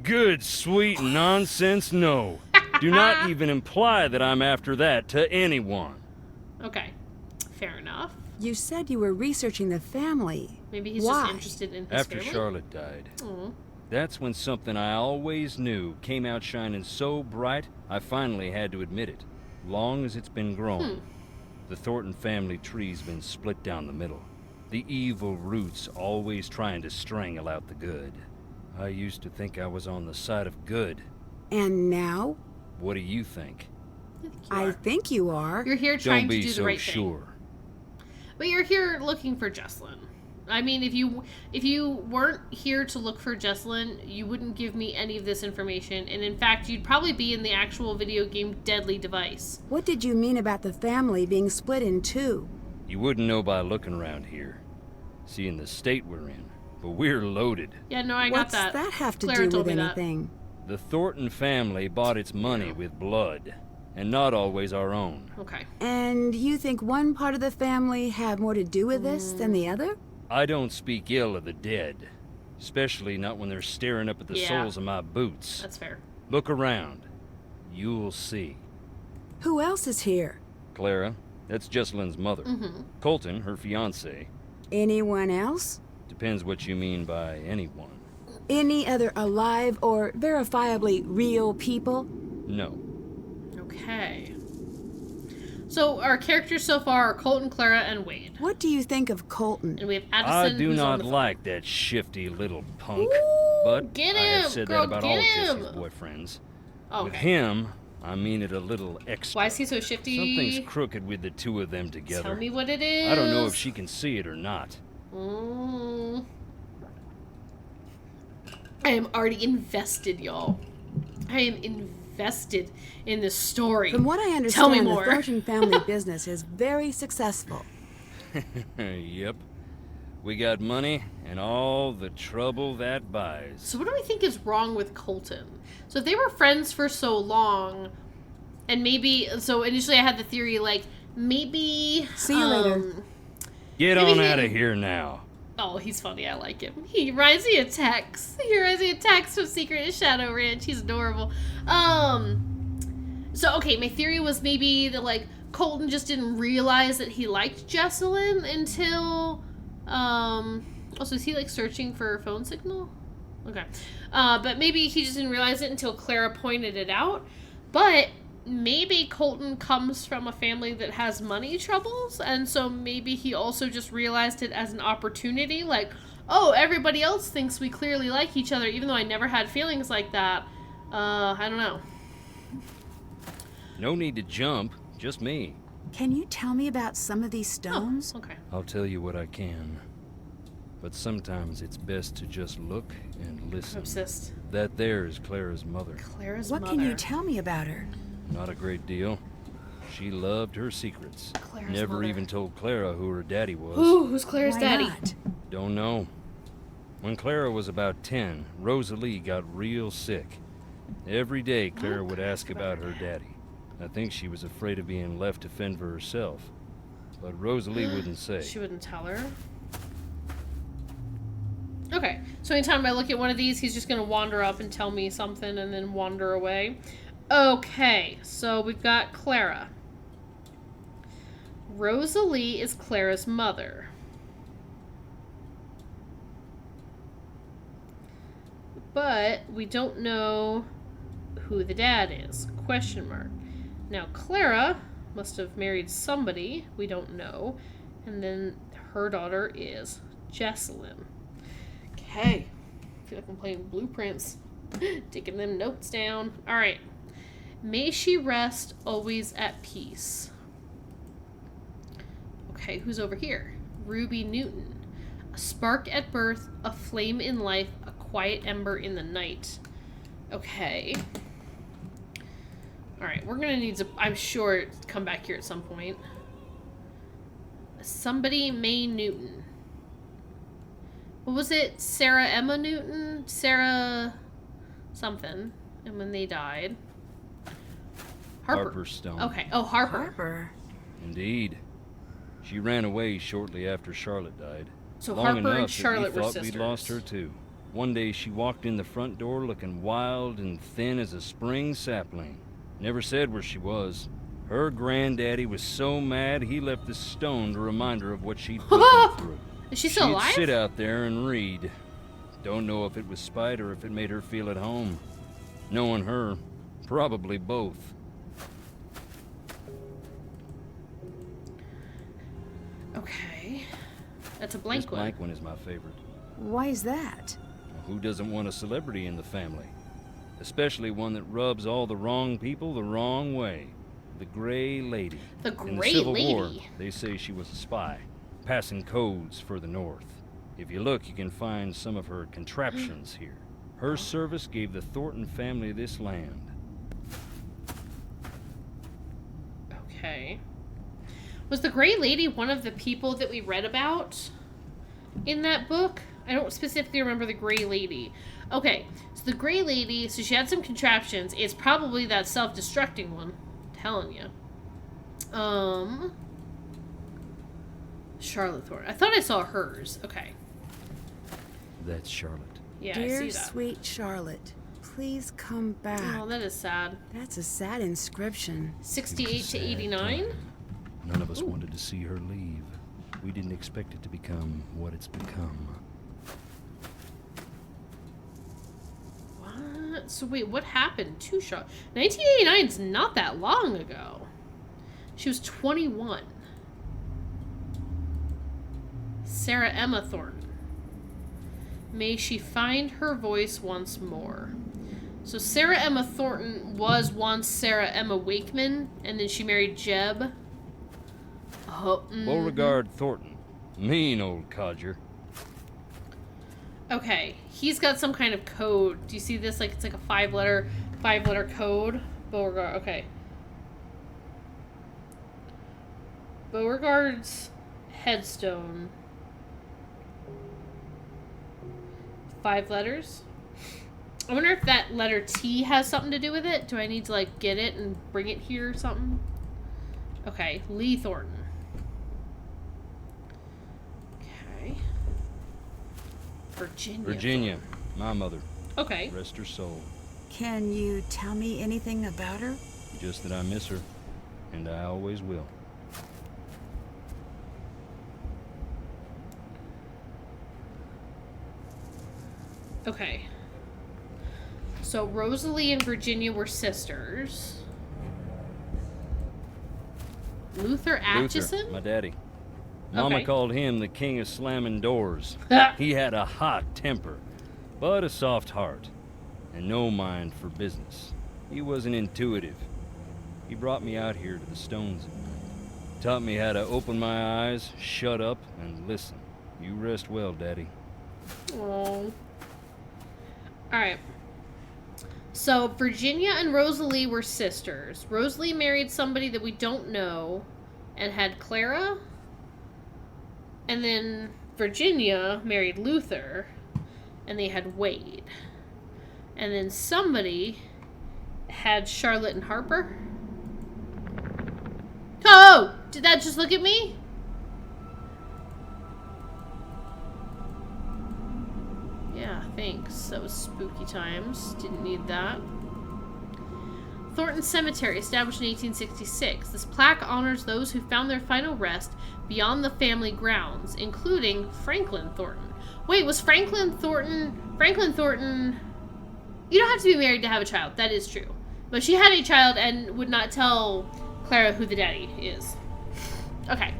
S9: Good, sweet nonsense, no. Do not even imply that I'm after that to anyone.
S1: Okay. Fair enough.
S2: You said you were researching the family.
S1: Maybe he's
S2: Why?
S1: just interested in his
S9: After
S1: family.
S9: Charlotte died,
S1: Aw.
S9: that's when something I always knew came out shining so bright, I finally had to admit it. Long as it's been growing, the Thornton family tree's been split down the middle. The evil roots always trying to strangle out the good. I used to think I was on the side of good.
S2: And now?
S9: What do you think?
S2: I think you are.
S1: You're here trying
S9: Don't be
S1: to do
S9: so
S1: the right
S9: sure.
S1: thing. But you're here looking for Jessalyn. I mean, if you weren't here to look for Jessalyn, you wouldn't give me any of this information. And in fact, you'd probably be in the actual video game Deadly Device.
S2: What did you mean about the family being split in two?
S9: You wouldn't know by looking around here, seeing the state we're in, but we're loaded.
S1: Yeah, no, I
S2: What's
S1: got that.
S2: that have to
S1: Clara
S2: do
S1: told
S2: with
S1: me that.
S2: anything?
S9: The Thornton family bought its money with blood, and not always our own.
S1: Okay.
S2: And you think one part of the family had more to do with this than the other?
S9: I don't speak ill of the dead, especially not when they're staring up at the
S1: Yeah.
S9: soles of my boots.
S1: That's fair.
S9: Look around. You'll see.
S2: Who else is here?
S9: Clara, that's Jessalyn's mother. Colton, her fiancé.
S2: Anyone else?
S9: Depends what you mean by anyone.
S2: Any other alive or verifiably real people?
S9: No.
S1: Okay. So our characters so far are Colton, Clara, and Wade.
S2: What do you think of Colton?
S1: And we have
S9: I
S1: Addison,
S9: do
S1: who's on
S9: not
S1: the phone.
S9: like that shifty little punk,
S1: Ooh,
S9: but
S1: get
S9: I have
S1: him,
S9: said
S1: girl,
S9: that about
S1: get
S9: all
S1: him.
S9: Jesse's boyfriends.
S1: Oh,
S9: With
S1: okay.
S9: him, I mean it a little extra.
S1: Why is he so shifty?
S9: Something's crooked with the two of them together.
S1: Tell me what it is.
S9: I don't know if she can see it or not.
S1: Mm. I am already invested, y'all. I am invested in this story.
S2: From what I
S1: Tell
S2: understand,
S1: me
S2: the
S1: more.
S2: Thornton family business is very successful.
S9: Yep. We got money and all the trouble that buys.
S1: So what do we think is wrong with Colton? So if they were friends for so long, and maybe, so initially I had the theory, like, maybe...
S2: See you later.
S9: Get
S1: maybe
S9: on
S1: he-
S9: out of here now.
S1: Oh, he's funny. I like him. He reminds me of Tex. He reminds me of Tex from Secret and Shadow Ranch. He's adorable. So, okay, my theory was maybe that, like, Colton just didn't realize that he liked Jessalyn until, also, is he, like, searching for a phone signal? Okay. But maybe he just didn't realize it until Clara pointed it out. But maybe Colton comes from a family that has money troubles, and so maybe he also just realized it as an opportunity, like, oh, everybody else thinks we clearly like each other, even though I never had feelings like that. I don't know.
S9: No need to jump, just me.
S2: Can you tell me about some of these stones?
S1: Oh, okay.
S9: I'll tell you what I can. But sometimes it's best to just look and
S1: I'm
S9: listen.
S1: obsessed.
S9: That there is Clara's mother.
S1: Clara's
S2: What
S1: mother.
S2: can you tell me about her?
S9: Not a great deal. She loved her secrets.
S1: Clara's
S9: Never
S1: mother.
S9: even told Clara who her daddy was.
S1: Ooh, who's Clara's
S2: Why
S1: daddy?
S2: not?
S9: Don't know. When Clara was about 10, Rosalie got real sick. Every day, Clara would ask about her daddy. I think she was afraid of being left to fend for herself. But Rosalie wouldn't say.
S1: She wouldn't tell her. Okay, so anytime I look at one of these, he's just going to wander up and tell me something and then wander away. Okay, so we've got Clara. Rosalie is Clara's mother. But we don't know who the dad is. Question mark. Now, Clara must have married somebody we don't know. And then her daughter is Jessalyn. Okay. I feel like I'm playing blueprints. Taking them notes down. Alright. May she rest always at peace. Okay, who's over here? Ruby Newton. A spark at birth, a flame in life, a quiet ember in the night. Okay. Alright, we're gonna need to, I'm sure, come back here at some point. Somebody May Newton. What was it? Sarah Emma Newton? Sarah something. And when they died.
S9: Harper Stone.
S1: Okay. Oh, Harper.
S2: Harper.
S9: Indeed. She ran away shortly after Charlotte died.
S1: So
S9: Long
S1: Harper
S9: enough
S1: and Charlotte
S9: that we
S1: were
S9: thought
S1: sisters.
S9: we'd lost her too. One day she walked in the front door looking wild and thin as a spring sapling. Never said where she was. Her granddaddy was so mad he left a stone to remind her of what she'd put them through.
S1: Is she still
S9: She'd
S1: alive?
S9: sit out there and read. Don't know if it was spite or if it made her feel at home. Knowing her, probably both.
S1: Okay. That's a blank
S9: This
S1: one.
S9: blank one is my favorite.
S2: Why is that?
S9: Who doesn't want a celebrity in the family? Especially one that rubs all the wrong people the wrong way. The Gray Lady.
S1: The
S9: In the
S1: Gray
S9: Civil
S1: Lady?
S9: War, they say she was a spy, passing codes for the North. If you look, you can find some of her contraptions here. Her service gave the Thornton family this land.
S1: Okay. Was the Gray Lady one of the people that we read about in that book? I don't specifically remember the Gray Lady. Okay, so the Gray Lady, so she had some contraptions. It's probably that self-destructing one. I'm telling you. Charlotte Thornton. I thought I saw hers. Okay.
S9: That's Charlotte.
S1: Yeah, I
S2: Dear
S1: see that.
S2: sweet Charlotte, please come back.
S1: Oh, that is sad.
S2: That's a sad inscription.
S1: 68 to 89?
S9: None of us wanted to see her leave. We didn't expect it to become what it's become.
S1: What? So wait, what happened to Charlotte? 1989 is not that long ago. She was 21. Sarah Emma Thornton. May she find her voice once more. So Sarah Emma Thornton was once Sarah Emma Wakeman, and then she married Jeb. Oh,
S9: Beauregard Thornton. Mean old codger.
S1: Okay, he's got some kind of code. Do you see this? Like it's like a five-letter code. Beauregard. Okay. Beauregard's headstone. 5 letters. I wonder if that letter T has something to do with it. Do I need to like get it and bring it here or something? Okay, Lee Thornton. Okay.
S9: Virginia, my mother.
S1: Okay.
S9: Rest her soul.
S2: Can you tell me anything about her?
S9: Just that I miss her, and I always will.
S1: Okay. So Rosalie and Virginia were sisters. Luther Atchison?
S9: Luther, my daddy. Mama
S1: Okay.
S9: called him the king of slamming doors. He had a hot temper, but a soft heart, and no mind for business. He wasn't intuitive. He brought me out here to the stones at night. Taught me how to open my eyes, shut up, and listen. You rest well, Daddy.
S1: Oh. Alright. So Virginia and Rosalie were sisters. Rosalie married somebody that we don't know and had Clara. And then Virginia married Luther and they had Wade. And then somebody had Charlotte and Harper. Oh! Did that just look at me? Yeah, thanks. That was spooky times. Didn't need that. Thornton Cemetery, established in 1866. This plaque honors those who found their final rest beyond the family grounds, including Franklin Thornton. Wait, was Franklin Thornton... You don't have to be married to have a child. That is true. But she had a child and would not tell Clara who the daddy is. Okay.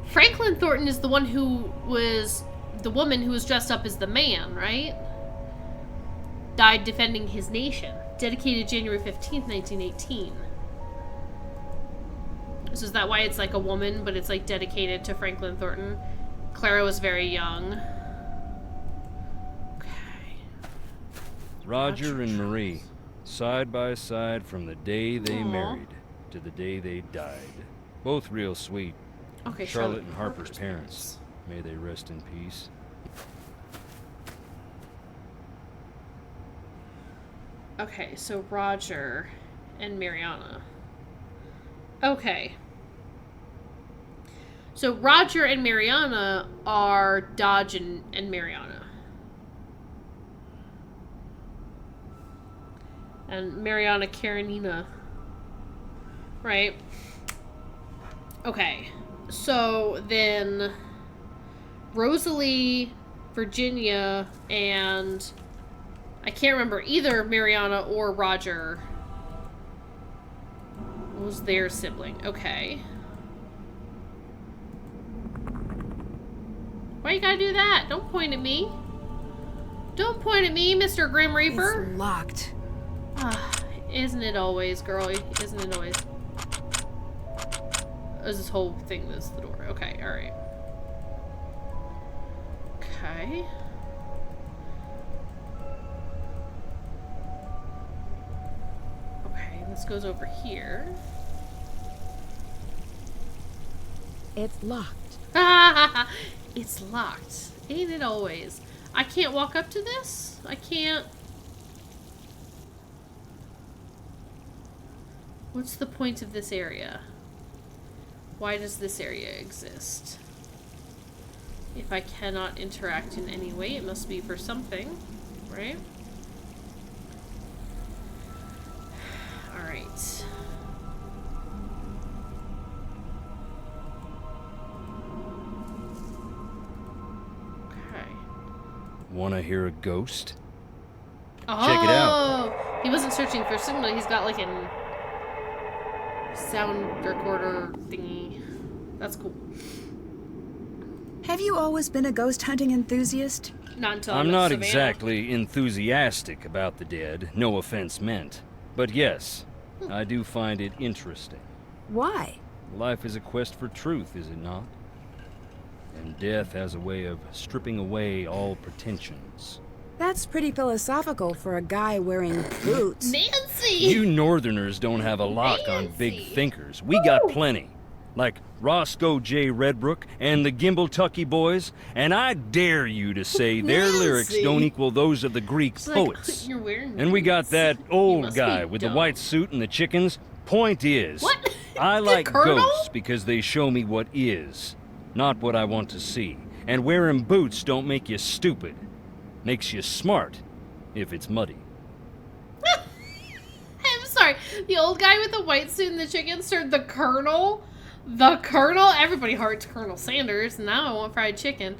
S1: Franklin Thornton is the one who was... the woman who was dressed up as the man, right? Died defending his nation. Dedicated January 15th, 1918. So is that why it's like a woman, but it's like dedicated to Franklin Thornton? Clara was very young. Okay.
S9: Roger and Marie, side by side from the day they
S1: Aw.
S9: married to the day they died. Both real sweet.
S1: Okay,
S9: Charlotte and Harper's parents. May they rest in peace.
S1: Okay, so Roger and Mariana. Okay. So Roger and Mariana are Dodge and Mariana. And Mariana Karenina. Right? Okay. So then Rosalie, Virginia, and I can't remember either Mariana or Roger was their sibling. Okay. Why you gotta do that? Don't point at me. Don't point at me, Mr. Grim Reaper.
S2: It's locked.
S1: Ah, isn't it always, girlie? Isn't it always? Is this whole thing this the door? Okay, alright. Okay. Okay, this goes over here.
S2: It's locked.
S1: It's locked. Ain't it always? I can't walk up to this? I can't. What's the point of this area? Why does this area exist? If I cannot interact in any way, it must be for something, right? Alright. Okay.
S9: Wanna hear a ghost?
S1: Oh,
S9: Check it out.
S1: He wasn't searching for signal. He's got like a sound recorder thingy. That's cool.
S2: Have you always been a ghost hunting enthusiast?
S1: Not until
S9: I'm
S1: with
S9: not
S1: Savannah.
S9: exactly enthusiastic about the dead, no offense meant. But yes, I do find it interesting.
S2: Why?
S9: Life is a quest for truth, is it not? And death has a way of stripping away all pretensions.
S2: That's pretty philosophical for a guy wearing boots.
S1: Nancy!
S9: You Northerners don't have a lock on big
S1: Nancy.
S9: thinkers. We got plenty. Like Roscoe J. Redbrook and the Gimble-Tucky Boys, and I dare you to say their lyrics
S1: Nancy.
S9: don't equal those of the Greek
S1: She's like,
S9: poets.
S1: you're wearing
S9: And we got
S1: boots.
S9: that
S1: You
S9: old
S1: must
S9: guy
S1: be
S9: with
S1: dumb.
S9: the white suit and the chickens. Point is,
S1: What?
S9: I
S1: The
S9: like
S1: Colonel?
S9: ghosts because they show me what is, not what I want to see. And wearing boots don't make you stupid. Makes you smart, if it's muddy.
S1: I'm sorry. The old guy with the white suit and the chickens turned the Colonel. The Colonel? Everybody hearts Colonel Sanders. Now I want fried chicken.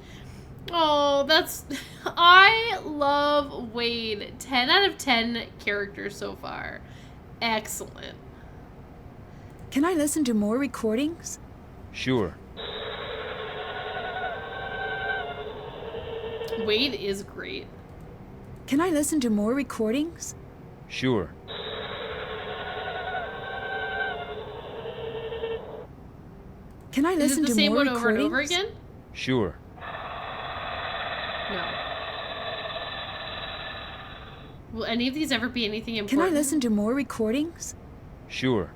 S1: Oh, that's... I love Wade. 10 out of 10 characters so far. Excellent.
S2: Can I listen to more recordings?
S9: Sure.
S1: Wade is great.
S2: Can I listen to more recordings?
S9: Sure.
S2: Can I
S1: Is
S2: listen
S1: it the
S2: to
S1: same
S2: more
S1: one over and
S2: recordings?
S1: over again?
S9: Sure.
S1: No. Will any of these ever be anything
S2: Can
S1: important?
S2: I listen to more recordings?
S9: Sure.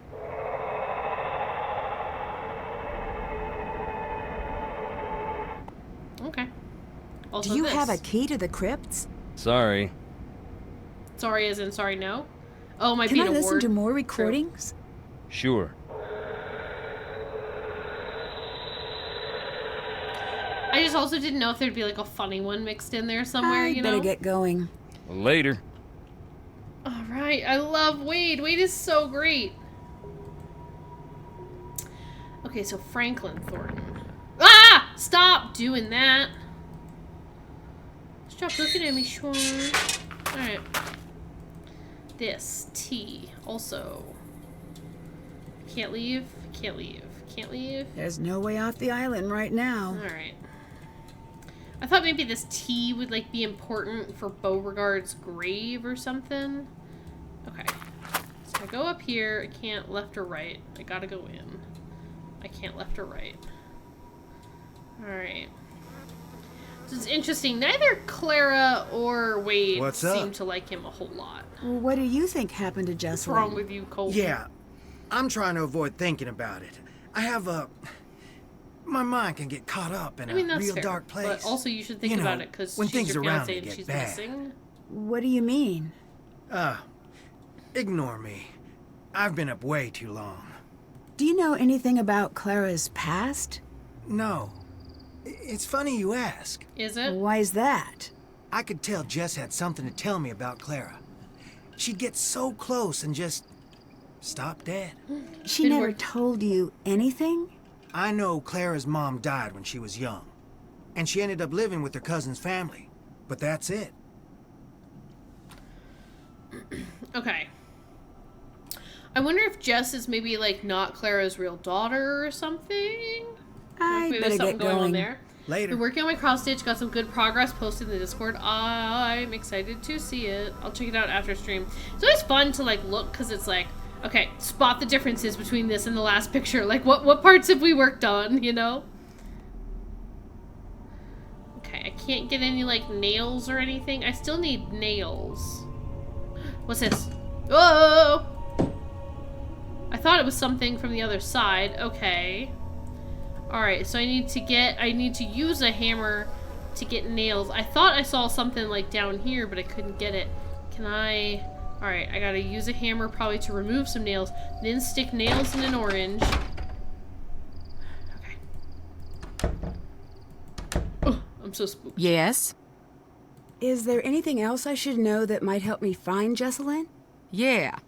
S1: Okay. Also
S2: Do you
S1: this.
S2: have a key to the crypts?
S9: Sorry.
S1: Sorry as in sorry no? Oh, might
S2: Can
S1: be
S2: I
S1: an
S2: listen
S1: award.
S2: to more recordings?
S9: Sure.
S1: I just also didn't know if there'd be like a funny one mixed in there somewhere,
S2: I
S1: you
S2: better
S1: know?
S2: get going.
S9: Later.
S1: Alright, I love Wade. Wade is so great. Okay, so Franklin Thornton. Ah! Stop doing that. Stop looking at me, Sean. Alright. This. T. Also. Can't leave. Can't leave. Can't leave.
S2: There's no way off the island right now.
S1: Alright. I thought maybe this T would like be important for Beauregard's grave or something. Okay. So I go up here. I can't left or right. I gotta go in. I can't left or right. Alright. So it's interesting. Neither Clara or Wade
S5: What's
S1: seem
S5: up?
S1: to like him a whole lot.
S2: Well, what do you think happened to Jesselyn?
S1: What's wrong with you, Cole?
S5: Yeah, I'm trying to avoid thinking about it. I have a... My mind can get caught up in
S1: I mean,
S5: a
S1: that's
S5: real
S1: fair.
S5: dark place.
S1: But also you should think
S5: You know,
S1: about it because
S5: when
S1: she's
S5: things
S1: your
S5: around
S1: fiance
S5: me
S1: and
S5: get
S1: she's
S5: bad.
S1: missing.
S2: What do you mean?
S5: Ignore me. I've been up way too long.
S2: Do you know anything about Clara's past?
S5: No. It's funny you ask.
S1: Is it?
S2: Why is that?
S5: I could tell Jess had something to tell me about Clara. She'd get so close and just stopped dead.
S2: She
S1: Didn't
S2: never
S1: work.
S2: told you anything?
S5: I know Clara's mom died when she was young, and she ended up living with her cousin's family. But that's it.
S1: Okay. I wonder if Jess is maybe, like, not Clara's real daughter or something?
S2: I
S1: Maybe
S2: better
S1: there's something
S2: get
S1: going on
S2: going.
S1: there.
S5: Later.
S1: Been working on my cross stitch, got some good progress posted in the Discord. I'm excited to see it. I'll check it out after stream. It's always fun to, like, look, because it's like, okay, spot the differences between this and the last picture. Like, what parts have we worked on, you know? Okay, I can't get any, like, nails or anything. I still need nails. What's this? Oh! I thought it was something from the other side. Okay. Alright, so I need to use a hammer to get nails. I thought I saw something, like, down here, but I couldn't get it. Can I... Alright, I gotta use a hammer probably to remove some nails, then stick nails in an orange. Okay. Oh, I'm so spooked.
S6: Yes?
S2: Is there anything else I should know that might help me find Jesselyn?
S6: Yeah.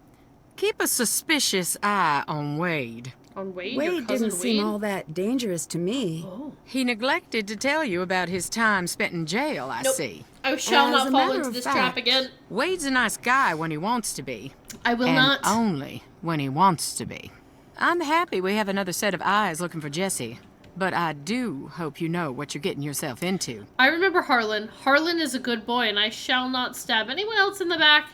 S6: Keep a suspicious eye on Wade.
S1: On Wade? Your
S2: Wade
S1: cousin
S2: didn't seem
S1: Wade?
S2: all that dangerous to me.
S1: Oh.
S6: He neglected to tell you about his time spent in jail, I
S1: Nope.
S6: see.
S1: I shall
S2: As
S1: not
S2: a
S1: fall
S2: matter
S1: into
S2: of
S1: this
S2: fact,
S1: trap again.
S6: Wade's a nice guy when he wants to be.
S1: I will
S6: and
S1: not.
S6: only when he wants to be. I'm happy we have another set of eyes looking for Jesse. But I do hope you know what you're getting yourself into.
S1: I remember Harlan. Harlan is a good boy, and I shall not stab anyone else in the back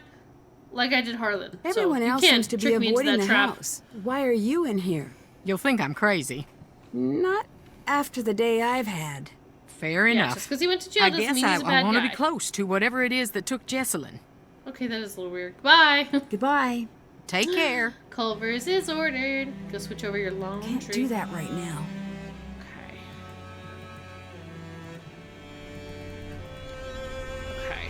S1: like I did Harlan.
S2: Everyone
S1: so you
S2: else
S1: can't
S2: seems to be
S1: trick me into
S2: avoiding
S1: that
S2: the
S1: trap.
S2: house. Why are you in here?
S6: You'll think I'm crazy.
S2: Not after the day I've had.
S6: Fair
S1: Yeah,
S6: enough.
S1: just because he went to jail
S6: I
S1: doesn't
S6: guess
S1: mean he's a
S6: I
S1: bad
S6: want to
S1: guy.
S6: be close to whatever it is that took Jesselyn.
S1: Okay, that is a little weird. Bye.
S2: Goodbye.
S6: Take care.
S1: Culver's is ordered. Go switch over your laundry.
S2: Can't do that right now.
S1: Okay. Okay.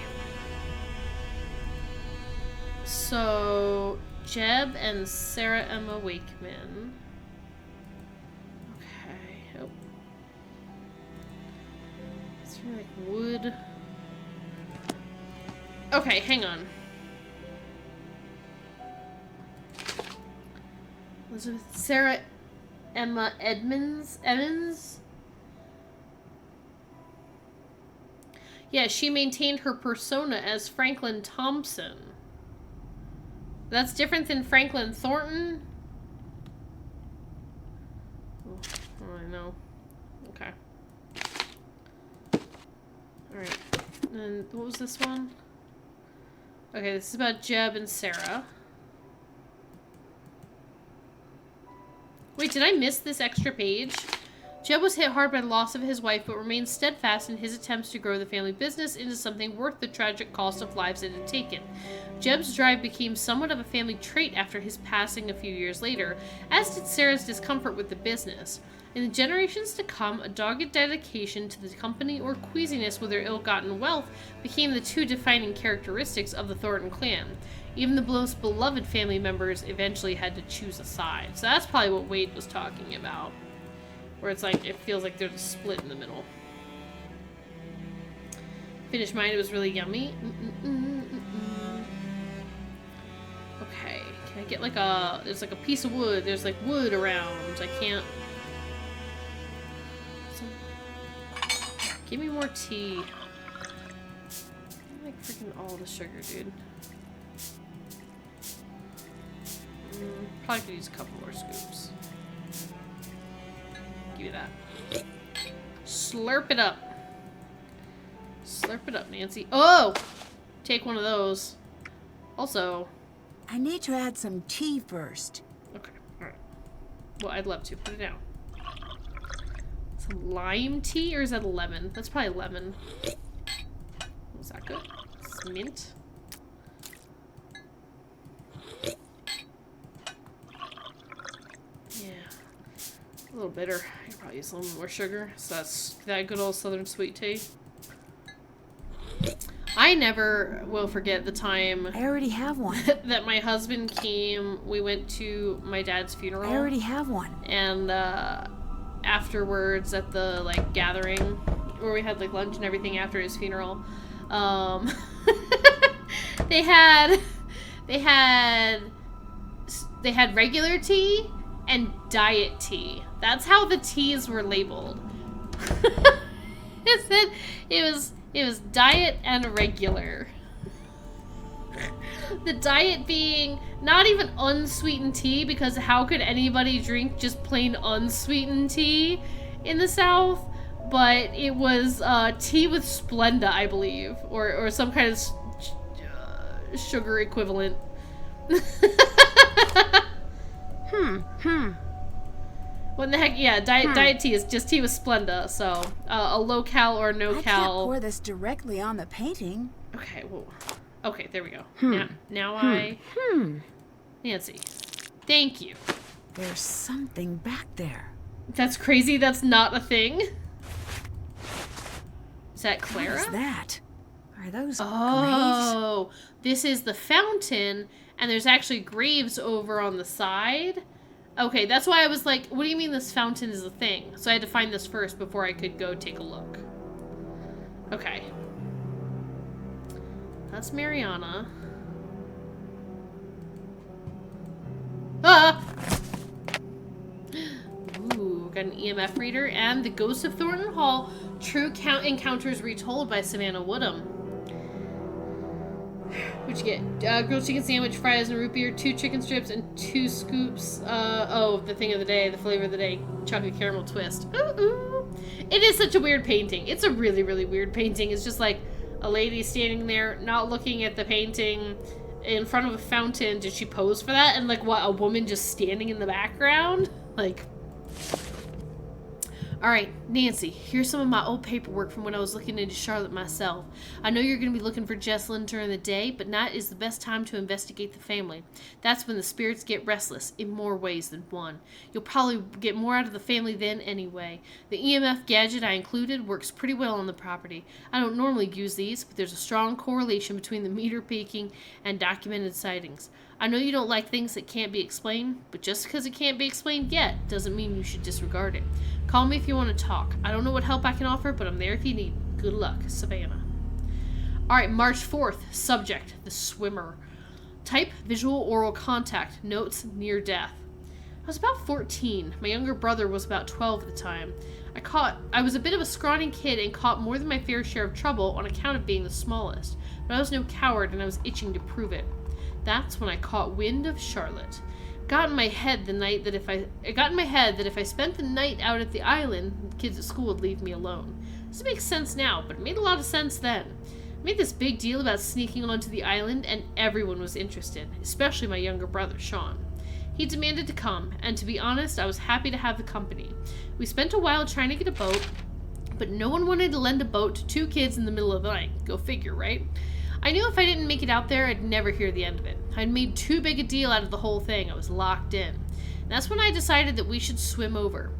S1: So, Jeb and Sarah Emma Wakeman. Okay. Oh. Is there like wood? Okay, hang on. Elizabeth, Sarah Emma Evans? Yeah, she maintained her persona as Franklin Thompson. That's different than Franklin Thornton? Oh, I know. Okay. Alright. And what was this one? Okay, this is about Jeb and Sarah. Wait, did I miss this extra page? Jeb was hit hard by the loss of his wife, but remained steadfast in his attempts to grow the family business into something worth the tragic cost of lives it had taken. Jeb's drive became somewhat of a family trait after his passing a few years later, as did Sarah's discomfort with the business. In the generations to come, a dogged dedication to the company or queasiness with their ill-gotten wealth became the two defining characteristics of the Thornton clan. Even the most beloved family members eventually had to choose a side. So that's probably what Wade was talking about. Where it's like, it feels like there's a split in the middle. Finished mine, it was really yummy. Okay, can I get like a, there's like a piece of wood, there's like wood around, I can't. Give me more tea. I like freaking all the sugar, dude. Probably could use a couple more scoops. Give me that. Slurp it up. Slurp it up, Nancy. Oh! Take one of those. Also...
S2: I need to add some tea first.
S1: Okay, alright. Well, I'd love to. Put it down. Some lime tea, or is that a lemon? That's probably lemon. Was that good? It's mint. Yeah. A little bitter. I could probably use a little more sugar. So that's that good old southern sweet tea. I never will forget the time
S2: I already have one.
S1: that my husband came. We went to my dad's funeral.
S2: I already have one.
S1: And afterwards at the like gathering where we had like lunch and everything after his funeral, they had they had regular tea and diet tea. That's how the teas were labeled. It said it was diet and regular. The diet being not even unsweetened tea, because how could anybody drink just plain unsweetened tea in the South? But it was tea with Splenda, I believe, or some kind of sugar equivalent. What in the heck? Yeah, diet tea is just tea with Splenda. So a low cal or no cal.
S2: I can't pour this directly on the painting.
S1: Okay, well, okay, there we go. Now Nancy, thank you.
S2: There's something back there.
S1: That's crazy. That's not a thing. Is that Clara?
S2: What is that? Are those graves?
S1: Oh, this is the fountain, and there's actually graves over on the side. Okay, that's why I was like, what do you mean this fountain is a thing? So I had to find this first before I could go take a look. Okay. That's Mariana. Ah! Ooh, got an EMF reader and the Ghost of Thornton Hall, True Encounters Retold by Savannah Woodham. What'd you get? Grilled chicken sandwich, fries and root beer, 2 chicken strips, and 2 scoops. The thing of the day, the flavor of the day, chocolate caramel twist. Ooh. It is such a weird painting. It's a really, really weird painting. It's just like a lady standing there, not looking at the painting, in front of a fountain. Did she pose for that? And like, what, a woman just standing in the background? Like... Alright, Nancy, here's some of my old paperwork from when I was looking into Charlotte myself. I know you're going to be looking for Jessalyn during the day, but night is the best time to investigate the family. That's when the spirits get restless, in more ways than one. You'll probably get more out of the family then anyway. The EMF gadget I included works pretty well on the property. I don't normally use these, but there's a strong correlation between the meter peaking and documented sightings. I know you don't like things that can't be explained, but just because it can't be explained yet doesn't mean you should disregard it. Call me if you want to talk. I don't know what help I can offer, but I'm there if you need. Good luck, Savannah. Alright, March 4th. Subject, the swimmer. Type, visual oral contact. Notes, near death. I was about 14. My younger brother was about 12 at the time. I was a bit of a scrawny kid and caught more than my fair share of trouble on account of being the smallest. But I was no coward and I was itching to prove it. That's when I caught wind of Charlotte. It got in my head that if I spent the night out at the island, the kids at school would leave me alone. This makes sense now, but it made a lot of sense then. I made this big deal about sneaking onto the island, and everyone was interested, especially my younger brother, Sean. He demanded to come, and to be honest, I was happy to have the company. We spent a while trying to get a boat, but no one wanted to lend a boat to 2 kids in the middle of the night. Go figure, right? I knew if I didn't make it out there, I'd never hear the end of it. I'd made too big a deal out of the whole thing. I was locked in. And that's when I decided that we should swim over.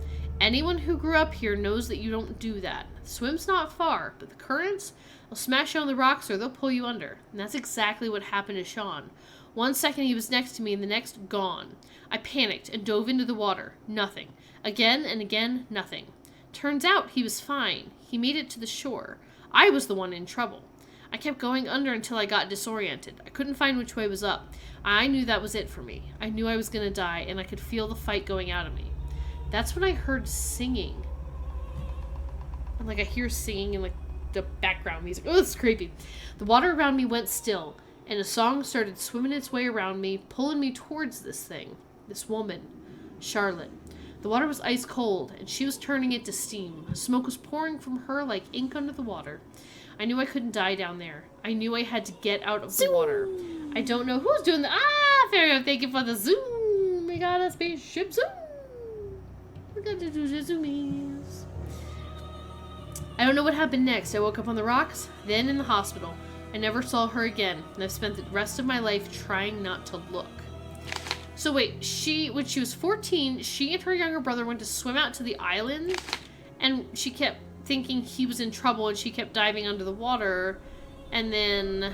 S1: Anyone who grew up here knows that you don't do that. The swim's not far, but the currents will smash you on the rocks or they'll pull you under. And that's exactly what happened to Sean. 1 second he was next to me and the next gone. I panicked and dove into the water. Nothing. Again and again, nothing. Turns out he was fine. He made it to the shore. I was the one in trouble. I kept going under until I got disoriented. I couldn't find which way was up. I knew that was it for me. I knew I was going to die, and I could feel the fight going out of me. That's when I heard singing. And I hear singing in the background music. Oh, it's creepy. The water around me went still, and a song started swimming its way around me, pulling me towards this thing. This woman. Charlotte. The water was ice cold, and she was turning it to steam. Smoke was pouring from her like ink under the water. I knew I couldn't die down there. I knew I had to get out of the water. I don't know who's doing the... Fairy, thank you for the zoom. We got a spaceship zoom. We're going to do the zoomies. I don't know what happened next. I woke up on the rocks, then in the hospital. I never saw her again, and I've spent the rest of my life trying not to look. So wait, when she was 14, she and her younger brother went to swim out to the island, and she kept thinking he was in trouble and she kept diving under the water, and then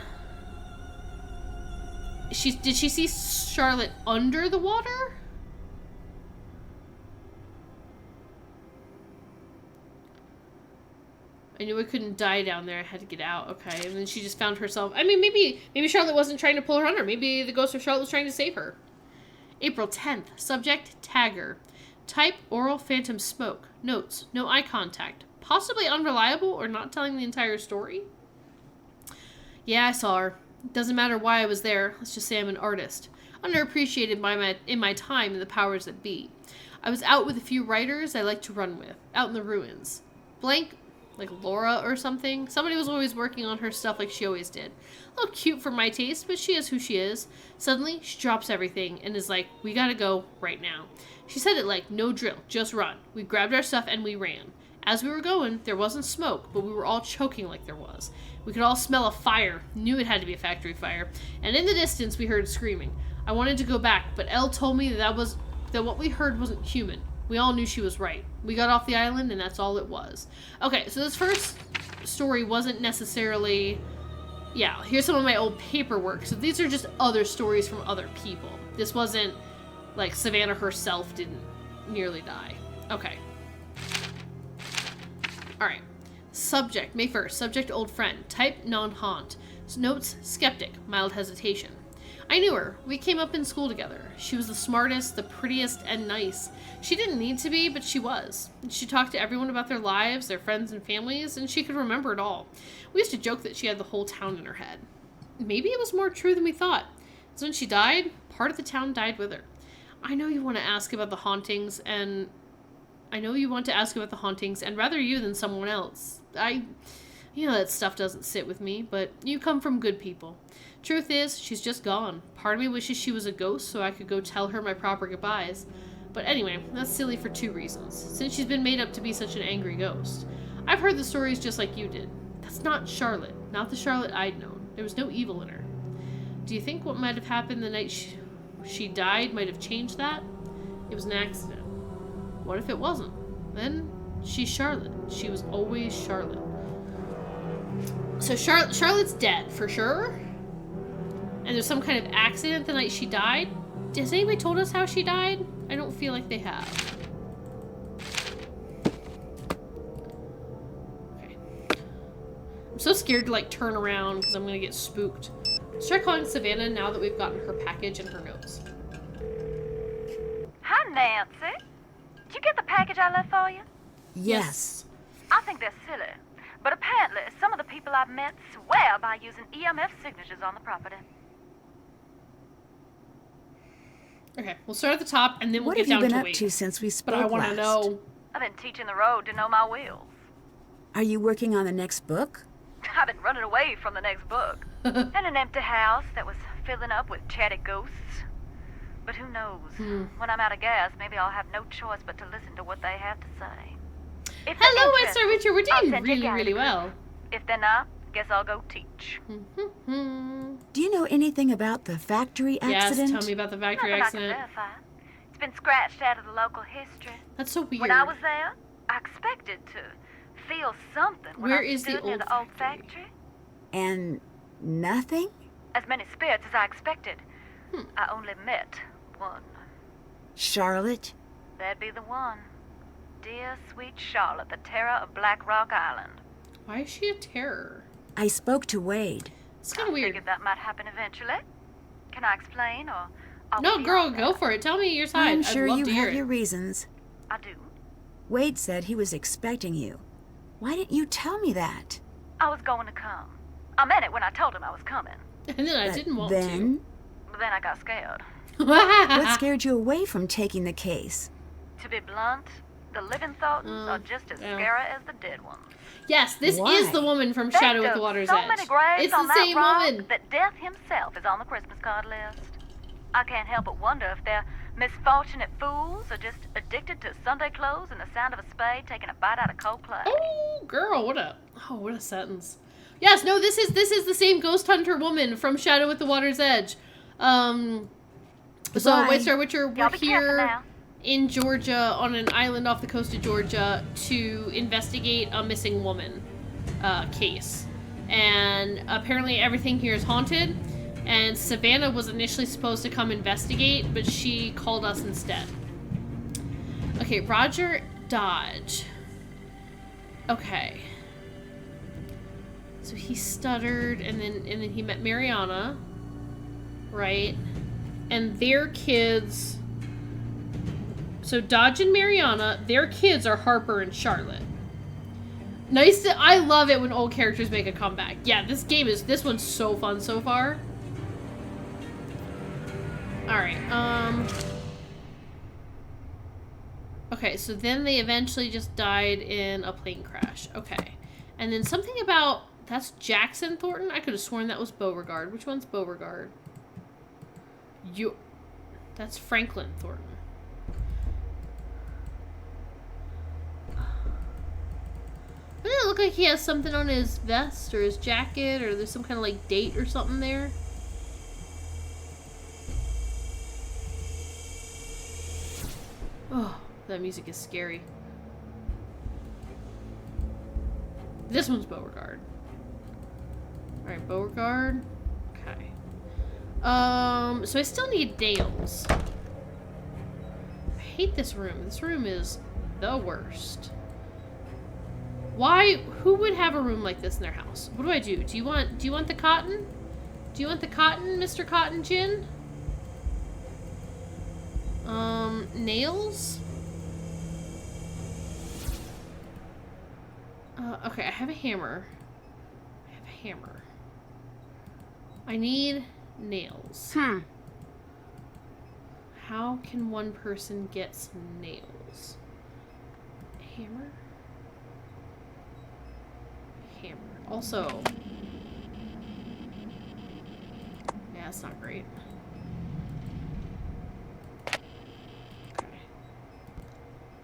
S1: did she see Charlotte under the water? I knew I couldn't die down there. I had to get out. Okay, and then she just found herself. I mean, maybe Charlotte wasn't trying to pull her under. Maybe the ghost of Charlotte was trying to save her. April 10th. Subject, tagger. Type, oral phantom smoke. Notes, no eye contact. Possibly unreliable or not telling the entire story? Yeah, I saw her. Doesn't matter why I was there. Let's just say I'm an artist. Underappreciated in my time in the powers that be. I was out with a few writers I like to run with. Out in the ruins. Blank, like Laura or something. Somebody was always working on her stuff like she always did. A little cute for my taste, but she is who she is. Suddenly, she drops everything and is like, we gotta go right now. She said it like, no drill, just run. We grabbed our stuff and we ran. As we were going, there wasn't smoke, but we were all choking like there was. We could all smell a fire, knew it had to be a factory fire, and in the distance we heard screaming. I wanted to go back, but Elle told me that what we heard wasn't human. We all knew she was right. We got off the island, and that's all it was. Okay, so this first story wasn't necessarily... Yeah, here's some of my old paperwork. So these are just other stories from other people. This wasn't, like, Savannah herself didn't nearly die. Okay. Alright. Subject, May 1st. Subject, old friend. Type, non-haunt. Notes, skeptic. Mild hesitation. I knew her. We came up in school together. She was the smartest, the prettiest, and nice. She didn't need to be, but she was. She talked to everyone about their lives, their friends and families, and she could remember it all. We used to joke that she had the whole town in her head. Maybe it was more true than we thought. So when she died, part of the town died with her. I know you want to ask about the hauntings, and rather you than someone else. You know that stuff doesn't sit with me, but you come from good people. Truth is, she's just gone. Part of me wishes she was a ghost so I could go tell her my proper goodbyes. But anyway, that's silly for two reasons. Since she's been made up to be such an angry ghost. I've heard the stories just like you did. That's not Charlotte. Not the Charlotte I'd known. There was no evil in her. Do you think what might have happened the night she died might have changed that? It was an accident. What if it wasn't? Then she's Charlotte. She was always Charlotte. So Charlotte's dead, for sure? And there's some kind of accident the night she died? Has anybody told us how she died? I don't feel like they have. Okay. I'm so scared to, like, turn around because I'm going to get spooked. Let's try calling Savannah now that we've gotten her package and her notes.
S10: Hi, Nancy. Did you get the package I left for you?
S2: Yes.
S10: I think they're silly. But apparently, some of the people I've met swear by using EMF signatures on the property.
S1: Okay, we'll start at the top, and then we'll
S2: What
S1: get
S2: have
S1: down
S2: you been
S1: to
S2: up
S1: weight.
S2: to since we spoke
S1: But I want to
S2: last?
S1: know...
S10: I've been teaching the road to know my wheels.
S2: Are you working on the next book?
S10: I've been running away from the next book. And an empty house that was filling up with chatty ghosts. But who knows? When I'm out of gas, maybe I'll have no choice but to listen to what they have to say. If they're
S1: Hello,
S10: interested,
S1: Sir Richard. We're
S10: I'll
S1: doing
S10: send you a
S1: really, really
S10: guidebook.
S1: well.
S10: If they're not, guess I'll go teach.
S2: Do you know anything about the factory accident?
S1: Yes, tell me about the factory
S10: Nothing
S1: accident.
S10: I can verify. It's been scratched out of the local history.
S1: That's so weird.
S10: When I was there, I expected to feel something when
S1: Where
S10: I
S1: is the
S10: stood near
S1: old
S10: the old
S1: factory?
S10: factory.
S2: And nothing?
S10: As many spirits as I expected. I only met one.
S2: Charlotte?
S10: That'd be the one. Dear, sweet Charlotte, the terror of Black Rock Island.
S1: Why is she a terror?
S2: I spoke to Wade.
S1: It's kind of weird.
S10: Figured that might happen eventually. Can I explain, or... I'll
S1: No,
S10: be
S1: girl,
S10: on
S1: go
S10: that?
S1: for it. Tell me your side.
S2: I'm sure
S1: I'd love
S2: you
S1: to hear
S2: have
S1: it.
S2: your reasons.
S10: I do.
S2: Wade said he was expecting you. Why didn't you tell me that?
S10: I was going to come. I meant it when I told him I was coming.
S1: And then I
S2: But
S1: didn't want
S2: then,
S10: But then I got scared.
S1: to.
S2: what scared you away from taking the case?
S10: To be blunt, the living Thorntons are just as
S1: yeah.
S10: scary as the dead ones.
S1: Yes, this
S2: Why?
S1: is the woman from
S10: They
S1: Shadow at
S10: dug
S1: the Water's
S10: so
S1: Edge.
S10: many graves
S1: It's
S10: on
S1: the
S10: that
S1: same
S10: rock
S1: woman.
S10: that Death himself is on the Christmas card list. I can't help but wonder if they're misfortunate fools or just addicted to Sunday clothes and the sound of a spade taking a bite out of cold clay.
S1: Oh, girl, what a sentence. Yes, no, this is the same ghost hunter woman from Shadow at the Water's Edge. So
S2: Goodbye.
S1: wait, Sir Witcher, we're
S10: Y'all be careful
S1: here
S10: now.
S1: in Georgia on an island off the coast of Georgia to investigate a missing woman case. And apparently everything here is haunted. And Savannah was initially supposed to come investigate, but she called us instead. Okay, Roger Dodge. Okay. So he stuttered, and then he met Mariana, right? and their kids... So Dodge and Mariana, their kids are Harper and Charlotte. Nice to... I love it when old characters make a comeback. Yeah, this one's so fun so far. Alright, okay, so then they eventually just died in a plane crash. Okay. And then something about... That's Jackson Thornton? I could have sworn that was Beauregard. Which one's Beauregard? That's Franklin Thornton. Doesn't it look like he has something on his vest or his jacket, or there's some kind of like date or something there? Oh, that music is scary. This one's Beauregard. Alright, Beauregard. Okay. So I still need nails. I hate this room. This room is the worst. Why? Who would have a room like this in their house? What do I do? Do you want the cotton? Do you want the cotton, Mr. Cotton Gin? Nails? Okay, I have a hammer. I need nails. How can one person get some nails? Hammer? Also, yeah, that's not great. Okay.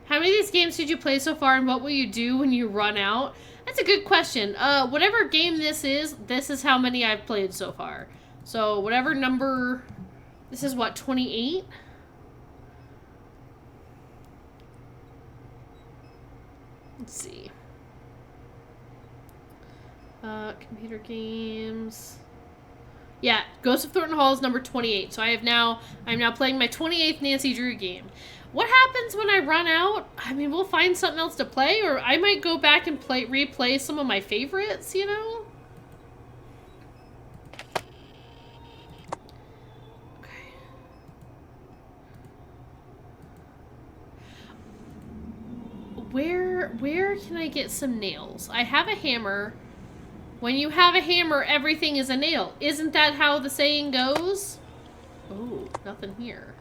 S1: How many of these games did you play so far, and what will you do when you run out? That's a good question. Whatever game this is how many I've played so far. So whatever number, this is what, 28? Let's see. Computer games. Yeah, Ghost of Thornton Hall is number 28. So I'm now playing my 28th Nancy Drew game. What happens when I run out? I mean, we'll find something else to play, or I might go back and replay some of my favorites, you know? Okay. Where can I get some nails? I have a hammer. When you have a hammer, everything is a nail. Isn't that how the saying goes? Oh, nothing here.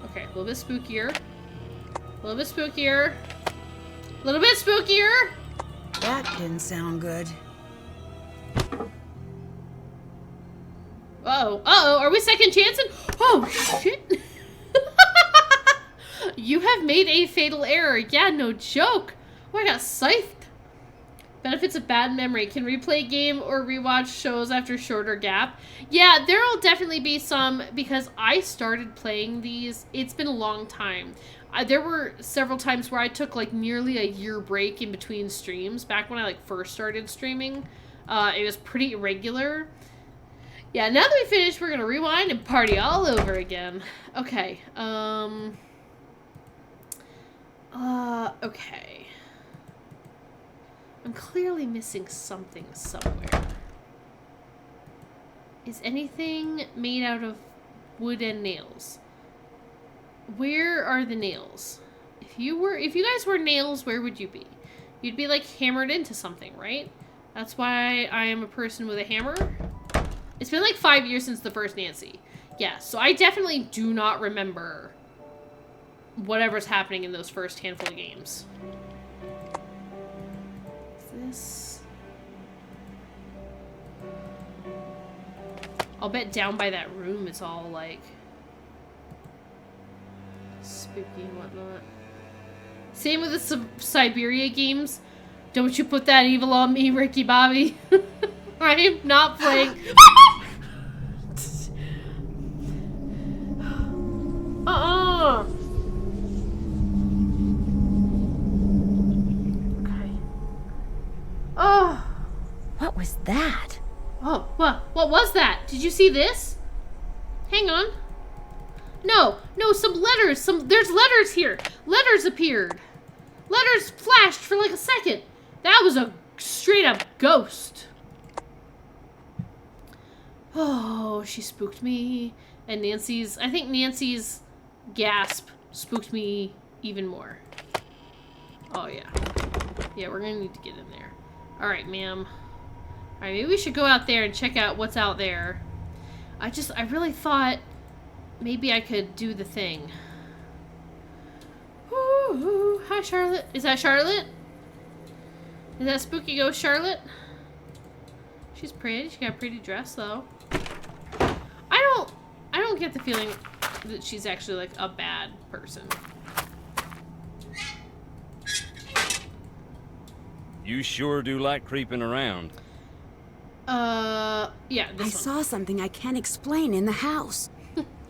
S1: Okay, a little bit spookier. A little bit spookier. A little bit spookier.
S2: That didn't sound good.
S1: Uh-oh. Uh-oh, are we second chancing? Oh, shit. You have made a fatal error. Yeah, no joke. Oh, I got scythed. Benefits of bad memory. Can replay game or rewatch shows after shorter gap. Yeah, there'll definitely be some, because I started playing these. It's been a long time. There were several times where I took like nearly a year break in between streams. Back when I like first started streaming. It was pretty irregular. Yeah, now that we finished, we're gonna rewind and party all over again. Okay, okay. I'm clearly missing something somewhere. Is anything made out of wood and nails? Where are the nails? If you guys were nails, where would you be? You'd be like hammered into something, right? That's why I am a person with a hammer. It's been like 5 years since the first Nancy. Yeah, so I definitely do not remember whatever's happening in those first handful of games. Is this... I'll bet down by that room it's all like spooky and whatnot. Same with the Siberia games. Don't you put that evil on me, Ricky Bobby. I'm not playing. Okay. Oh.
S8: What was that?
S1: Oh, what was that? Did you see this? Hang on. No, some letters. There's letters here. Letters appeared. Letters flashed for like a second. That was a straight up ghost. Oh, she spooked me. And I think Nancy's gasp spooked me even more. Oh, yeah. Yeah, we're gonna need to get in there. Alright, ma'am. Alright, maybe we should go out there and check out what's out there. I really thought maybe I could do the thing. Ooh, hi, Charlotte. Is that Charlotte? Is that spooky ghost Charlotte? She's pretty. She got a pretty dress, though. I don't get the feeling that she's actually, like, a bad person.
S9: You sure do like creeping around.
S1: Yeah, this
S2: I
S1: one.
S2: saw something I can't explain in the house.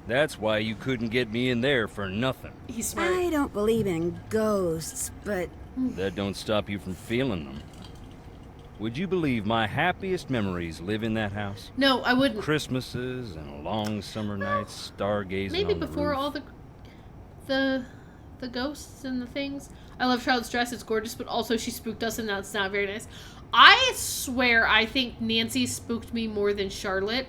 S9: That's why you couldn't get me in there for nothing.
S1: He's smart.
S2: I don't believe in ghosts, but
S9: That don't stop you from feeling them. Would you believe my happiest memories live in that house?
S1: No, I wouldn't.
S9: Christmases and long summer nights, stargazing
S1: Maybe
S9: on the
S1: before
S9: roof.
S1: all the ghosts and the things. I love Charlotte's dress. It's gorgeous, but also she spooked us, and that's not very nice. I swear I think Nancy spooked me more than Charlotte,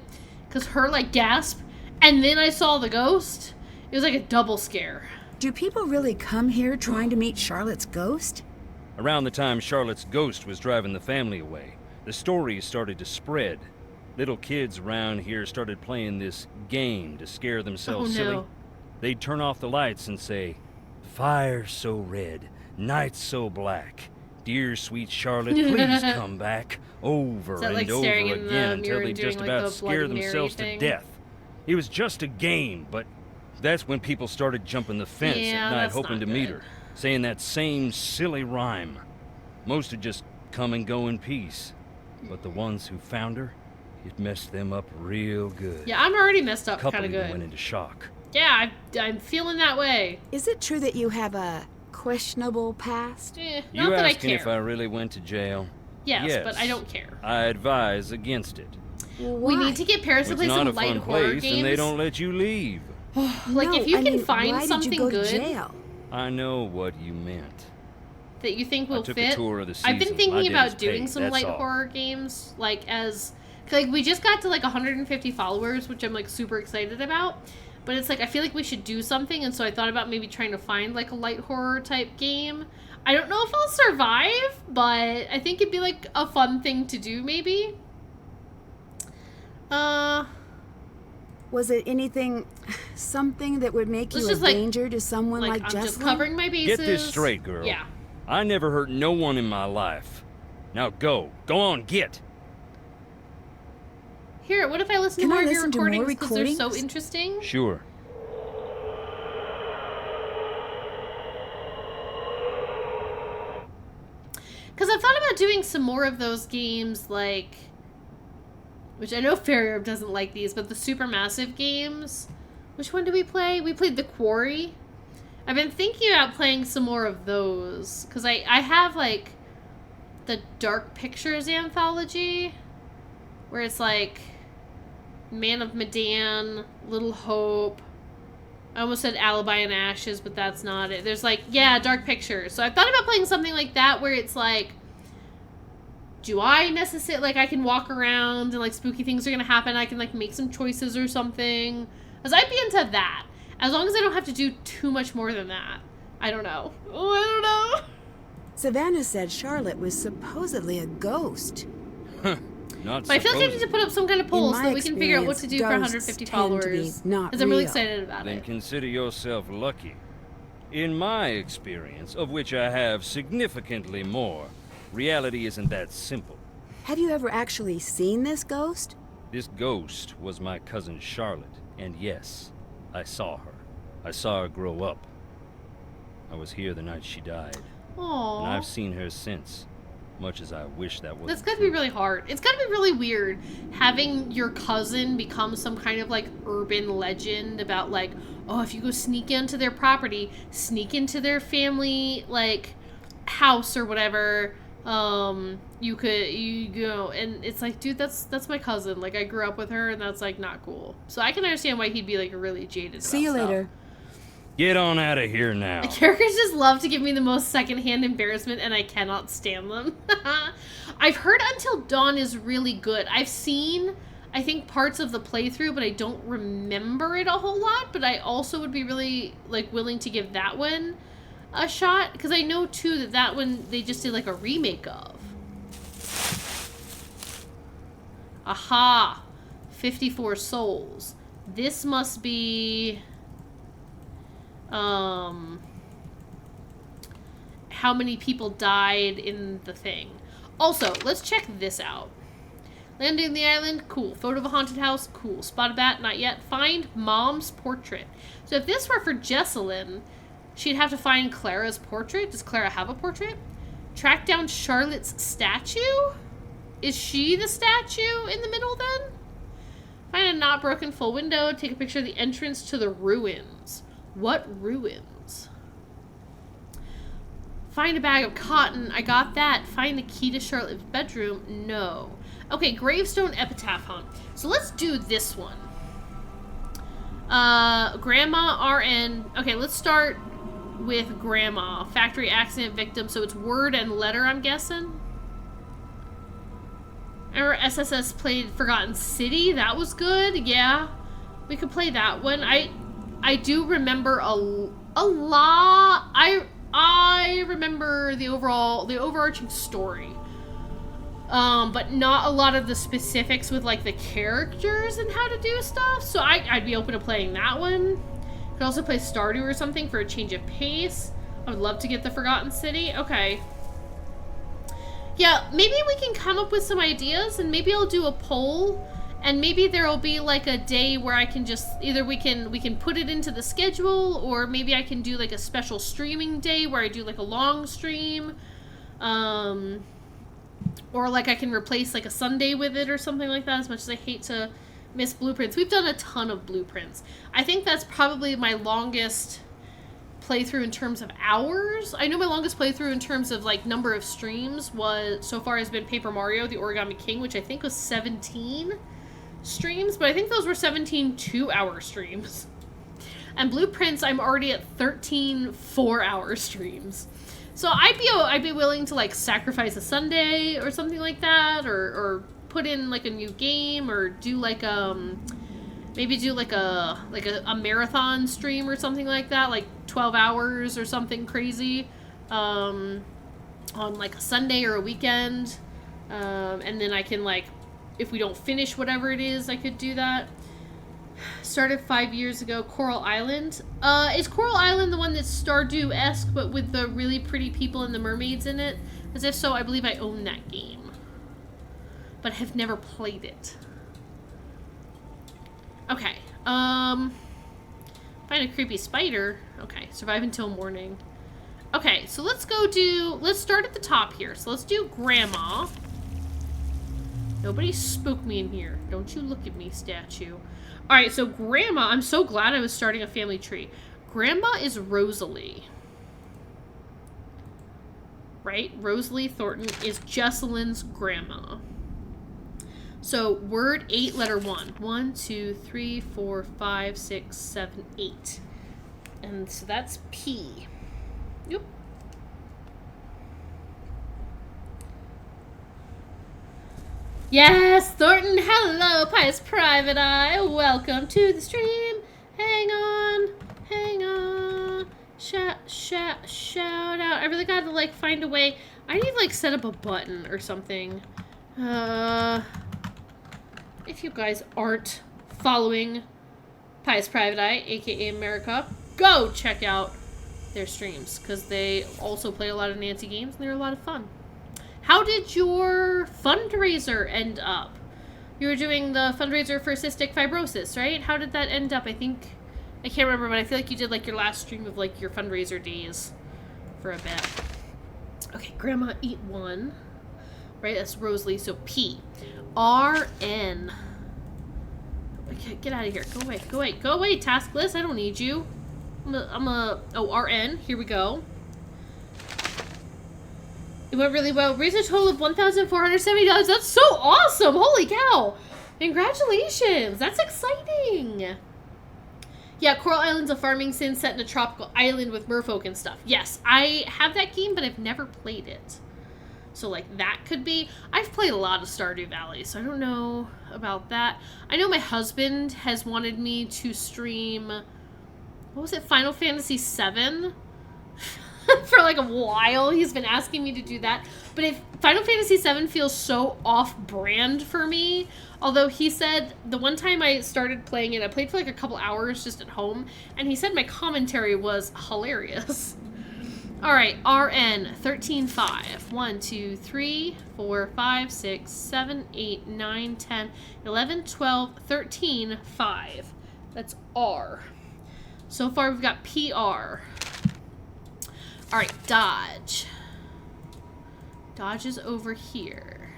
S1: because her, like, gasp, and then I saw the ghost. It was like a double scare.
S2: do people really come here trying to meet Charlotte's ghost?
S9: Around the time Charlotte's ghost was driving the family away, the stories started to spread. Little kids around here started playing this game to scare themselves
S1: Oh, no.
S9: silly. They'd turn off the lights and say, "Fire so red, night so black. Dear sweet Charlotte, please come back." Over
S1: Is that
S9: and
S1: like
S9: over
S1: staring in the
S9: again until
S1: mirror
S9: they
S1: and doing,
S9: just
S1: like,
S9: about
S1: the Bloody
S9: scare
S1: Mary
S9: themselves
S1: thing?
S9: to death. It was just a game, but that's when people started jumping the fence
S1: Yeah,
S9: at night
S1: that's
S9: hoping
S1: not
S9: to meet
S1: good.
S9: her, saying that same silly rhyme. Most would just come and go in peace, but the ones who found her, it messed them up real good.
S1: Yeah, I'm already messed up
S9: Couple
S1: kind of
S9: even
S1: good.
S9: went into shock.
S1: Yeah, I'm feeling that way.
S2: Is it true that you have a questionable past?
S1: Not
S9: You
S1: that I
S9: asking
S1: care.
S9: if I really went to jail?
S1: Yes, but I don't care.
S9: I advise against it.
S1: We need to get Paris to
S9: It's
S1: play
S9: not
S1: some
S9: a
S1: light
S9: fun
S1: horror
S9: place,
S1: games.
S9: and they don't let you leave.
S1: Like,
S2: No,
S1: if you
S2: I
S1: can
S2: mean,
S1: find
S2: why
S1: something
S2: did you go
S1: good
S2: to jail?
S9: I know what you meant.
S1: that you think will
S9: I took
S1: fit.
S9: a tour of the
S1: I've been
S9: season. My
S1: thinking
S9: debt
S1: about
S9: is
S1: doing
S9: paid,
S1: some
S9: that's
S1: light
S9: all.
S1: horror games, like we just got to like 150 followers, which I'm like super excited about. But it's like I feel like we should do something, and so I thought about maybe trying to find like a light horror type game. I don't know if I'll survive, but I think it'd be like a fun thing to do, maybe.
S2: Was it something that would make
S1: Let's
S2: you a
S1: just, like-
S2: danger to someone like
S1: I'm
S2: Jesselyn?
S1: just covering my bases.
S9: Get this straight, girl.
S1: Yeah.
S9: I never hurt no one in my life. Now go. Go on, get.
S1: Here, what if I listen
S2: Can
S1: to
S2: I
S1: more of your
S2: listen to more
S1: recordings because they're so
S2: recordings?
S1: interesting?
S9: Sure.
S1: Because I thought about doing some more of those games, like, which I know Fairherb doesn't like these, but the Supermassive games. Which one did we play? We played The Quarry. I've been thinking about playing some more of those. Because I have, like, the Dark Pictures anthology, where it's, like, Man of Medan, Little Hope. I almost said Alibi and Ashes, but that's not it. There's like, yeah, Dark Pictures. So I thought about playing something like that where it's like, do I necessarily, like, I can walk around and, like, spooky things are going to happen. I can, like, make some choices or something. Because I'd be into that. As long as I don't have to do too much more than that. I don't know. Oh, I don't know.
S2: Savannah said Charlotte was supposedly a ghost.
S9: Not
S1: But I feel like I need to
S9: supposed.
S1: put up some kind of poll so
S2: my
S1: that we can figure out what to do for
S2: experience,
S1: 150
S2: ghosts tend to be
S1: followers.
S2: not
S1: Because I'm really
S2: real.
S1: excited about
S9: Then
S1: it.
S9: consider yourself lucky. In my experience, of which I have significantly more, reality isn't that simple.
S2: Have you ever actually seen this ghost?
S9: This ghost was my cousin Charlotte, and yes, I saw her. I saw her grow up. I was here the night she died,
S1: Aww.
S9: and I've seen her since, much as I wish that was.
S1: That's gotta be really hard. It's gotta be really weird having your cousin become some kind of, like, urban legend about, like, oh, if you go sneak into their property, sneak into their family, like, house or whatever, you go, and it's like, dude, that's my cousin. Like, I grew up with her, and that's, like, not cool. So I can understand why he'd be, like, really jaded
S2: See you
S1: about stuff.
S2: later.
S9: Get on out of here now.
S1: The characters just love to give me the most secondhand embarrassment, and I cannot stand them. I've heard Until Dawn is really good. I've seen, I think, parts of the playthrough, but I don't remember it a whole lot. But I also would be really, like, willing to give that one a shot, because I know, too, that one they just did, like, a remake of. Aha! 54 souls. This must be... how many people died in the thing. Also, let's check this out. Landing the island, cool. Photo of a haunted house, cool. Spot a bat, not yet. Find mom's portrait. So if this were for Jessalyn, she'd have to find Clara's portrait. Does Clara have a portrait? Track down Charlotte's statue? Is she the statue in the middle then? Find a not broken full window. Take a picture of the entrance to the ruins. What ruins? Find a bag of cotton. I got that. Find the key to Charlotte's bedroom. No. Okay, gravestone epitaph hunt. So let's do this one. Grandma RN. Okay, let's start with Grandma. Factory accident victim. So it's word and letter, I'm guessing. Remember SSS played Forgotten City? That was good. Yeah. We could play that one. I do remember a lot. I remember the overarching story. But not a lot of the specifics with, like, the characters and how to do stuff. So I'd be open to playing that one. Could also play Stardew or something for a change of pace. I would love to get the Forgotten City. Okay. Yeah, maybe we can come up with some ideas, and maybe I'll do a poll, and maybe there'll be, like, a day where I can just, either we can put it into the schedule, or maybe I can do, like, a special streaming day where I do, like, a long stream, or, like, I can replace, like, a Sunday with it or something like that, as much as I hate to miss Blueprints. We've done a ton of Blueprints. I think that's probably my longest playthrough in terms of hours. I know my longest playthrough in terms of, like, number of streams so far has been Paper Mario, the Origami King, which I think was 17 streams, but I think those were 17 2-hour streams. And Blueprints, I'm already at 13 4-hour streams. So I'd be willing to, like, sacrifice a Sunday or something like that, or put in, like, a new game, or do, like, maybe do, like a marathon stream or something like that, like 12 hours or something crazy, on, like, a Sunday or a weekend, and then I can, like, if we don't finish whatever it is, I could do that. Started 5 years ago. Coral Island. Is Coral Island the one that's Stardew-esque, but with the really pretty people and the mermaids in it? As if so, I believe I own that game, but have never played it. Okay. Find a creepy spider. Okay. Survive until morning. Okay, so let's start at the top here. So let's do Grandma. Nobody spook me in here. Don't you look at me, statue. Alright, so Grandma, I'm so glad I was starting a family tree. Grandma is Rosalie. Right? Rosalie Thornton is Jessalyn's grandma. So, word 8, letter 1. 1, 2, 3, 4, 5, 6, 7, 8. And so that's P. Yep. Yes, Thornton, hello, Pious Private Eye. Welcome to the stream. Hang on. Shout out. I really gotta, like, find a way. I need to, like, set up a button or something. If you guys aren't following Pious Private Eye, aka America, go check out their streams, because they also play a lot of Nancy games and they're a lot of fun. How did your fundraiser end up? You were doing the fundraiser for cystic fibrosis, right? How did that end up? I can't remember, but I feel like you did, like, your last stream of, like, your fundraiser days for a bit. Okay, Grandma eat 1. Right, that's Rosalie, so P. R-N. Okay, get out of here. Go away, task list. I don't need you. Oh, R-N. Here we go. It went really well. Raised a total of $1,470. That's so awesome. Holy cow. Congratulations. That's exciting. Yeah, Coral Island's a farming sim set in a tropical island with merfolk and stuff. Yes, I have that game, but I've never played it. So, like, that could be... I've played a lot of Stardew Valley, so I don't know about that. I know my husband has wanted me to stream... What was it? Final Fantasy VII? For, like, a while. He's been asking me to do that. But if Final Fantasy VII feels so off-brand for me... Although he said the one time I started playing it, I played for, like, a couple hours just at home. And he said my commentary was hilarious. Alright, RN 13.5. 1, 2, 3, 4, 5, 6, 7, 8, 9, 10, 11, 12, 13, 5. That's R. So far we've got PR. Alright, Dodge. Dodge is over here.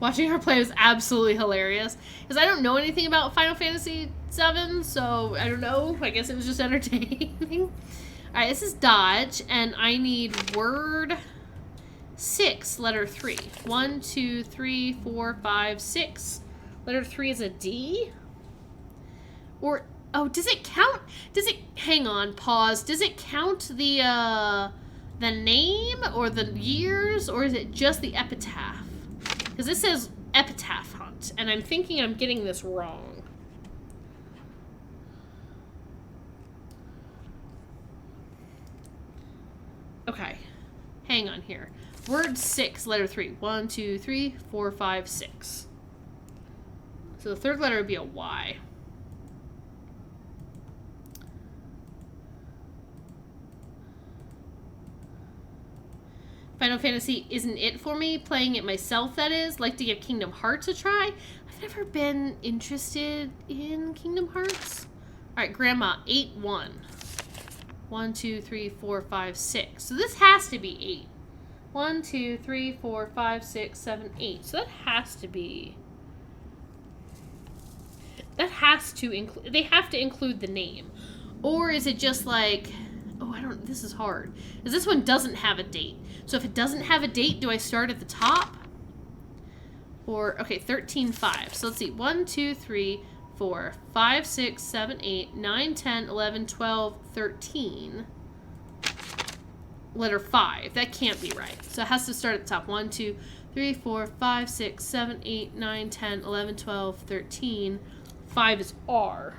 S1: Watching her play was absolutely hilarious. Because I don't know anything about Final Fantasy VII, so I don't know. I guess it was just entertaining. Alright, this is Dodge, and I need word 6, letter 3. 1, 2, 3, 4, 5, 6. Letter 3 is a D? Or, oh, does it count? Does it, hang on, pause. Does it count the name or the years, or is it just the epitaph? Because this says epitaph hunt, and I'm thinking I'm getting this wrong. Okay, hang on here. Word 6, letter 3. 1, 2, 3, 4, 5, 6. So the third letter would be a Y. Final Fantasy isn't it for me. Playing it myself, that is. Like to give Kingdom Hearts a try. I've never been interested in Kingdom Hearts. Alright, Grandma, 8, 1. 1, 2, 3, 4, 5, 6. So this has to be 8. 1, 2, 3, 4, 5, 6, 7, 8. So that has to be... That has to include... They have to include the name. Or is it just like... Oh, I don't... This is hard. Because this one doesn't have a date. So if it doesn't have a date, do I start at the top? Or... Okay, 13, 5. So let's see. 1, 2, 3... 4, 5, 6, 7, 8, 9, 10, 11, 12, 13. Letter 5. That can't be right. So it has to start at the top. 1, 2, 3, 4, 5, 6, 7, 8, 9, 10, 11, 12, 13. 5 is R.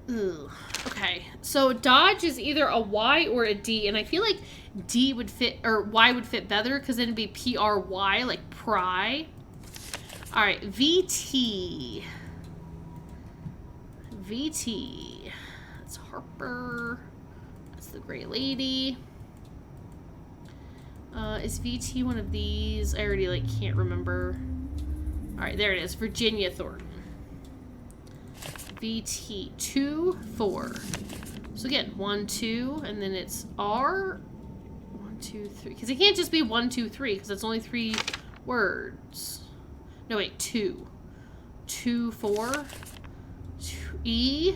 S1: Ugh. Okay. So Dodge is either a Y or a D. And I feel like D would fit, or Y would fit better because then it'd be P-R-Y, like pry. Alright, VT. VT. That's Harper. That's the Gray Lady. Is VT one of these? I already, like, can't remember. Alright, there it is. Virginia Thornton. VT. 2, 4. So again, 1, 2, and then it's R. 1, 2, 3. Because it can't just be 1, 2, 3, because it's only 3 words. No, wait, 2. 2, 4. 2, E.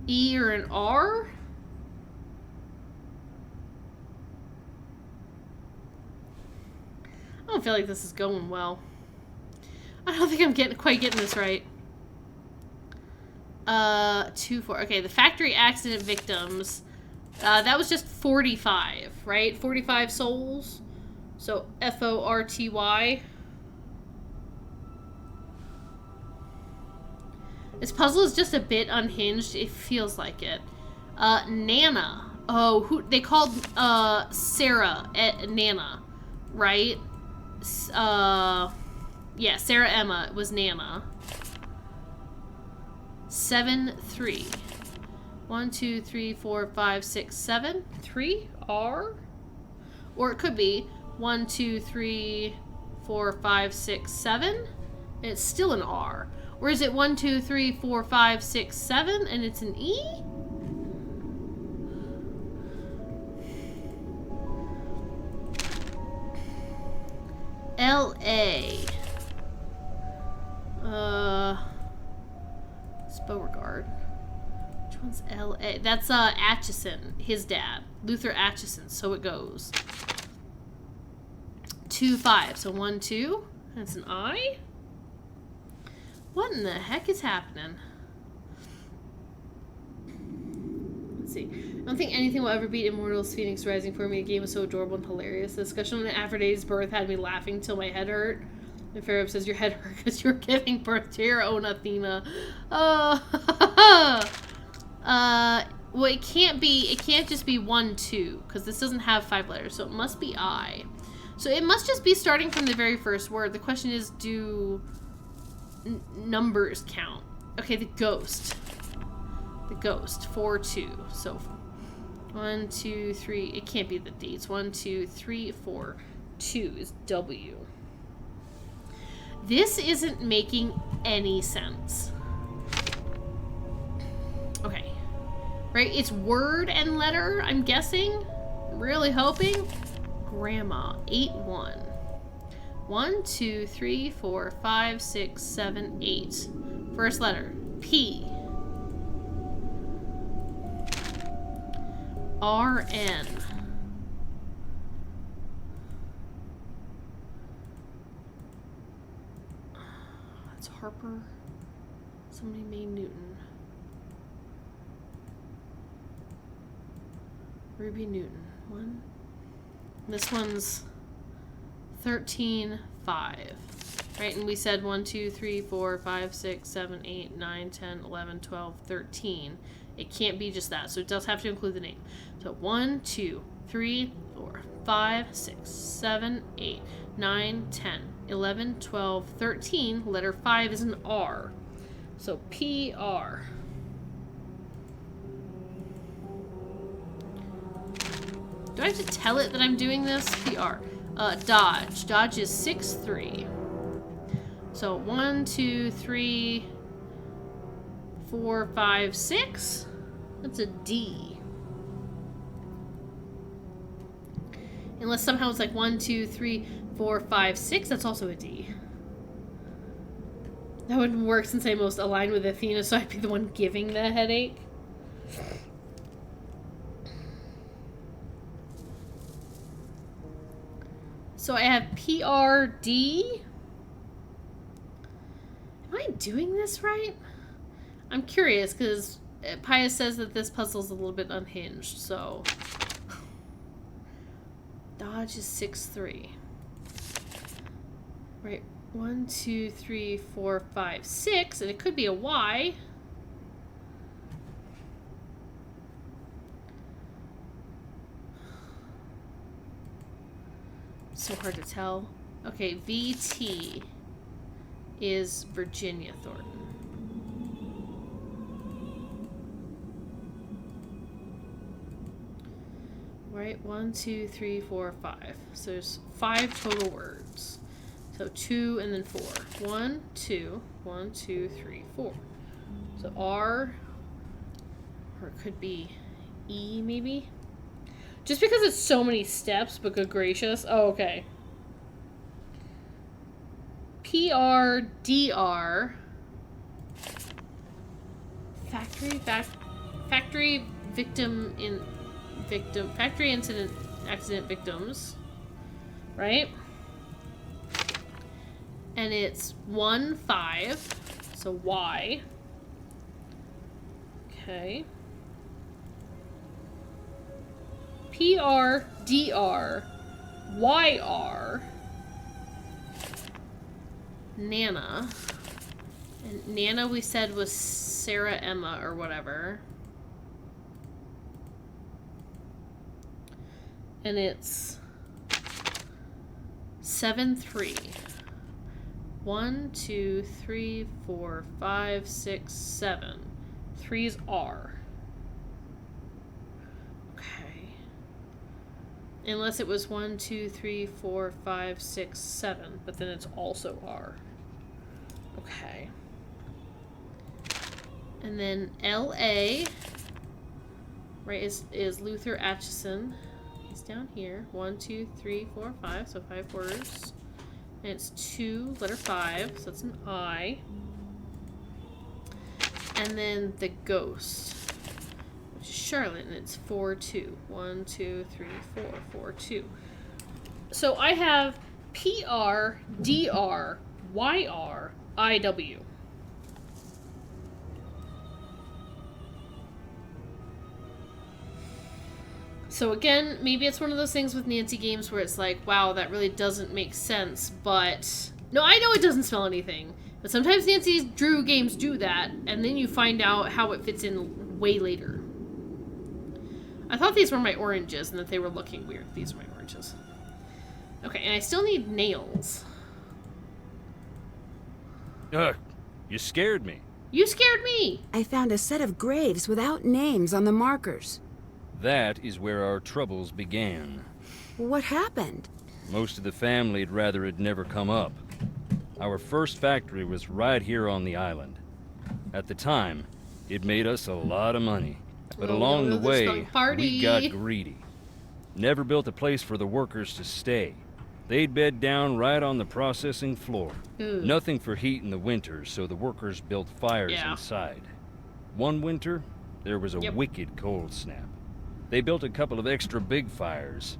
S1: E or an R? I don't feel like this is going well. I don't think I'm quite getting this right. 2, 4. Okay, the factory accident victims. That was just 45, right? 45 souls. So F-O-R-T-Y. This puzzle is just a bit unhinged. It feels like it. Nana. Oh, who they called Sarah Nana, right? Yeah, Sarah Emma was Nana. 7, 3. 1, 2, 3, 4, 5, 6, 7. 3 R? Or it could be 1, 2, 3, 4, 5, 6, 7. And it's still an R. Or is it 1, 2, 3, 4, 5, 6, 7, and it's an E? L.A. It's Beauregard. Which one's L.A.? That's, Atchison, his dad. Luther Atchison, so it goes. 2, 5, so 1, 2, that's an I? What in the heck is happening? Let's see. I don't think anything will ever beat Immortals Phoenix Rising for me. A game was so adorable and hilarious. The discussion on Aphrodite's birth had me laughing till my head hurt. And Pharaoh says your head hurt because you're giving birth to your own Athena. Well, it can't just be 1, 2, because this doesn't have 5 letters, so it must be I. So it must just be starting from the very first word. The question is, do numbers count? Okay, the ghost. The ghost, 4, 2. So 1, 2, 3, it can't be the D. It's 1, 2, 3, 4. 2 is W. This isn't making any sense. Okay. Right, it's word and letter, I'm guessing. Really hoping. Grandma, 8, 1. 1, 2, 3, 4, 5, 6, 7, 8. First letter, P. R, N. That's Harper. Somebody named Newton. Ruby Newton. 1. This one's 13, 5. Right, and we said 1, 2, 3, 4, 5, 6, 7, 8, 9, 10, 11, 12, 13. It can't be just that, so it does have to include the name. So 1, 2, 3, 4, 5, 6, 7, 8, 9, 10, 11, 12, 13. Letter 5 is an R. So PR. Do I have to tell it that I'm doing this? PR. Dodge. Dodge is 6, 3. So 1, 2, 3, 4, 5, 6. That's a D. Unless somehow it's like 1, 2, 3, 4, 5, 6. That's also a D. That wouldn't work since I most align with Athena, so I'd be the one giving the headache. So I have PRD. Am I doing this right? I'm curious because Pius says that this puzzle's a little bit unhinged, so. Dodge is 6, 3. Right. 1, 2, 3, 4, 5, 6, and it could be a Y. So hard to tell. Okay, VT is Virginia Thornton. Right, 1, 2, 3, 4, 5. So there's 5 total words. So 2 and then 4. 1, 2, 1, 2, 3, 4. So R, or it could be E maybe? Just because it's so many steps, but good gracious. Oh, okay. PRDR. Factory factory incident accident victims. Right? And it's 1, 5. So Y. Okay. PRDR, YR, Nana, and Nana we said was Sarah Emma or whatever, and it's 7, 3. 1, 2, 3, 4, 5, 6, 7. 3's R. Unless it was 1, 2, 3, 4, 5, 6, 7, but then it's also R. Okay. And then LA, right, is Luther Atchison. He's down here. 1, 2, 3, 4, 5, so 5 words. And it's 2, letter 5, so it's an I. And then the ghost. Charlotte, and it's 4, 2. 1, 2, 3, 4, 4, 2. So I have PR, DR, YR, IW. So again, maybe it's one of those things with Nancy games where it's like, wow, that really doesn't make sense, but... No, I know it doesn't smell anything, but sometimes Nancy Drew games do that, and then you find out how it fits in way later. I thought these were my oranges and that they were looking weird. These are my oranges. Okay, and I still need nails.
S9: You scared me.
S1: You scared me!
S2: I found a set of graves without names on the markers.
S9: That is where our troubles began.
S2: What happened?
S9: Most of the family'd rather it never come up. Our first factory was right here on the island. At the time, it made us a lot of money. But along the way, we got greedy. Never built a place for the workers to stay. They'd bed down right on the processing floor. Nothing for heat in the winter, so the workers built fires inside. One winter, there was a wicked cold snap. They built a couple of extra big fires,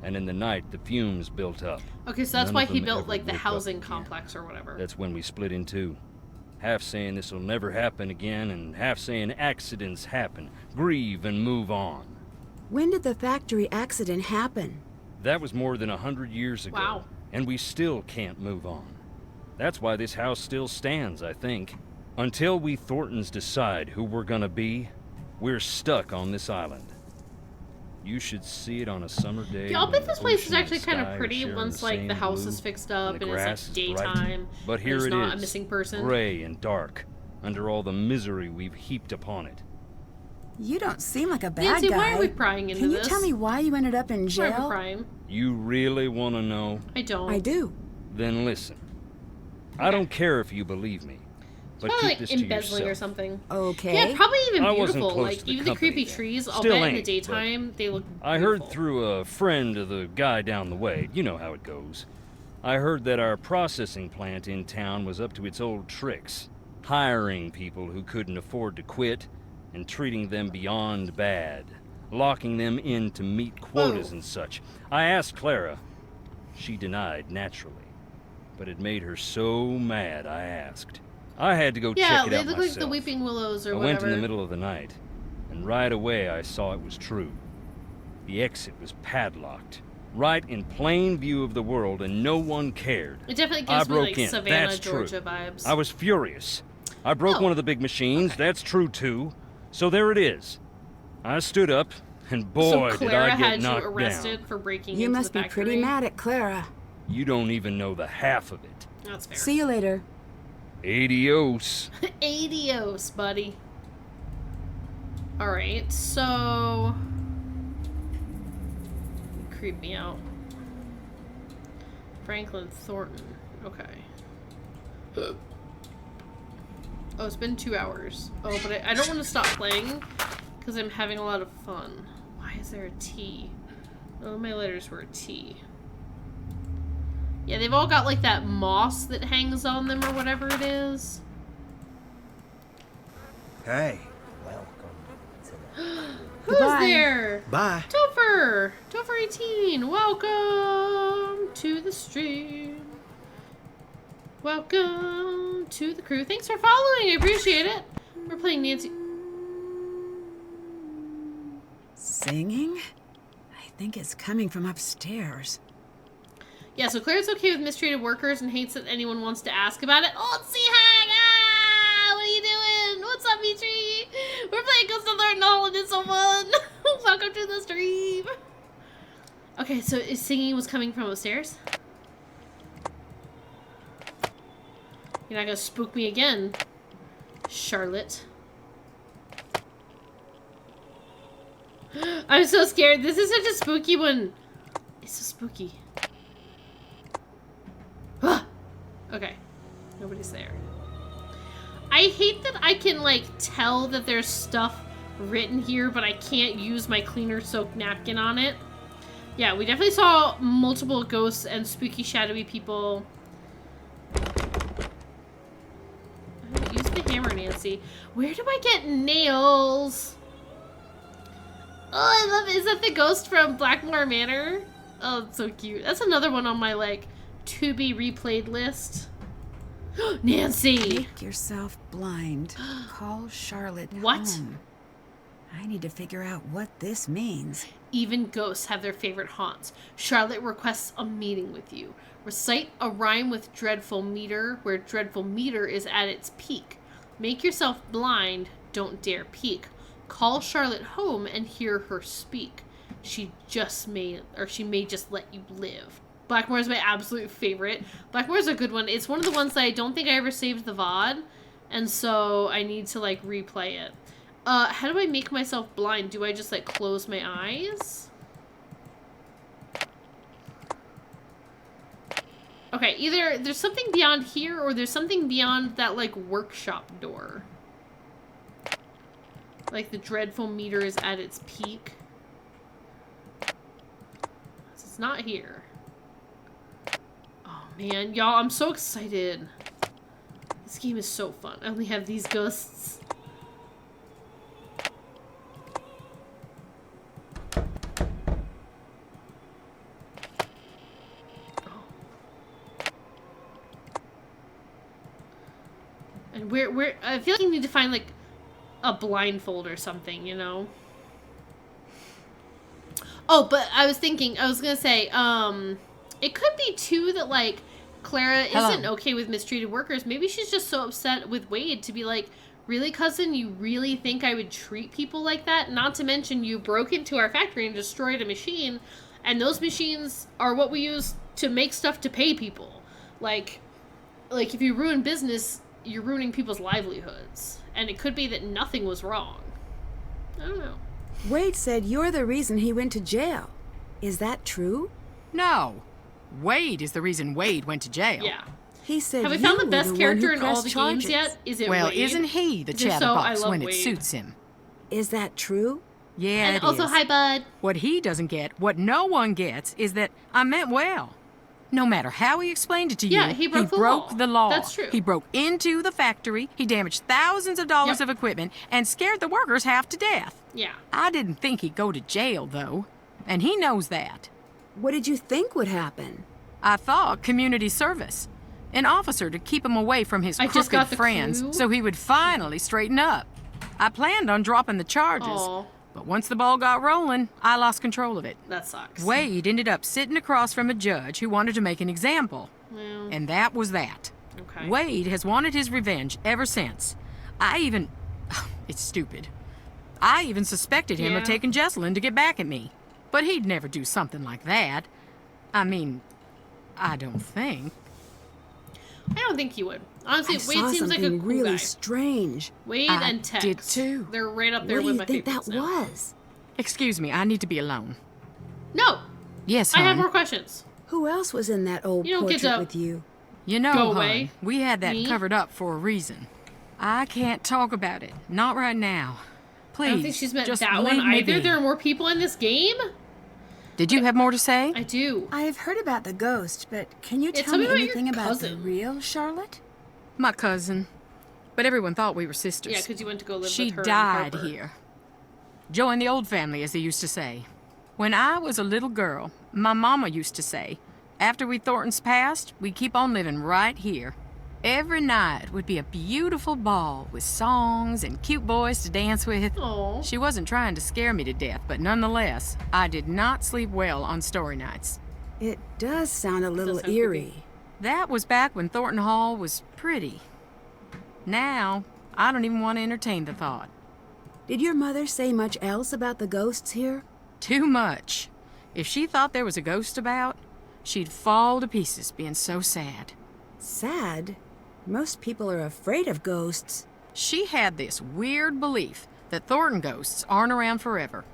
S9: and in the night, the fumes built up.
S1: Okay, so that's why he built, like, the housing complex or whatever.
S9: That's when we split in two. Half saying this will never happen again, and half saying accidents happen. Grieve and move on.
S2: When did the factory accident happen?
S9: That was more than 100 years ago.
S1: Wow.
S9: And we still can't move on. That's why this house still stands, I think. Until we Thorntons decide who we're gonna be, we're stuck on this island. You should see it on a summer day.
S1: Yeah, I'll bet this place is
S9: ocean
S1: actually
S9: and
S1: kind of
S9: sky
S1: pretty
S9: are
S1: once,
S9: sharing
S1: like,
S9: the
S1: the house
S9: same
S1: is fixed
S9: blue,
S1: up
S9: and
S1: and
S9: the
S1: it's,
S9: grass
S1: like,
S9: is bright.
S1: daytime.
S9: But here
S1: there's
S9: it
S1: not
S9: is,
S1: a missing person.
S9: gray and dark, under all the misery we've heaped upon it.
S2: You don't seem like a bad
S1: Nancy,
S2: guy.
S1: why are we prying into
S2: Can you
S1: this?
S2: tell me why you ended up in
S1: Why are we
S2: jail?
S1: prying?
S9: You really want to know?
S1: I don't.
S2: I do.
S9: Then listen. I don't care if you believe me, but
S1: Probably
S9: keep
S1: like
S9: this to
S1: embezzling or
S9: yourself.
S1: something.
S2: Okay.
S1: Yeah, probably even
S9: I wasn't
S1: beautiful.
S9: close
S1: Like
S9: to the
S1: even the
S9: company
S1: creepy
S9: yet.
S1: trees. I'll
S9: Still
S1: bet in the
S9: ain't,
S1: daytime they look.
S9: I heard
S1: beautiful.
S9: through a friend of the guy down the way. You know how it goes. I heard that our processing plant in town was up to its old tricks, hiring people who couldn't afford to quit and treating them beyond bad, locking them in to meet quotas and such. I asked Clara. She denied, naturally. But it made her so mad I asked. I had to go check it out
S1: they look
S9: myself.
S1: like the weeping willows or
S9: I
S1: whatever.
S9: went in the middle of the night, and right away I saw it was true. The exit was padlocked, right in plain view of the world, and no one cared.
S1: It definitely
S9: I
S1: gives me
S9: broke
S1: like
S9: in.
S1: Savannah,
S9: That's
S1: Georgia
S9: true.
S1: vibes.
S9: I was furious. I broke one of the big machines.
S1: Okay.
S9: That's true too. So there it is. I stood up, and boy,
S1: so
S9: did
S1: Clara
S9: I get
S1: had you
S9: knocked
S1: arrested
S9: down.
S1: for breaking
S2: You
S1: into
S2: must
S1: the
S2: be
S1: factory.
S2: pretty mad at Clara.
S9: You don't even know the half of it.
S1: That's fair.
S2: See you later.
S9: Adios.
S1: Adios, buddy. Alright, so... Creep me out. Franklin Thornton. Okay. Oh, it's been 2 hours. Oh, but I don't want to stop playing because I'm having a lot of fun. Why is there a T? Oh, my letters were a T. Yeah, they've all got like that moss that hangs on them or whatever it is.
S5: Hey.
S1: Who's
S2: Goodbye.
S1: there?
S5: Bye.
S1: Topher! Topher 18, welcome to the stream. Welcome to the crew. Thanks for following, I appreciate it. We're playing Nancy.
S2: Singing? I think it's coming from upstairs.
S1: Yeah, so Claire's okay with mistreated workers and hates that anyone wants to ask about it. Oh, it's C-Hag! Ah! What are you doing? What's up, Mitri? We're playing Ghost of Thornton Hall and it's so fun. Welcome to the stream. Okay, so is singing was coming from upstairs? You're not gonna spook me again, Charlotte. I'm so scared. This is such a spooky one. It's so spooky. Okay. Nobody's there. I hate that I can, like, tell that there's stuff written here, but I can't use my cleaner soaked napkin on it. Yeah, we definitely saw multiple ghosts and spooky, shadowy people. Use the hammer, Nancy. Where do I get nails? Oh, I love it. Is that the ghost from Blackmore Manor? Oh, it's so cute. That's another one on my, like, to be replayed list. Nancy!
S2: Make yourself blind. Call Charlotte
S1: What?
S2: home. I need to figure out what this means.
S1: Even ghosts have their favorite haunts. Charlotte requests a meeting with you. Recite a rhyme with dreadful meter, where dreadful meter is at its peak. Make yourself blind, don't dare peek. Call Charlotte home and hear her speak. She may just let you live. Blackmore is my absolute favorite. Blackmore is a good one. It's one of the ones that I don't think I ever saved the VOD, and so I need to, like, replay it. How do I make myself blind? Do I just, like, close my eyes? Okay, either there's something beyond here, or there's something beyond that, like, workshop door. Like, the dreadful meter is at its peak. It's not here. Oh, man. Y'all, I'm so excited. This game is so fun. I only have these ghosts. And where I feel like you need to find, like, a blindfold or something, you know? Oh, but I was gonna say, it could be, too, that, like, Clara isn't okay with mistreated workers. Maybe she's just so upset with Wade to be like, really, cousin, you really think I would treat people like that? Not to mention you broke into our factory and destroyed a machine, and those machines are what we use to make stuff to pay people. Like if you ruin business, you're ruining people's livelihoods. And it could be that nothing was wrong. I don't know.
S2: Wade said you're the reason he went to jail. Is that true?
S6: No. Wade is the reason Wade went to jail.
S1: Yeah.
S2: He said
S1: have we found the best character in all
S2: pressed
S1: the
S2: charges.
S1: games yet? Is it
S6: Well,
S1: Wade?
S6: isn't he the chatterbox when it suits him?
S2: Is that true?
S6: Yeah,
S1: and
S6: it
S1: also,
S6: is.
S1: hi, bud.
S6: What he doesn't get, what no one gets, is that I meant well. No matter how he explained it to you,
S1: Yeah, he broke
S6: the law.
S1: That's true.
S6: He broke into the factory, he damaged thousands of dollars of equipment, and scared the workers half to death.
S1: Yeah.
S6: I didn't think he'd go to jail, though. And he knows that.
S2: What did you think would happen?
S6: I thought community service. An officer to keep him away from his
S1: I just got
S6: crooked
S1: the
S6: friends
S1: clue.
S6: so he would finally straighten up. I planned on dropping the charges.
S1: Aw.
S6: But once the ball got rolling, I lost control of it.
S1: That sucks.
S6: Wade ended up sitting across from a judge who wanted to make an example.
S1: Well,
S6: And that was that.
S1: okay.
S6: Wade has wanted his revenge ever since. It's stupid. I even suspected him of
S1: Yeah.
S6: taking Jesselyn to get back at me. But he'd never do something like that. I mean, I don't think.
S1: I don't think he would. Honestly,
S2: I
S1: Wade
S2: saw
S1: seems like a
S2: something
S1: cool
S2: really
S1: guy.
S2: strange.
S1: Wade
S6: I
S1: and Tex.
S6: did too.
S1: They're right up there
S2: What do
S1: with
S2: you
S1: my
S2: think
S1: favorites
S2: that
S1: now.
S2: was?
S6: Excuse me, I need to be alone.
S1: No,
S6: Yes,
S1: I
S6: hon.
S1: have more questions.
S2: Who else was in that old
S1: You don't get
S2: portrait
S1: to-
S2: with you?
S6: You know,
S1: Go
S6: hon,
S1: away.
S6: we had that
S1: Me?
S6: covered up for a reason. I can't talk about it. Not right now. Please,
S1: I don't think she's meant
S6: just
S1: that
S6: leave
S1: one
S6: me
S1: either.
S6: be.
S1: There are more people in this game?
S6: Did you have more to say?
S1: I do.
S2: I've heard about the ghost, but can you
S1: Yeah,
S2: tell me
S1: about your
S2: anything about the
S1: cousin.
S2: real Charlotte?
S6: My cousin. But everyone thought we were sisters.
S1: Yeah, because you went to go live
S6: She
S1: with her. and
S6: died
S1: Harper.
S6: here. Joined the old family, as they used to say. When I was a little girl, my mama used to say, after we Thorntons passed, we'd keep on living right here. Every night would be a beautiful ball with songs and cute boys to dance with.
S1: Aw.
S6: She wasn't trying to scare me to death, but nonetheless, I did not sleep well on story nights.
S2: It does sound a little
S1: sound creepy.
S2: eerie.
S6: That was back when Thornton Hall was pretty. Now, I don't even want to entertain the thought.
S2: Did your mother say much else about the ghosts here?
S6: Too much. If she thought there was a ghost about, she'd fall to pieces being so sad.
S2: Sad? Most people are afraid of ghosts.
S6: She had this weird belief that Thornton ghosts aren't around forever.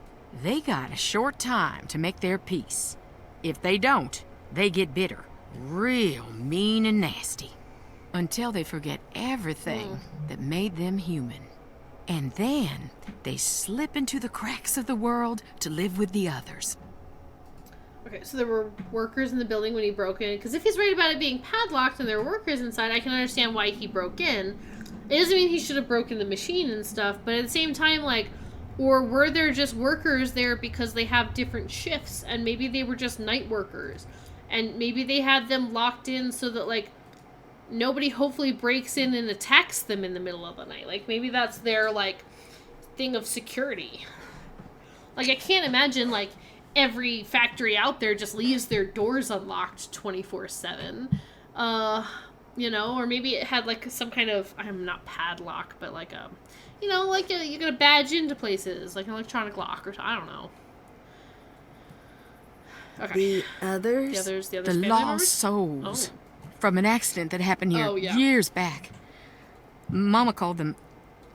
S6: They got a short time to make their peace. If they don't, they get bitter, real mean and nasty, until they forget everything that made them human. And then they slip into the cracks of the world to live with the others.
S1: Okay, so there were workers in the building when he broke in. Because if he's right about it being padlocked and there were workers inside, I can understand why he broke in. It doesn't mean he should have broken the machine and stuff, but at the same time, like, or were there just workers there because they have different shifts, and maybe they were just night workers, and maybe they had them locked in so that, like, nobody hopefully breaks in and attacks them in the middle of the night. Like, maybe that's their, like, thing of security. Like, I can't imagine, like, every factory out there just leaves their doors unlocked 24/7. You know, or maybe it had, like, some kind of, I'm not padlock, but, like, you know, like, you're gonna badge into places, like an electronic lock, or I don't know. Okay.
S2: The others?
S1: The others
S6: The
S1: family
S6: lost
S1: members?
S6: souls.
S1: Oh.
S6: From an accident that happened here
S1: Oh, yeah.
S6: years back. Mama called them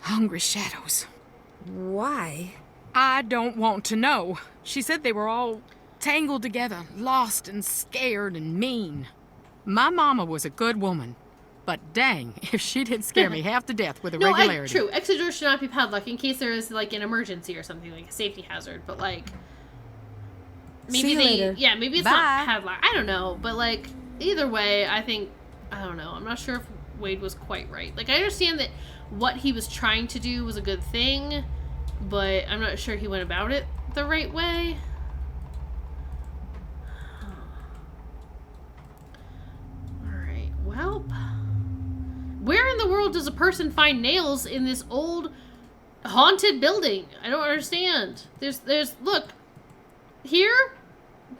S6: hungry shadows.
S2: Why?
S6: I don't want to know. She said they were all tangled together, lost and scared and mean. My mama was a good woman, but dang, if she didn't scare me half to death with a regularity.
S1: True. Exit doors should not be padlocked in case there is, like, an emergency or something, like a safety hazard, but, like, maybe
S2: See you later.
S1: yeah, maybe it's
S6: Bye.
S1: not padlocked. I don't know, but, like, either way, I don't know. I'm not sure if Wade was quite right. Like, I understand that what he was trying to do was a good thing, but I'm not sure he went about it the right way. Alright, well, where in the world does a person find nails in this old haunted building? I don't understand. There's look, here,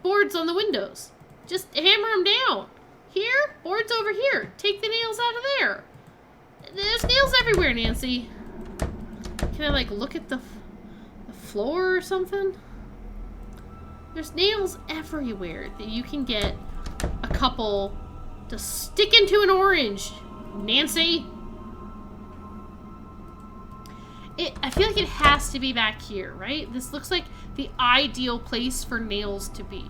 S1: boards on the windows. Just hammer them down. Here, boards over here. Take the nails out of there. There's nails everywhere, Nancy. Can I, like, look at the floor or something? There's nails everywhere that you can get a couple to stick into an orange, Nancy. I feel like it has to be back here, right? This looks like the ideal place for nails to be.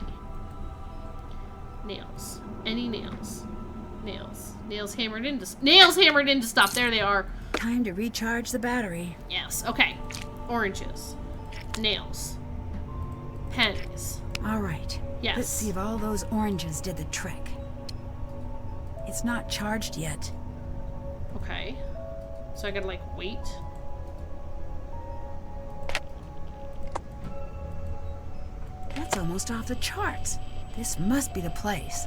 S1: Nails. Any nails. Nails. Nails hammered into stuff. There they are.
S2: Time to recharge the battery.
S1: Yes. Okay. Oranges. Nails. Pennies.
S2: All right.
S1: Yes.
S2: Let's see if all those oranges did the trick. It's not charged yet.
S1: Okay. So I gotta, like, wait.
S2: That's almost off the charts. This must be the place.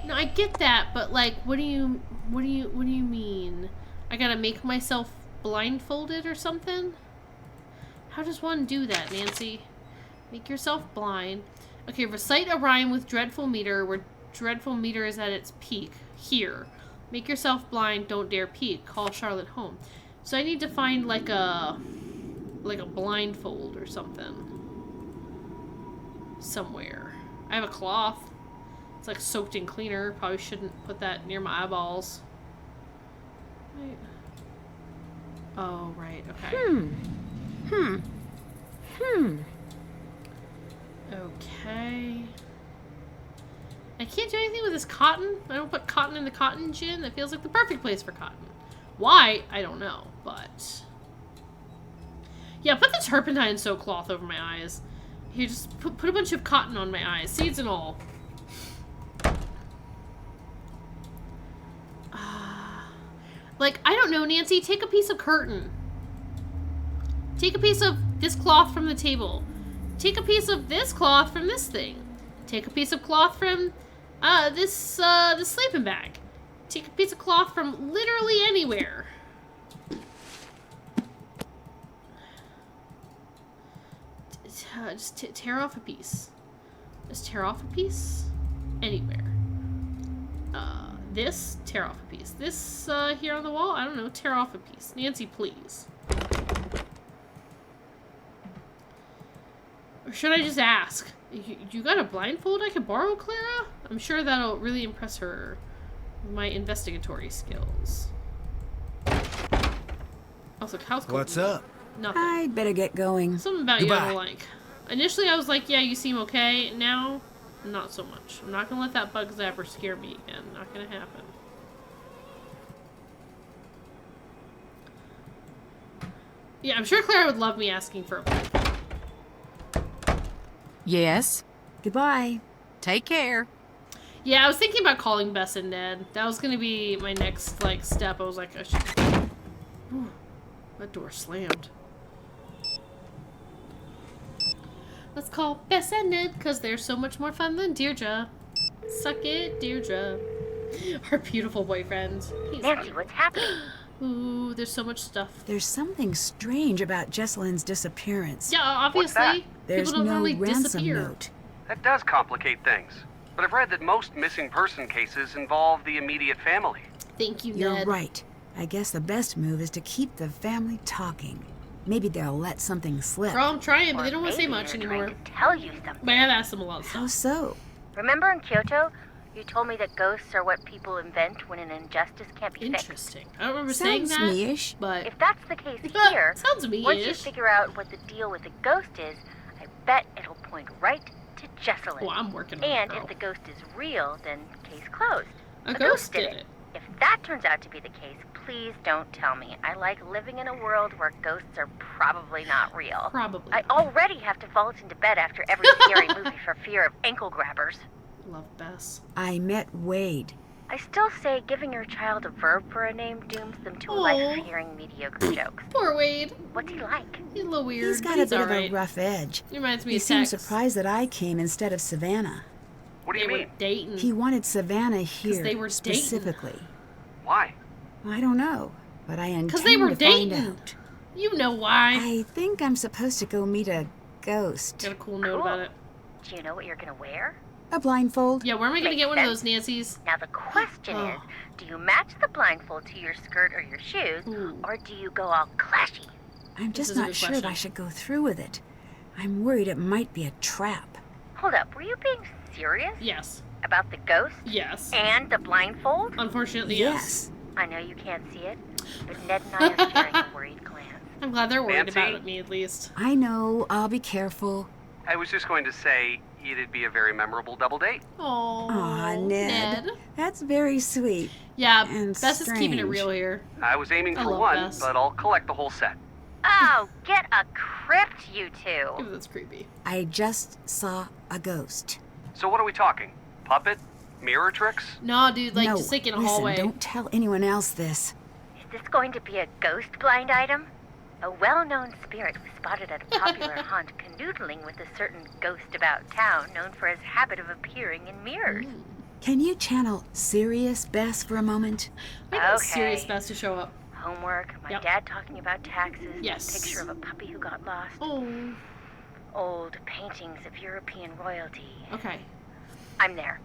S1: No, I get that, but, like, what do you mean? I gotta make myself blindfolded or something? How does one do that, Nancy? Make yourself blind. Okay, recite a rhyme with dreadful meter where dreadful meter is at its peak. Here. Make yourself blind, don't dare peek. Call Charlotte home. So I need to find, like a blindfold or something. Somewhere. I have a cloth. It's, like, soaked in cleaner. Probably shouldn't put that near my eyeballs. Right. Oh, right. Okay. Okay. I can't do anything with this cotton. I don't put cotton in the cotton gin. That feels like the perfect place for cotton. Why? I don't know, but... Yeah, put the turpentine soaked cloth over my eyes. Here, just put a bunch of cotton on my eyes. Seeds and all. Like, I don't know, Nancy. Take a piece of curtain. Take a piece of this cloth from the table. Take a piece of this cloth from this thing. Take a piece of cloth from this sleeping bag. Take a piece of cloth from literally anywhere. Just tear off a piece. Just tear off a piece anywhere. This, tear off a piece. This here on the wall, I don't know, tear off a piece. Nancy, please. Or should I just ask? You got a blindfold I could borrow, Clara? I'm sure that'll really impress her with my investigatory skills. Also, how's
S5: What's up?
S1: Nothing.
S2: I'd better get going.
S1: Something about you I
S5: Goodbye.
S1: don't like. Initially, I was like, yeah, you seem okay. Now, not so much. I'm not gonna let that bug zapper scare me again. Not gonna happen. Yeah, I'm sure Clara would love me asking for a blindfold.
S6: Yes.
S2: Goodbye.
S6: Take care.
S1: Yeah, I was thinking about calling Bess and Ned. That was gonna be my next, like, step. I was like, I should... Ooh, that door slammed. Let's call Bess and Ned, because they're so much more fun than Deirdre. Suck it, Deirdre. Our beautiful boyfriend. He's
S8: Nancy,
S1: cute.
S8: what's happening?
S1: Ooh, there's so much stuff.
S2: There's something strange about Jesselyn's disappearance.
S1: Yeah,
S7: What's that?
S1: obviously.
S2: There's
S1: People don't
S2: no
S1: normally
S2: ransom
S1: disappear.
S2: note.
S7: That does complicate things. But I've read that most missing person cases involve the immediate family.
S1: Thank you,
S2: You're
S1: Ned.
S2: right. I guess the best move is to keep the family talking. Maybe they'll let something slip.
S1: Girl, I'm trying, but
S8: Or
S1: they don't want to say
S8: maybe
S1: much
S8: they're
S1: anymore.
S8: trying to tell you something.
S1: But I have asked them a lot of
S2: How
S1: stuff.
S2: so?
S8: Remember in Kyoto, you told me that ghosts are what people invent when an injustice can't be fixed.
S1: Interesting. I don't remember saying
S2: Sounds
S1: that,
S2: me-ish.
S1: but
S8: If that's the case
S1: But
S8: here,
S1: sounds
S8: once you
S1: me-ish.
S8: figure out what the deal with the ghost is, I bet it'll point right to Jesselyn.
S1: well, I'm working on it,
S8: And
S1: girl.
S8: if the ghost is real, then case closed.
S1: A
S8: The
S1: ghost did it.
S8: If that turns out to be the case, please don't tell me. I like living in a world where ghosts are probably not real.
S1: Probably.
S8: I already have to vault into bed after every scary movie for fear of ankle grabbers.
S1: Love Bess.
S2: I met Wade.
S8: I still say giving your child a verb for a name dooms them to a life of hearing mediocre jokes.
S1: Poor Wade.
S8: What's he like?
S1: He's a little weird.
S2: He's got
S1: but
S2: a bit of
S1: alright.
S2: a rough edge.
S1: He reminds me
S2: He
S1: of
S2: seemed
S1: Tex.
S2: surprised that I came instead of Savannah.
S7: What do
S1: They
S7: you
S1: were
S7: mean?
S1: dating.
S2: He wanted Savannah here
S1: they were dating.
S2: specifically.
S7: Why?
S2: I don't know, but I intend
S1: Because they were
S2: to
S1: dating.
S2: find out.
S1: You know why.
S2: I think I'm supposed to go meet a ghost.
S1: Got a cool note about it.
S8: Do you know what you're gonna wear?
S2: A blindfold?
S1: Yeah, where am I going to
S8: Makes
S1: get one of
S8: sense.
S1: those, Nancy's?
S8: Now the question
S1: Oh.
S8: is, do you match the blindfold to your skirt or your shoes,
S1: Ooh.
S8: or do you go all clashy?
S2: I'm
S1: This
S2: just
S1: is a
S2: not
S1: good
S2: sure
S1: question.
S2: if I should go through with it. I'm worried it might be a trap.
S8: Hold up, were you being serious
S1: Yes.
S8: about the ghost
S1: Yes.
S8: and the blindfold?
S1: Unfortunately, yes.
S8: I know you can't see it, but Ned and I are sharing a worried glance.
S1: I'm glad they're worried
S7: Nancy?
S1: about me, at least.
S2: I know, I'll be careful.
S7: I was just going to say it'd be a very memorable double date.
S1: Oh,
S2: Aw, Ned. That's very sweet.
S1: Yeah,
S2: And
S1: Bess is keeping it
S2: strange.
S1: real here.
S7: I was aiming
S1: I
S7: for
S1: love
S7: one,
S1: Bess.
S7: but I'll collect the whole set.
S8: Oh, get a crypt, you two.
S1: Ew, that's creepy.
S2: I just saw a ghost.
S7: So what are we talking? Puppet? Mirror tricks?
S1: No, dude, like,
S2: no,
S1: just like in a
S2: listen,
S1: hallway.
S2: don't tell anyone else this.
S8: Is this going to be a ghost blind item? A well-known spirit was spotted at a popular haunt canoodling with a certain ghost about town known for his habit of appearing in mirrors.
S2: Can you channel serious Bess for a moment?
S1: I got
S8: Okay.
S1: serious Bess to show up.
S8: Homework, my
S1: Yep.
S8: dad talking about taxes,
S1: Yes.
S8: a picture of a puppy who got lost,
S1: Oh,
S8: old paintings of European royalty.
S1: okay.
S8: I'm there.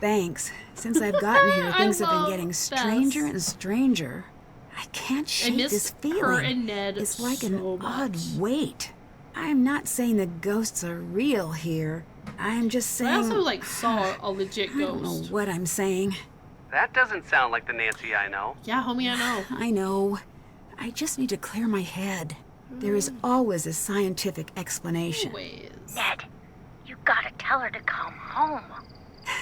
S2: Thanks. Since I've gotten here,
S1: I
S2: things have been
S1: love
S2: getting
S1: Bess.
S2: stranger and stranger. I can't
S1: I
S2: shake
S1: miss
S2: this feeling.
S1: her and Ned
S2: It's like
S1: so
S2: an odd
S1: much.
S2: weight. I'm not saying the ghosts are real here. I'm just saying.
S1: I also, like, saw a legit
S2: I don't know
S1: ghost.
S2: what I'm saying.
S7: That doesn't sound like the Nancy I know.
S1: Yeah, homie, I know.
S2: I know. I just need to clear my head. There is
S1: Mm.
S2: always a scientific explanation.
S1: Always.
S8: Ned, you gotta tell her to come home.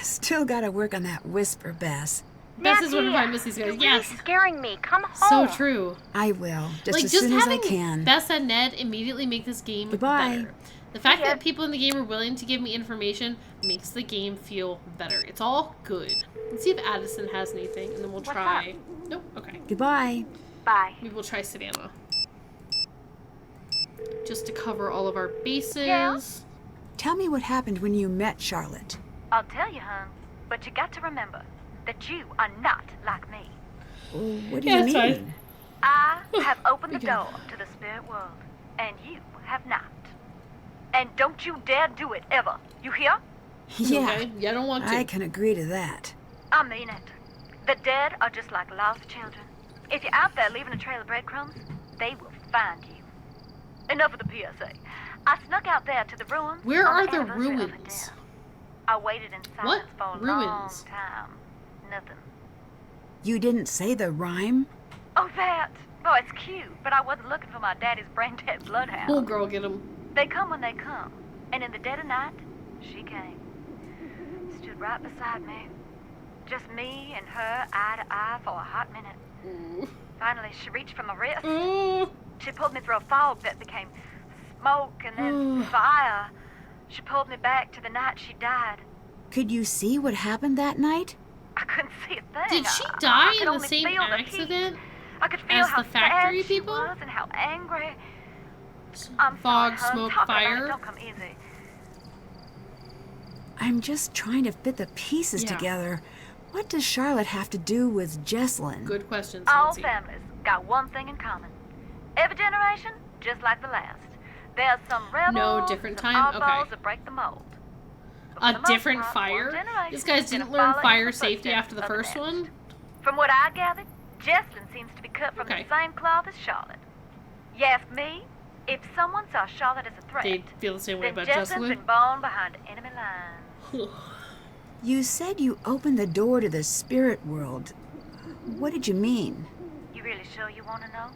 S2: Still gotta work on that whisper, Bess.
S1: Bess is one of my
S8: Nancy,
S1: missy's guys.
S8: you're
S1: Yes.
S8: really scaring me. Come
S1: So
S8: home.
S1: true.
S2: I will, just
S1: Like,
S2: as
S1: just
S2: soon as I
S1: having
S2: can.
S1: Bess and Ned immediately make this game
S2: Goodbye.
S1: better. The fact
S8: Yeah.
S1: that people in the game are willing to give me information makes the game feel better. It's all good. Let's see if Addison has anything, and then we'll
S8: What's
S1: try. Nope. Okay.
S2: Goodbye.
S8: Bye.
S1: Maybe we'll try Savannah. Just to cover all of our bases.
S8: Yeah?
S2: Tell me what happened when you met Charlotte.
S10: I'll tell you, hon, but you got to remember that you are not like me.
S2: What do
S1: Yeah,
S2: you
S1: it's
S2: mean?
S1: fine.
S10: I have opened the
S1: Okay.
S10: door to the spirit world, and you have not. And don't you dare do it ever. You hear?
S2: Yeah,
S1: Okay. Yeah, I don't want to.
S2: I can agree to that.
S10: I mean it. The dead are just like lost children. If you're out there leaving a trail of breadcrumbs, they will find you. Enough of the PSA. I snuck out there to the ruins.
S1: Where
S10: on
S1: are the
S10: anniversary of a
S1: ruins?
S10: death. I waited in
S1: What
S10: silence for a
S1: ruins?
S10: long time. Nothing.
S2: You didn't say the rhyme?
S10: Oh, that. Oh, it's cute, but I wasn't looking for my daddy's brain-dead bloodhound.
S1: Oh, girl, get him.
S10: They come when they come. And in the dead of night, she came. Stood right beside me. Just me and her eye to eye for a hot minute.
S1: Ooh.
S10: Finally, she reached for my wrist.
S1: Ooh.
S10: She pulled me through a fog that became smoke and then fire. She pulled me back to the night she died.
S2: Could you see what happened that night?
S10: I couldn't see a thing.
S1: Did she
S10: I
S1: die
S10: could
S1: in the
S10: only
S1: same
S10: feel the heat.
S1: accident
S10: I could feel
S1: as
S10: how
S1: the factory
S10: sad she
S1: people?
S10: was and how angry. I'm
S1: Fog,
S10: sorry, hun.
S1: smoke,
S10: Talking about
S1: fire?
S10: it don't come easy.
S2: I'm just trying to fit the pieces
S1: Yeah.
S2: together. What does Charlotte have to do with Jesselyn?
S1: Good questions,
S10: All
S1: Nancy.
S10: families got one thing in common. Every generation, just like the last. There's some rebels,
S1: No, different
S10: some
S1: time?
S10: oddballs
S1: Okay.
S10: that break the mold. But for
S1: A
S10: the most
S1: different
S10: part,
S1: fire?
S10: one generation
S1: These guys
S10: is gonna
S1: didn't learn
S10: follow in
S1: fire
S10: the
S1: safety
S10: footsteps
S1: after the
S10: of
S1: first
S10: next.
S1: one?
S10: From what I gathered, Jesslyn seems to be cut from
S1: Okay.
S10: the same cloth as Charlotte. You ask me, if someone saw Charlotte as a threat,
S1: They feel the same way
S10: then
S1: about
S10: Jesslyn's
S1: Jessamine.
S10: been born behind enemy lines.
S2: You said you opened the door to the spirit world. What did you mean?
S10: You really sure you want to know?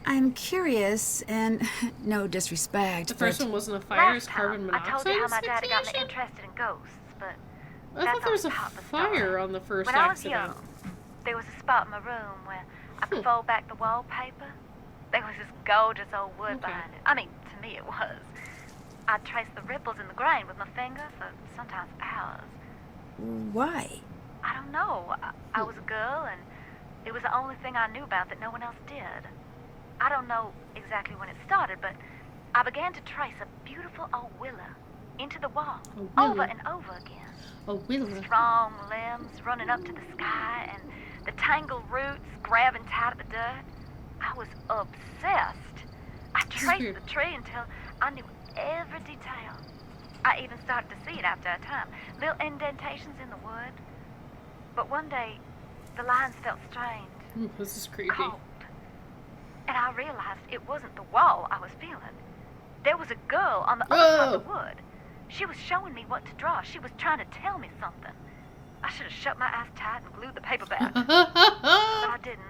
S2: I'm curious, and no disrespect,
S1: The first
S2: but
S1: one wasn't a fire, it's
S10: Last
S1: carbon
S10: time, I
S1: monoxide
S10: told you how my dad got me
S1: asphyxiation?
S10: interested in ghosts, but
S1: I thought there was a fire on the first
S10: when I was
S1: accident.
S10: young, there was a spot in my room where I could fold back the wallpaper. There was this gorgeous old wood
S1: Okay.
S10: behind it. I mean, to me it was. I'd trace the ripples in the grain with my finger for sometimes hours.
S2: why?
S10: I don't know. I was a girl, and it was the only thing I knew about that no one else did. I don't know exactly when it started, but I began to trace a beautiful old willow into the wall,
S1: A willow?
S10: over and over again.
S1: A willow.
S10: Strong limbs running up to the sky, and the tangled roots grabbing tight at the dirt. I was obsessed. I
S1: This is
S10: traced
S1: weird.
S10: the tree until I knew every detail. I even started to see it after a time. Little indentations in the wood. But one day, the lines felt strained,
S1: Ooh, this is creepy.
S10: cold. And I realized it wasn't the wall I was feeling. There was a girl on the other side of the wood. She was showing me what to draw. She was trying to tell me something. I should have shut my eyes tight and glued the paper back. But I didn't,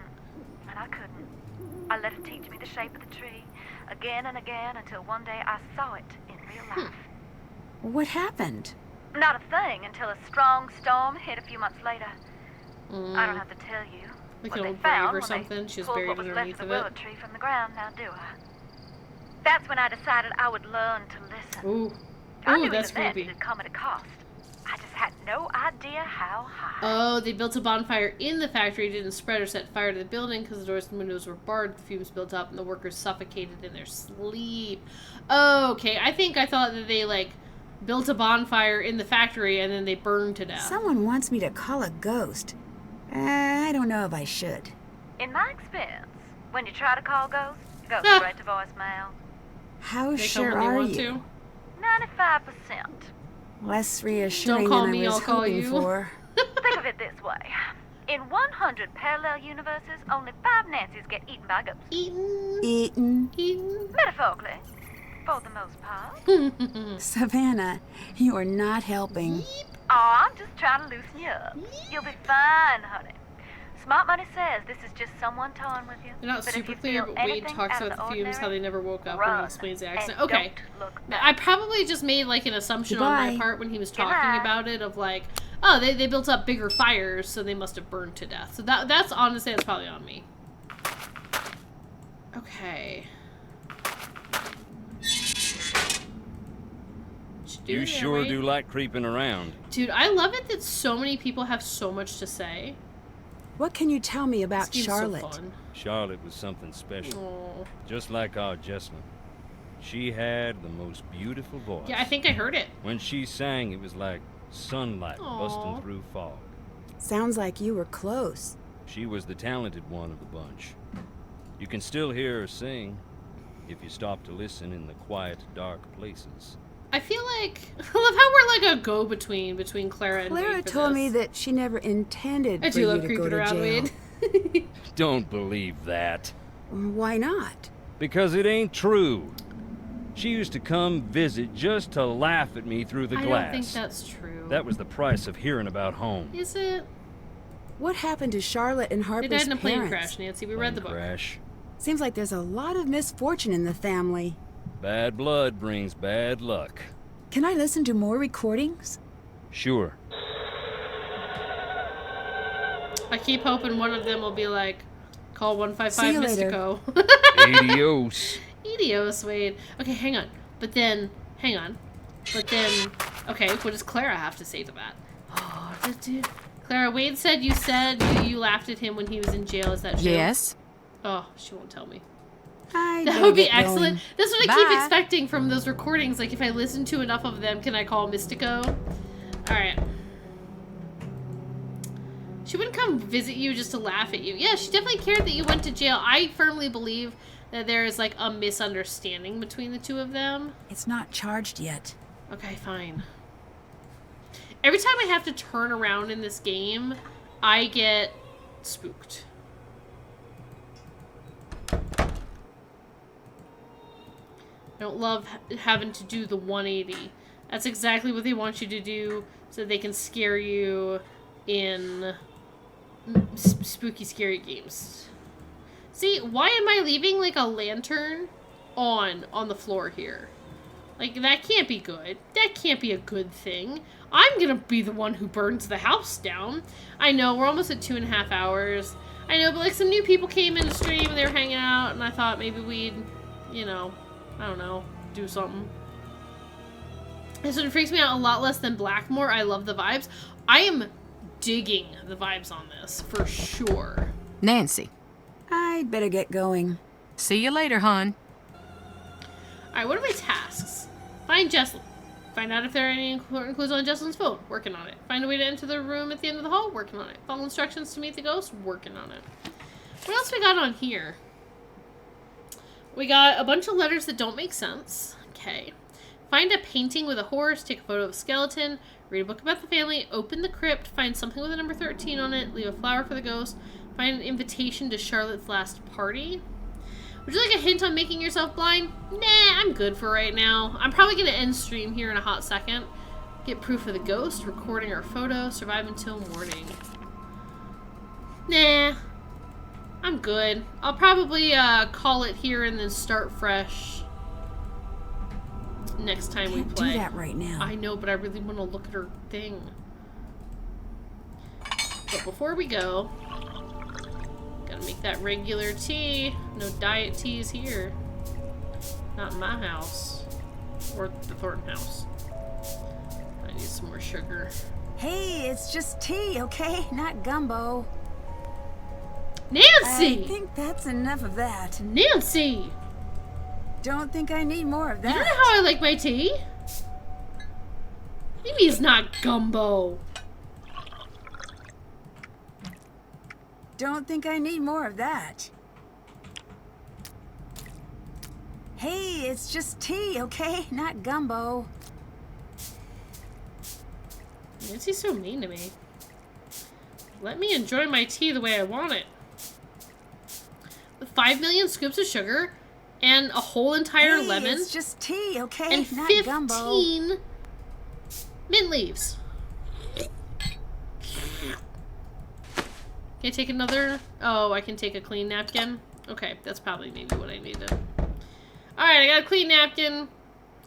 S10: and I couldn't. I let it teach me the shape of the tree, again and again, until one day I saw it in real life.
S2: What happened?
S10: Not a thing until a strong storm hit a few months later. I don't have to tell you
S1: Like
S10: what
S1: an
S10: they
S1: old
S10: found
S1: grave or
S10: when
S1: something. She
S10: they
S1: was
S10: pulled
S1: buried
S10: what was left
S1: underneath
S10: of
S1: of
S10: the willow
S1: it.
S10: tree from the ground, now do I? That's when I decided I would learn to listen.
S1: Ooh.
S10: I
S1: Ooh,
S10: knew
S1: that's
S10: even then
S1: creepy.
S10: it'd come at a cost. I just had no idea how high.
S1: Oh, they built a bonfire in the factory, didn't spread or set fire to the building because the doors and windows were barred, the fumes built up, and the workers suffocated in their sleep. Okay, I thought that they, like, built a bonfire in the factory and then they burned to death.
S2: Someone wants me to call a ghost. I don't know if I should.
S10: In my experience, when you try to call ghosts, it goes
S1: Ah.
S10: straight to voicemail.
S2: How
S1: They
S2: sure
S1: come when they
S2: are
S1: want
S2: you?
S1: to.
S10: 95%.
S2: Less reassuring
S1: call
S2: than
S1: me,
S2: I was
S1: I'll call
S2: hoping
S1: you.
S2: for.
S10: Think of it this way. In 100 parallel universes, only 5 Nancys get eaten by ghosts.
S2: Eaten.
S10: Metaphorically, for the most part.
S2: Savannah, you are not helping.
S10: Oh, I'm just trying to loosen you up. You'll be fine, honey. Smart money says this is just someone toying with you.
S1: They're not
S10: But if
S1: super
S10: you
S1: clear,
S10: feel
S1: but Wade
S10: anything
S1: talks
S10: out of
S1: about the
S10: the
S1: fumes, how
S10: ordinary,
S1: they never woke up when he
S10: run
S1: explains the
S10: and
S1: accident. Okay.
S10: don't look back.
S1: I probably just made, like, an assumption on my
S2: Goodbye.
S1: part when he was
S10: Goodbye.
S1: talking about it of, like, oh, they built up bigger fires, so they must have burned to death. So that's honestly, that's probably on me. Okay.
S9: You sure do like creeping around.
S1: Dude, I love it that so many people have so much to say.
S2: What can you tell me about
S1: This game's so
S2: Charlotte?
S1: fun.
S9: Charlotte was something special.
S1: Aw.
S9: Just like our Jesslyn. She had the most beautiful voice.
S1: Yeah, I think I heard it.
S9: When she sang, it was like sunlight
S1: Aw.
S9: busting through fog.
S2: Sounds like you were close.
S9: She was the talented one of the bunch. You can still hear her sing if you stop to listen in the quiet, dark places.
S1: I feel like I love how we're like a go-between Clara and
S2: Clara
S1: Wade for
S2: told
S1: this.
S2: me that she never intended
S1: I
S2: for
S1: do
S2: you
S1: love
S2: to go
S1: creeping
S2: to
S1: around
S2: jail.
S1: Wade.
S9: Don't believe that.
S2: Why not?
S9: Because it ain't true. She used to come visit just to laugh at me through the
S1: I
S9: glass.
S1: don't think that's true.
S9: That was the price of hearing about home.
S1: Is it?
S2: What happened to Charlotte and
S1: They
S2: Harper's
S1: died in a plane
S2: parents?
S1: crash, Nancy. We read the book.
S9: Crash.
S2: Seems like there's a lot of misfortune in the family.
S9: Bad blood brings bad luck.
S2: Can I listen to more recordings?
S9: Sure.
S1: I keep hoping one of them will be like, call
S2: See
S1: 155
S2: you later.
S1: Mystico.
S9: Adios.
S1: Idios, Wade. Okay, hang on. But then, okay, what does Clara have to say to that? Oh, Clara, Wade said you laughed at him when he was in jail. Is that true?
S6: Yes.
S1: Oh, she won't tell me.
S2: I
S1: That
S2: gotta
S1: would be
S2: get going.
S1: excellent. That's what I keep
S6: Bye.
S1: expecting from those recordings. Like, if I listen to enough of them, can I call Mystico? Alright. She wouldn't come visit you just to laugh at you. Yeah, she definitely cared that you went to jail. I firmly believe that there is, like, a misunderstanding between the two of them.
S2: It's not charged yet.
S1: Okay, fine. Every time I have to turn around in this game, I get spooked. I don't love having to do the 180. That's exactly what they want you to do so they can scare you in spooky, scary games. See, why am I leaving, like, a lantern on the floor here? Like, that can't be good. That can't be a good thing. I'm gonna be the one who burns the house down. I know, we're almost at 2.5 hours. I know, but, like, some new people came in the stream and they were hanging out, and I thought maybe we'd, you know, I don't know, do something. This one freaks me out a lot less than Blackmore. I love the vibes. I am digging the vibes on this, for sure.
S6: Nancy.
S2: I'd better get going.
S6: See you later, hon.
S1: Alright, what are my tasks? Find Jesselyn. Find out if there are any important clues on Jesselyn's phone. Working on it. Find a way to enter the room at the end of the hall. Working on it. Follow instructions to meet the ghost. Working on it. What else we got on here? We got a bunch of letters that don't make sense. Okay. Find a painting with a horse. Take a photo of a skeleton. Read a book about the family. Open the crypt. Find something with a number 13 on it. Leave a flower for the ghost. Find an invitation to Charlotte's last party. Would you like a hint on making yourself blind? Nah, I'm good for right now. I'm probably going to end stream here in a hot second. Get proof of the ghost. Recording our photo. Survive until morning. Nah. I'm good. I'll probably call it here and then start fresh next time we play.
S2: Can't do that right now.
S1: I know, but I really want to look at her thing. But before we go, gotta make that regular tea. No diet teas here. Not in my house. Or the Thornton house. I need some more sugar.
S2: Hey, it's just tea, okay? Not gumbo.
S1: Nancy!
S2: I think that's enough of that.
S1: Nancy!
S2: Don't think I need more of that.
S1: You know how I like my tea? Maybe it's not gumbo.
S2: Don't think I need more of that. Hey, it's just tea, okay? Not gumbo.
S1: Nancy's so mean to me. Let me enjoy my tea the way I want it. With 5 million scoops of sugar and a whole entire lemon.
S2: It's just tea, okay?
S1: And
S2: Not
S1: 15
S2: gumbo.
S1: mint leaves. Can I take another? Oh, I can take a clean napkin. Okay, that's probably maybe what I needed. Alright, I got a clean napkin.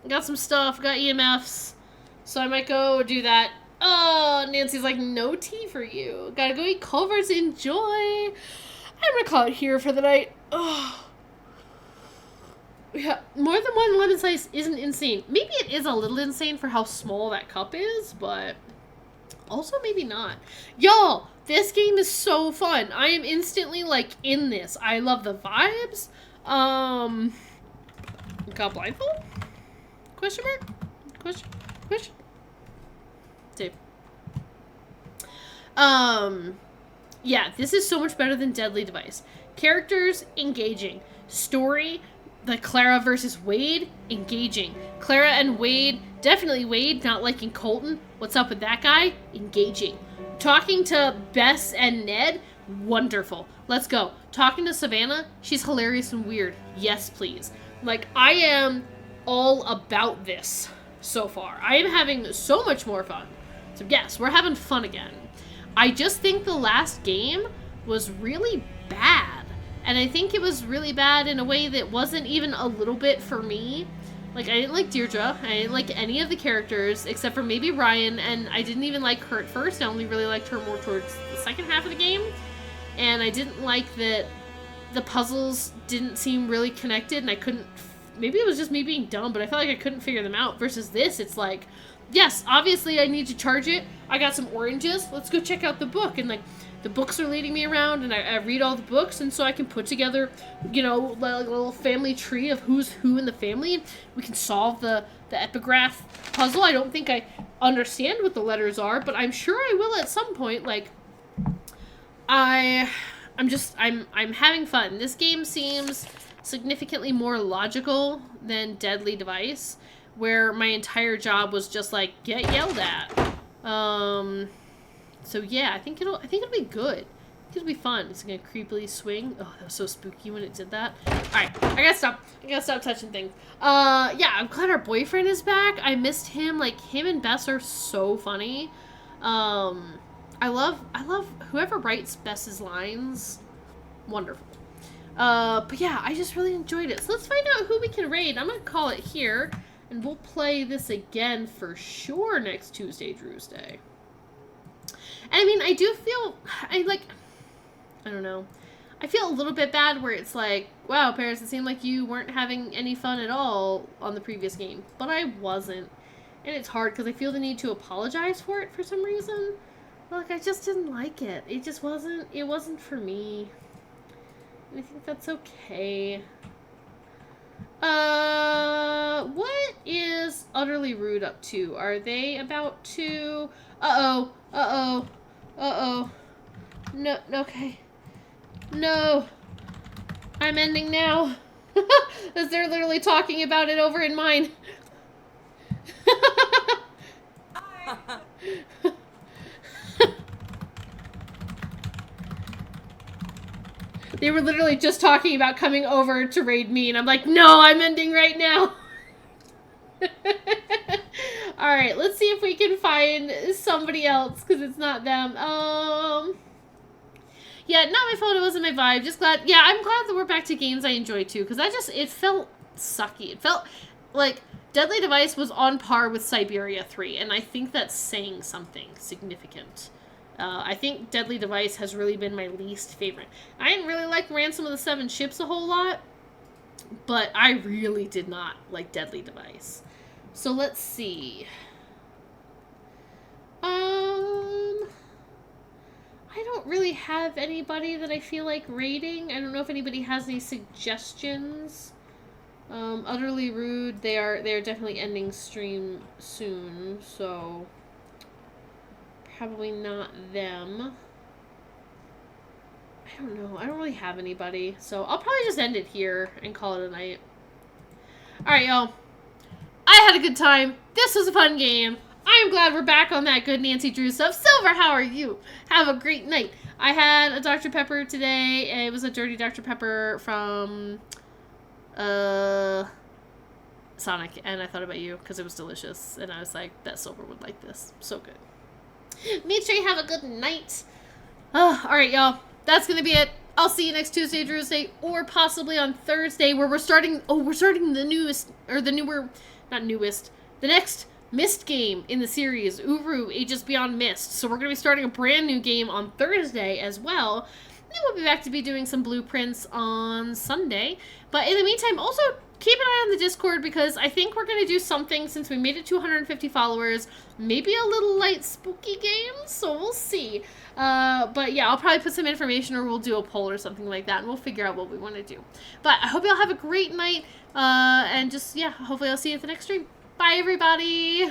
S1: Got some stuff. Got EMFs. So I might go do that. Oh, Nancy's like, no tea for you. Gotta go eat Culver's. Enjoy. I'm gonna call it here for the night. Oh. Yeah, more than one lemon slice isn't insane. Maybe it is a little insane for how small that cup is, but also maybe not. Y'all, this game is so fun. I am instantly, like, in this. I love the vibes. Got blindfold? Question mark? Question? Save. Yeah, this is so much better than Deadly Device. Characters, engaging. Story, the Clara versus Wade, engaging. Clara and Wade, definitely Wade, not liking Colton. What's up with that guy? Engaging. Talking to Bess and Ned, wonderful. Let's go. Talking to Savannah, she's hilarious and weird. Yes, please. Like, I am all about this so far. I am having so much more fun. So yes, we're having fun again. I just think the last game was really bad. And I think it was really bad in a way that wasn't even a little bit for me. Like, I didn't like Deirdre. I didn't like any of the characters, except for maybe Ryan. And I didn't even like her at first. I only really liked her more towards the second half of the game. And I didn't like that the puzzles didn't seem really connected. And I couldn't... Maybe it was just me being dumb, but I felt like I couldn't figure them out. Versus this, it's like... Yes, obviously I need to charge it. I got some oranges. Let's go check out the book. And, like, the books are leading me around, and I read all the books, and so I can put together, you know, like a little family tree of who's who in the family. We can solve the epigraph puzzle. I don't think I understand what the letters are, but I'm sure I will at some point. Like, I'm having fun. This game seems significantly more logical than Deadly Device, where my entire job was just like get yelled at. So yeah, I think it'll be good. I think it'll be fun. It's gonna creepily swing. Oh, that was so spooky when it did that. Alright, I gotta stop touching things. Yeah, I'm glad our boyfriend is back. I missed him. Like, him and Bess are so funny. I love whoever writes Bess's lines. Wonderful. But yeah, I just really enjoyed it. So let's find out who we can raid. I'm gonna call it here, and we'll play this again for sure next Tuesday, Drew's Day. And I mean, I do feel, I don't know. I feel a little bit bad where it's like, wow, Paris, it seemed like you weren't having any fun at all on the previous game. But I wasn't. And it's hard because I feel the need to apologize for it for some reason. Like, I just didn't like it. It wasn't for me. And I think that's okay. What is Utterly Rude up to? Are they about to... Uh-oh. No, okay. No. I'm ending now. As they're literally talking about it over in mine. They were literally just talking about coming over to raid me, and I'm like, no, I'm ending right now. Alright, let's see if we can find somebody else, because it's not them. Yeah, not my fault, it wasn't my vibe. Just glad, yeah, I'm glad that we're back to games I enjoy too, because it felt sucky. It felt like Deadly Device was on par with Siberia 3, and I think that's saying something significant. I think Deadly Device has really been my least favorite. I didn't really like Ransom of the Seven Ships a whole lot, but I really did not like Deadly Device. So let's see. I don't really have anybody that I feel like raiding. I don't know if anybody has any suggestions. Utterly Rude, they are definitely ending stream soon, so probably not them. I don't know. I don't really have anybody, so I'll probably just end it here and call it a night. Alright, y'all. I had a good time. This was a fun game. I'm glad we're back on that good Nancy Drew stuff. Silver, how are you? Have a great night. I had a Dr. Pepper today. It was a dirty Dr. Pepper from Sonic, and I thought about you because it was delicious, and I was like, that Silver would like this. So good. Make sure you have a good night. Alright, y'all. That's gonna be it. I'll see you next Tuesday, Drew's Day, or possibly on Thursday, where we're starting the newest, or the newer, not newest, the next Myst game in the series, Uru, Ages Beyond Myst. So we're going to be starting a brand new game on Thursday as well. And we'll be back to be doing some blueprints on Sunday. But in the meantime, also keep an eye on the Discord, because I think we're going to do something since we made it to 150 followers. Maybe a little light spooky game, so we'll see. But yeah, I'll probably put some information, or we'll do a poll or something like that, and we'll figure out what we want to do. But I hope y'all have a great night, and just, yeah, hopefully I'll see you at the next stream. Bye, everybody!